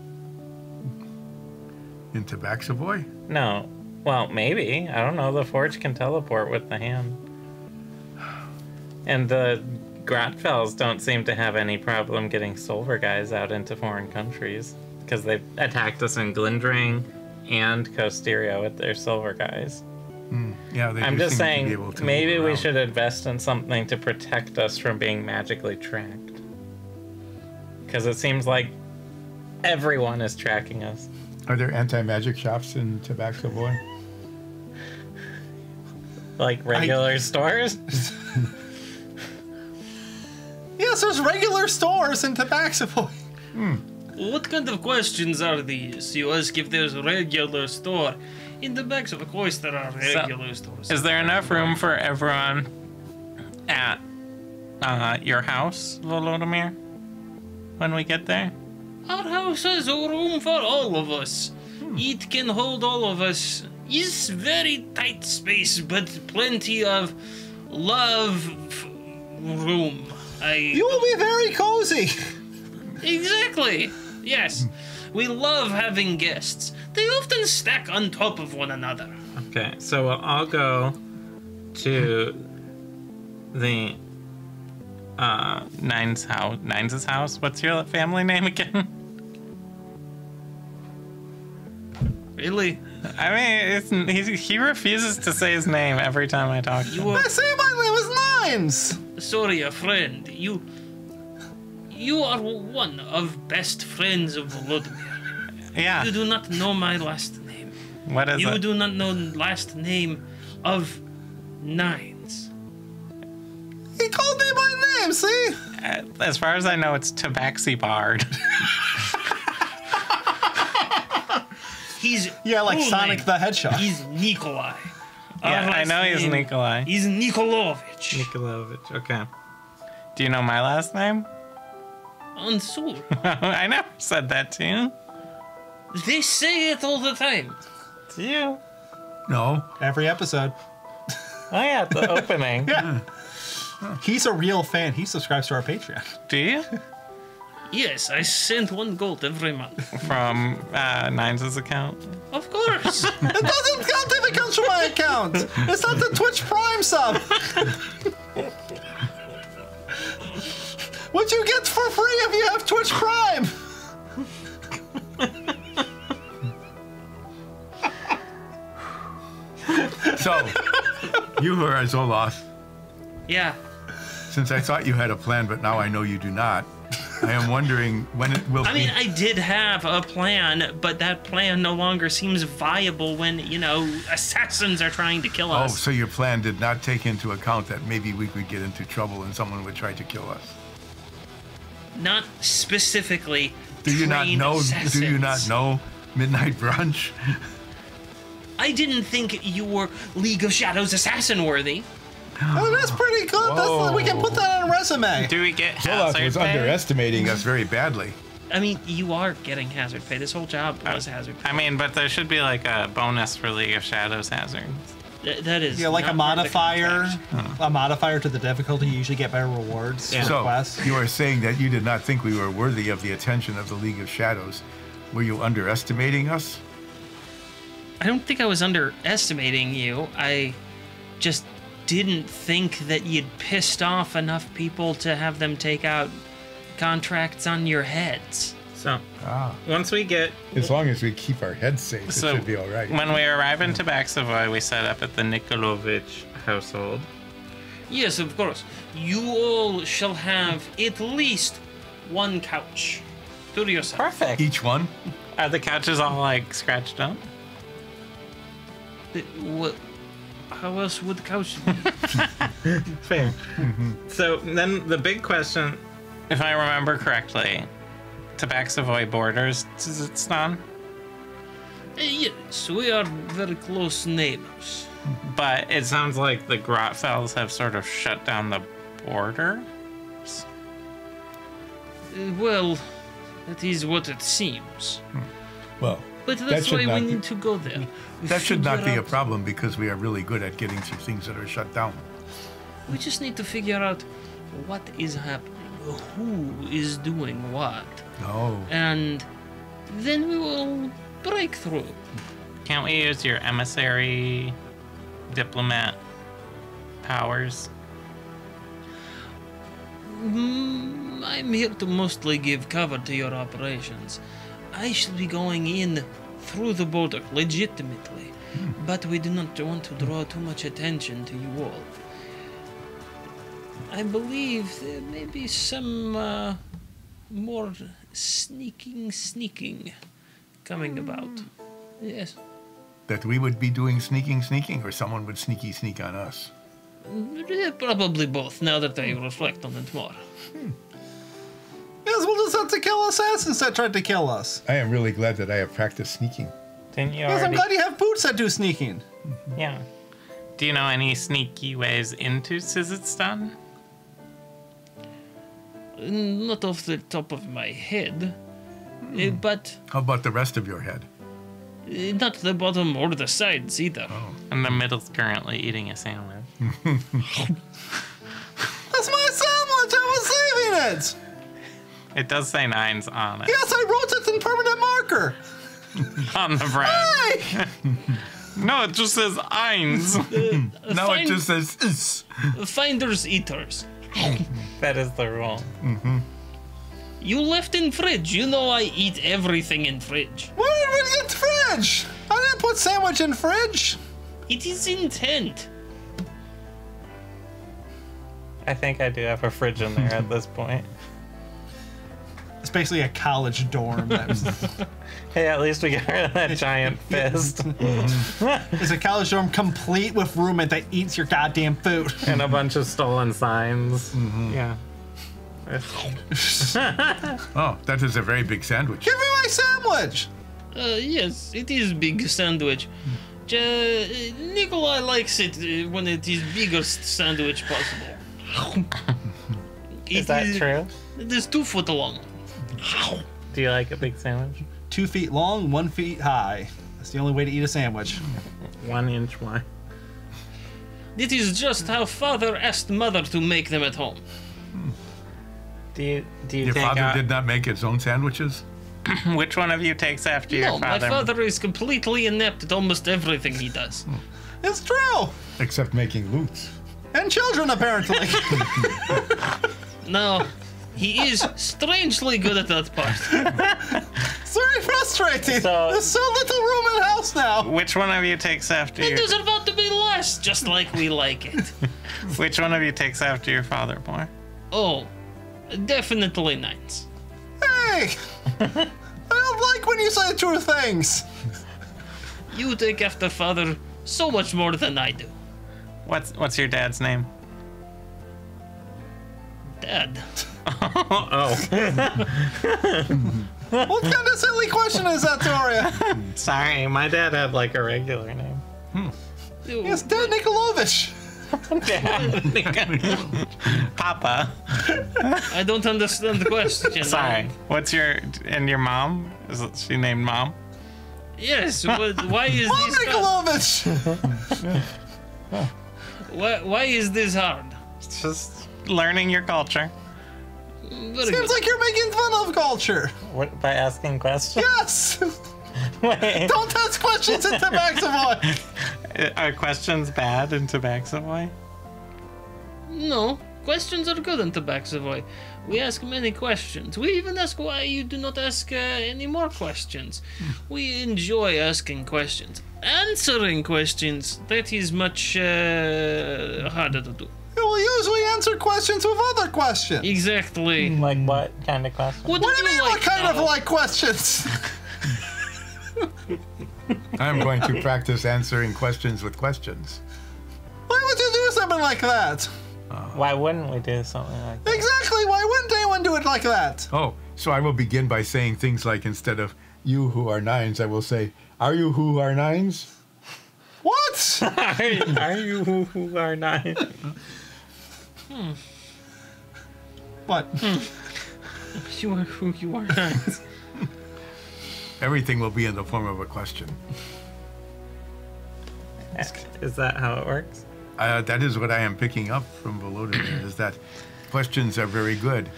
In Tabaxavoy? No. Well, maybe. I don't know. The Forge can teleport with the hand. And the Grotfels don't seem to have any problem getting silver guys out into foreign countries. Because they attacked us in Glindring and Costeria with their silver guys. Yeah, they I'm do just seem to saying, be able to maybe move we around. should invest in something to protect us from being magically tracked. Because it seems like everyone is tracking us. Are there anti-magic shops in Tabaxavoy? Like regular stores? Yes, there's regular stores in Tabaxavoy. What kind of questions are these? You ask if there's a regular store. In the backs of course there are regular stores. Is there enough room for everyone at your house, Volodymyr, when we get there? Our house has a room for all of us. It can hold all of us. It's very tight space, but plenty of room. You will be very cozy. Exactly. Yes. We love having guests. They often stack on top of one another. Okay, so we'll all go to the Nines' house. What's your family name again? Really? I mean, he refuses to say his name every time I talk to him. I say my name is Nines. Sorry, a friend. You are one of best friends of Volodymyr. Yeah. You do not know my last name. What is You it? do not know the last name of Nines. He called me by name, see? As far as I know, it's Tabaxi Bard. He's Yeah, like full Sonic name. the Hedgehog. He's Nikolai. Yeah, Our I know last he's name Nikolai. He's Nikolovich. Nikolovich. Okay. Do you know my last name? Unsure. I never said that to you. They say it all the time. To you. No. Every episode. Oh yeah, the opening. He's a real fan. He subscribes to our Patreon. Do you? Yes, I send 1 gold every month. From Nines' account. Of course. It doesn't count if it comes from my account. It's not the Twitch Prime sub. What you get for free if you have Twitch Prime? So, you are Zoloth. Yeah. Since I thought you had a plan, but now I know you do not, I am wondering when it will I be. mean, I did have a plan, but that plan no longer seems viable when, assassins are trying to kill Oh, us. so your plan did not take into account that maybe we could get into trouble and someone would try to kill us. Not specifically. Do you not trained know? Do you not assassins. know Midnight Brunch? I didn't think you were League of Shadows assassin worthy. Oh, that's pretty good. Whoa. We can put that on a resume. Do we get Zoloth hazard was pay? underestimating us very badly. I mean, you are getting hazard pay. This whole job was hazard pay. I mean, but there should be like a bonus for League of Shadows hazards. That is Yeah, like a not part of the modifier. contract. A modifier to the difficulty. You usually get better rewards Yeah. for So, quests. you are saying that you did not think we were worthy of the attention of the League of Shadows. Were you underestimating us? I don't think I was underestimating you. I just didn't think that you'd pissed off enough people to have them take out contracts on your heads. So, once we get... As long as we keep our heads safe, So, it should be all right. when we arrive in Tabaxavoy, we set up at the Nikolovich household. Yes, of course. You all shall have at least 1 couch to yourself. Perfect. Each one? Are the couches all like scratched up? What? How else would the couch be? Fair. So then the big question, if I remember correctly, Tabaxavoy borders Tzitzstan, Yes, we are very close neighbors. but it sounds like the Grotfells have sort of shut down the border. Well, that is what it seems. Well, But That that's should why not we be- need to go there. that should not Figure be a out- problem because we are really good at getting through things that are shut down. We just need to figure out what is happening, who is doing what, No. and then we will break through. Can't we use your emissary diplomat powers? I'm here to mostly give cover to your operations. I shall be going in through the border legitimately, but we do not want to draw too much attention to you all. I believe there may be some more sneaking coming about. Yes. that we would be doing sneaking, or someone would sneak on us? Probably both, now that I reflect on it more. Yes, we'll just have to kill assassins that tried to kill us. I am really glad that I have practiced sneaking. Didn't you Yes, I'm already? glad you have boots that do sneaking. Yeah. Do you know any sneaky ways into Tzitzstan? Not off the top of my head, but How about the rest of your head? not the bottom or the sides either. And the middle's currently eating a sandwich. That's my sandwich! I was saving it! It does say 9s on it. Yes, I wrote it in permanent marker! On the bread. Hey! No, it just says 1s. Now it just says is. Finders eaters. That is the rule. You left in fridge. You know I eat everything in fridge. Where did we get fridge? I didn't put sandwich in fridge. It is intent. I think I do have a fridge in there at this point. It's basically a college dorm. Hey, at least we got rid of that giant fist. It's a college dorm complete with roommate that eats your goddamn food. And a bunch of stolen signs. Yeah. Oh, that is a very big sandwich. Give me my sandwich. Yes, it is big sandwich. Nikolai likes it when it is biggest sandwich possible. Is that true? It is 2 foot long. Do you like a big sandwich? 2 feet long, 1 feet high. That's the only way to eat a sandwich. 1 inch wide. It is just how father asked mother to make them at home. Do you Your think father did not make his own sandwiches? which one of you takes after your No, my father? father is completely inept at almost everything he does. It's true. Except making loots. And children, apparently. No, he is strangely good at that part. It's very frustrating. So- There's so little room in the house now. Which one of you takes after And your? there's about to be less, just like we like it. Which one of you takes after your father more? Oh, definitely Nines. Hey! I don't like when you say true things. You take after father so much more than I do. What's your dad's name? Dad. Oh, What kind of silly question is that, Toria? sorry. My dad had like a regular name. It's Dad Nikolovich. Papa. I don't understand the question. Sorry. What's your and your mom? Is she named Mom? Yes, why is Mom this hard? Nikolovich. Why is this hard? It's just learning your culture. Very Seems good. like you're making fun of culture. What, by asking questions? Yes. Wait, Don't ask questions in Tabaxavoy. are questions bad in Tabaxavoy? No, questions are good in Tabaxavoy. We ask many questions. We even ask why you do not ask any more questions. We enjoy asking questions. Answering questions, that is much harder to do. We'll usually answer questions with other questions. Exactly. Like what kind of question? What What do you mean, like what kind of now? like questions? I'm going to practice answering questions with questions. Why would you do something like that? Why wouldn't we do something like that? Exactly, why wouldn't anyone do it like that? Oh, so I will begin by saying things like, instead of you who are nines, I will say, are you who are nines? What? Are you who are nine? What? You are who you are not. Everything will be in the form of a question. Is that how it works? That is what I am picking up from Volodymyr, is that questions are very good,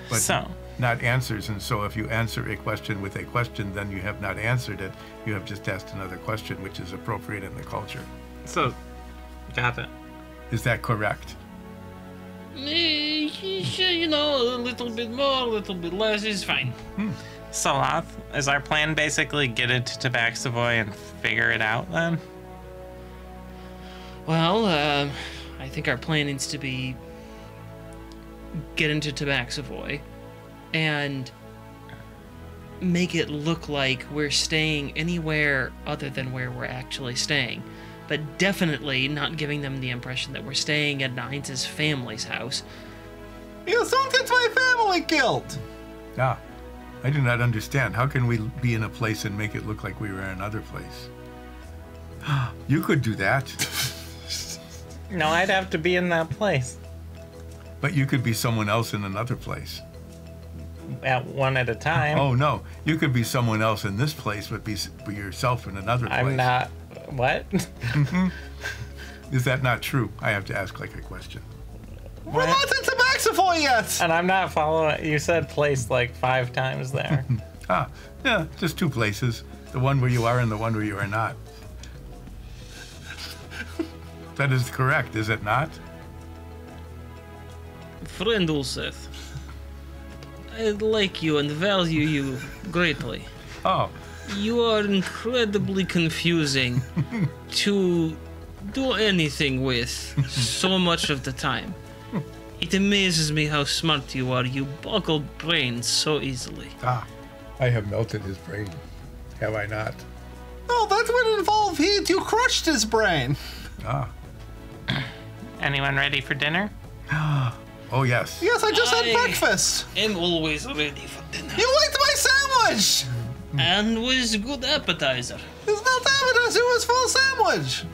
but So- not answers. And so if you answer a question with a question, then you have not answered it. You have just asked another question, which is appropriate in the culture. So, got it. Is that correct? You know, a little bit more, a little bit less is fine. So, Loth, is our plan basically get into Tabaxavoy and figure it out then? Well, I think our plan needs to be get into Tabaxavoy and make it look like we're staying anywhere other than where we're actually staying. But definitely not giving them the impression that we're staying at Nines' family's house. You don't get my family killed! Ah, I do not understand. How can we be in a place and make it look like we were in another place? You could do that, No, I'd have to be in that place. but you could be someone else in another place. At one at a time. Oh no, you could be someone else in this place, but be yourself in another place. I'm not. What? Is that not true? I have to ask like a question. We're not in Tabaxavoy yet! And I'm not following. You said place like 5 times there. Ah, yeah, just 2 places. The one where you are and the one where you are not. That is correct, is it not? Friend Ulseth, I like you and value you greatly. Oh, You are incredibly confusing to do anything with so much of the time. It amazes me how smart you are. You boggle brains so easily. I have melted his brain. Have I not? No, that would involve heat. You crushed his brain. Anyone ready for dinner? Oh yes. Yes, I just had I- breakfast. I'm always ready for dinner. You liked my sandwich! And was good appetizer. It's not appetizer, it was full sandwich.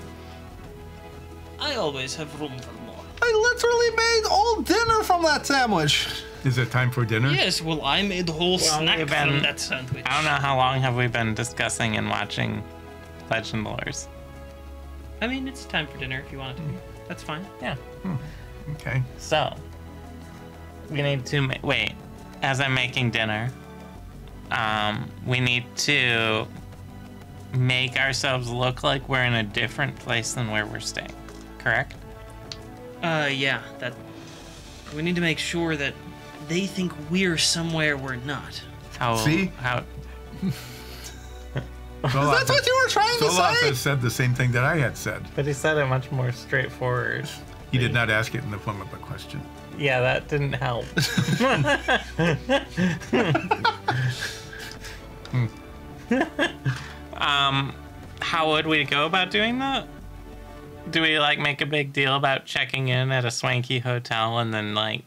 I always have room for more. I literally made all dinner from that sandwich. Is it time for dinner? Yes, well, I made a whole snack we've from been- that sandwich. I don't know how long have we been discussing and watching Legend Lores. I mean, it's time for dinner if you want it to be. That's fine. Yeah. Okay. So, we need to wait. As I'm making dinner, we need to make ourselves look like we're in a different place than where we're staying. Correct? Yeah, that... We need to make sure that they think we're somewhere we're not. How? See? How? That's what you were trying to Solaf say? has said the same thing that I had said. But he said it much more straightforward. He did not ask it in the form of a question. Yeah, that didn't help. How would we go about doing that? Do we like make a big deal about checking in at a swanky hotel and then like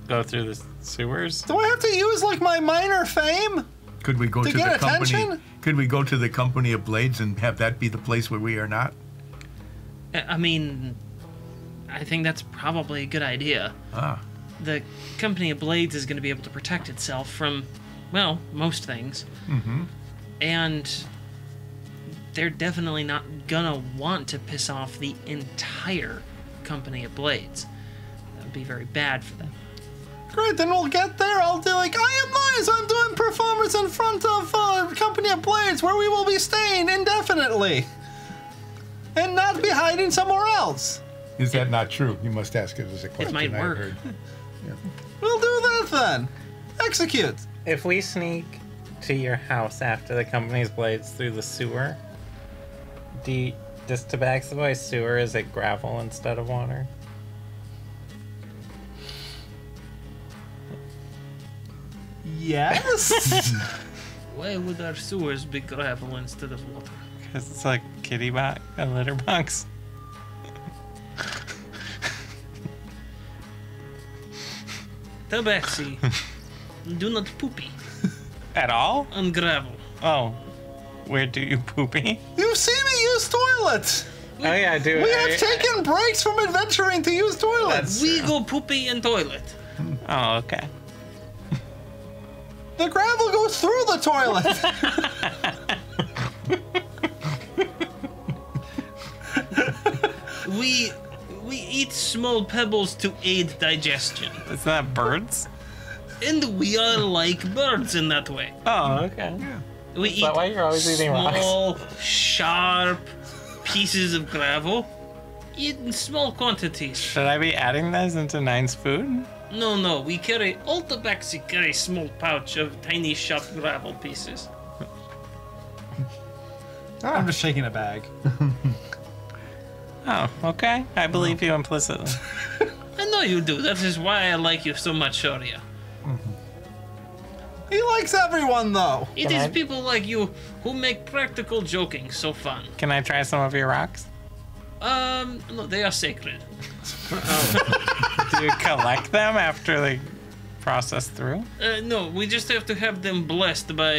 go through the sewers? Do I have to use like my minor fame? Could we go To to get the company? attention? Could we go to the company of blades and have that be the place where we are not? I mean, I think that's probably a good idea. Ah, The company of Blades is going to be able to protect itself from, well, most things. mm-hmm. And they're definitely not gonna want to piss off the entire company of Blades. That would be very bad for them. Great, then we'll get there. I'll do like, I am nice. I'm doing performance in front of Company of Blades where we will be staying indefinitely. And not be hiding somewhere else. is that not true? You must ask it as a question. might I work. heard. We'll do that then. Execute. If we sneak to your house after the company's blades through the sewer, does Tabaxavoy sewer, is it gravel instead of water? Yes. Why would our sewers be gravel instead of water? Because it's like kitty box, a litter box. Tabaxi, do not poopy At all? on gravel. Oh, where do you poopy? You've seen me use toilets. Oh yeah, I do. We have taken breaks from adventuring to use toilets. We go poopy in toilet. Oh, okay. The gravel goes through the toilet. We eat small pebbles to aid digestion. Is that birds? And we are like birds in that way. Oh, okay. We Is that why you're always eating rocks? small, sharp pieces of gravel. Eat in small quantities. Should I be adding those into Nine's food? No, we carry, all Tabaxi carry small pouch of tiny sharp gravel pieces. I'm just shaking a bag. Oh, okay. I believe you implicitly. I know you do. That is why I like you so much, Shoria. He likes everyone though. It Can is I- people like you who make practical joking so fun. Can I try some of your rocks? No, they are sacred. Do you collect them after they process through? No, we just have to have them blessed by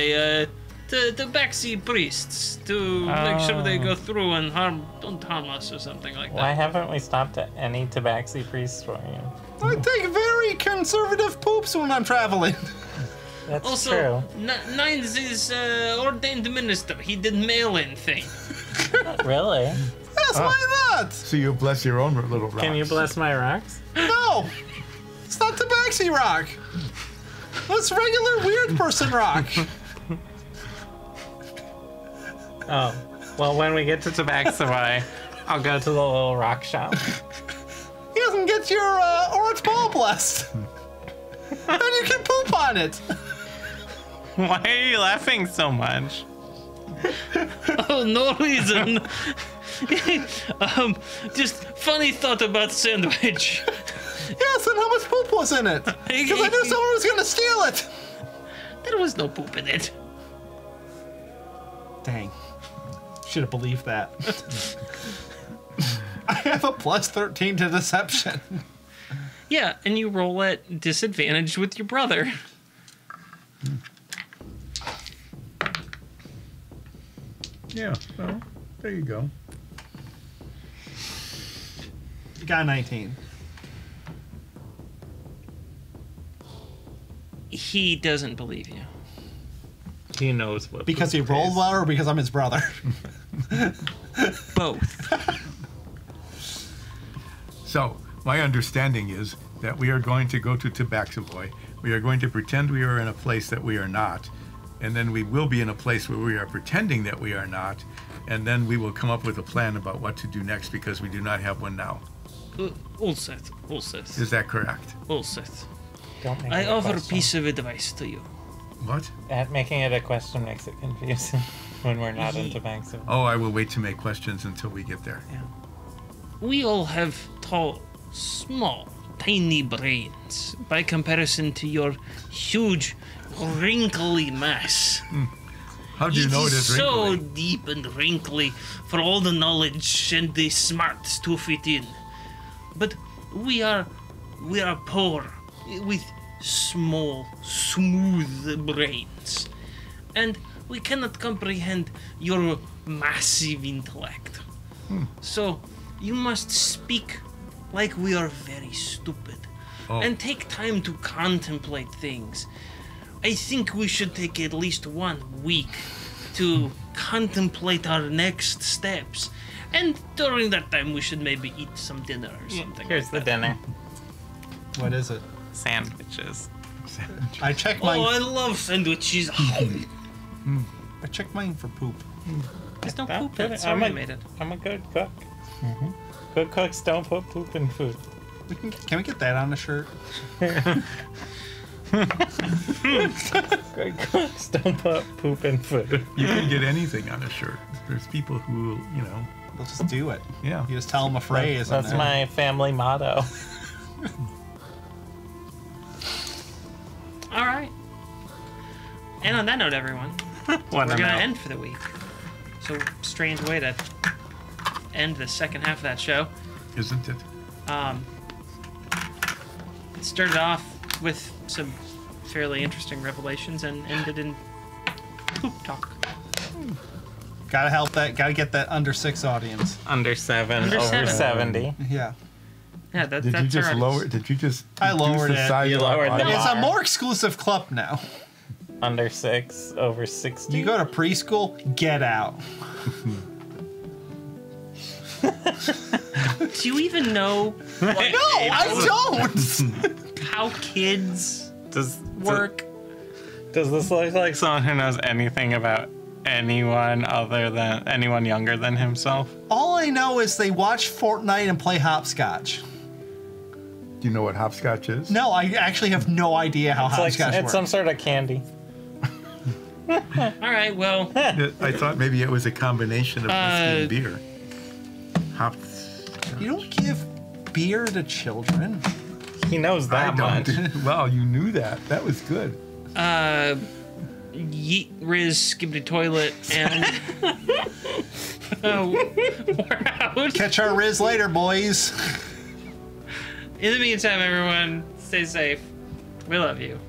the Tabaxi priests to make sure they go through and don't harm us or something like Why that. haven't we stopped at any Tabaxi priests for you? I take very conservative poops when I'm traveling. That's Also, true. Nines is ordained minister. He did mail-in thing. Really? Yes, why not? So you bless your own little rocks. Can you bless my rocks? No, it's not Tabaxi rock. That's regular weird person rock. Oh. Well, when we get to Tabaxavoy, I'll go to the little rock shop. He doesn't get your orange ball blessed. And you can poop on it. Why are you laughing so much? Oh, no reason. Just funny thought about sandwich. Yes, and how much poop was in it? Because I knew someone was gonna steal it. There was no poop in it. Dang. Should have believed that. I have a plus 13 to deception. Yeah, and you roll at disadvantage with your brother. Yeah, well, there you go. You got a 19. He doesn't believe you. He knows what. Because he poop rolled is. well or because I'm his brother? Both. So, my understanding is that we are going to go to Tabaxavoy. We are going to pretend we are in a place that we are not. And then we will be in a place where we are pretending that we are not. And then we will come up with a plan about what to do next because we do not have one now. All set. All set. Is that correct? All set. Don't make I it a offer a question. piece of advice to you. What? Making it a question makes it confusing when we're not into banks. Oh, I will wait to make questions until we get there. We all have tall, small, tiny brains by comparison to your huge, wrinkly mass. How do you know it is so wrinkly? deep and wrinkly for all the knowledge and the smarts to fit in. But we are poor with small, smooth brains, and we cannot comprehend your massive intellect. So you must speak like we are very stupid, and take time to contemplate things. I think we should take at least 1 week to contemplate our next steps. And during that time, we should maybe eat some dinner or something. Here's the like that. dinner. What is it? Sandwiches. I checked Oh, mine. I love sandwiches. I checked mine for poop. There's no Don't poop put in it. it- Sorry, I made it. I'm a good cook. Good cooks don't put poop in food. Can we get that on the shirt? Good cooks don't put poop in food. You can get anything on a shirt. There's people who, We'll just do it. yeah. You just tell them a phrase. and That's then- my family motto. All right. And on that note, everyone, we're going to end for the week. So, strange way to end the second half of that show. Isn't it? It started off with some fairly interesting revelations and ended in poop talk. Gotta help that. Gotta get that under 6 audience. Under 7, Under over 7. 70. Yeah. Yeah, Did that's you just our lower? Did you just? I reduce lowered the it. size You of our lowered the audience? It's a bar. more exclusive club now. Under 6, over 60. You go to preschool, get out. Do you even know No, I don't. how kids Does work? Does this look like someone who knows anything about anyone other than anyone younger than himself? All I know is they watch Fortnite and play hopscotch. Do you know what hopscotch is? No, I actually have no idea how It's like hopscotch it's works. some sort of candy. All right, well, I thought maybe it was a combination of whiskey and beer. Hops. You don't give beer to children. He knows I that much. don't. Wow, you knew that. That was good. yeet, Riz, skibbity toilet, and we're out. Catch our Riz later, boys. In the meantime, everyone, stay safe. We love you.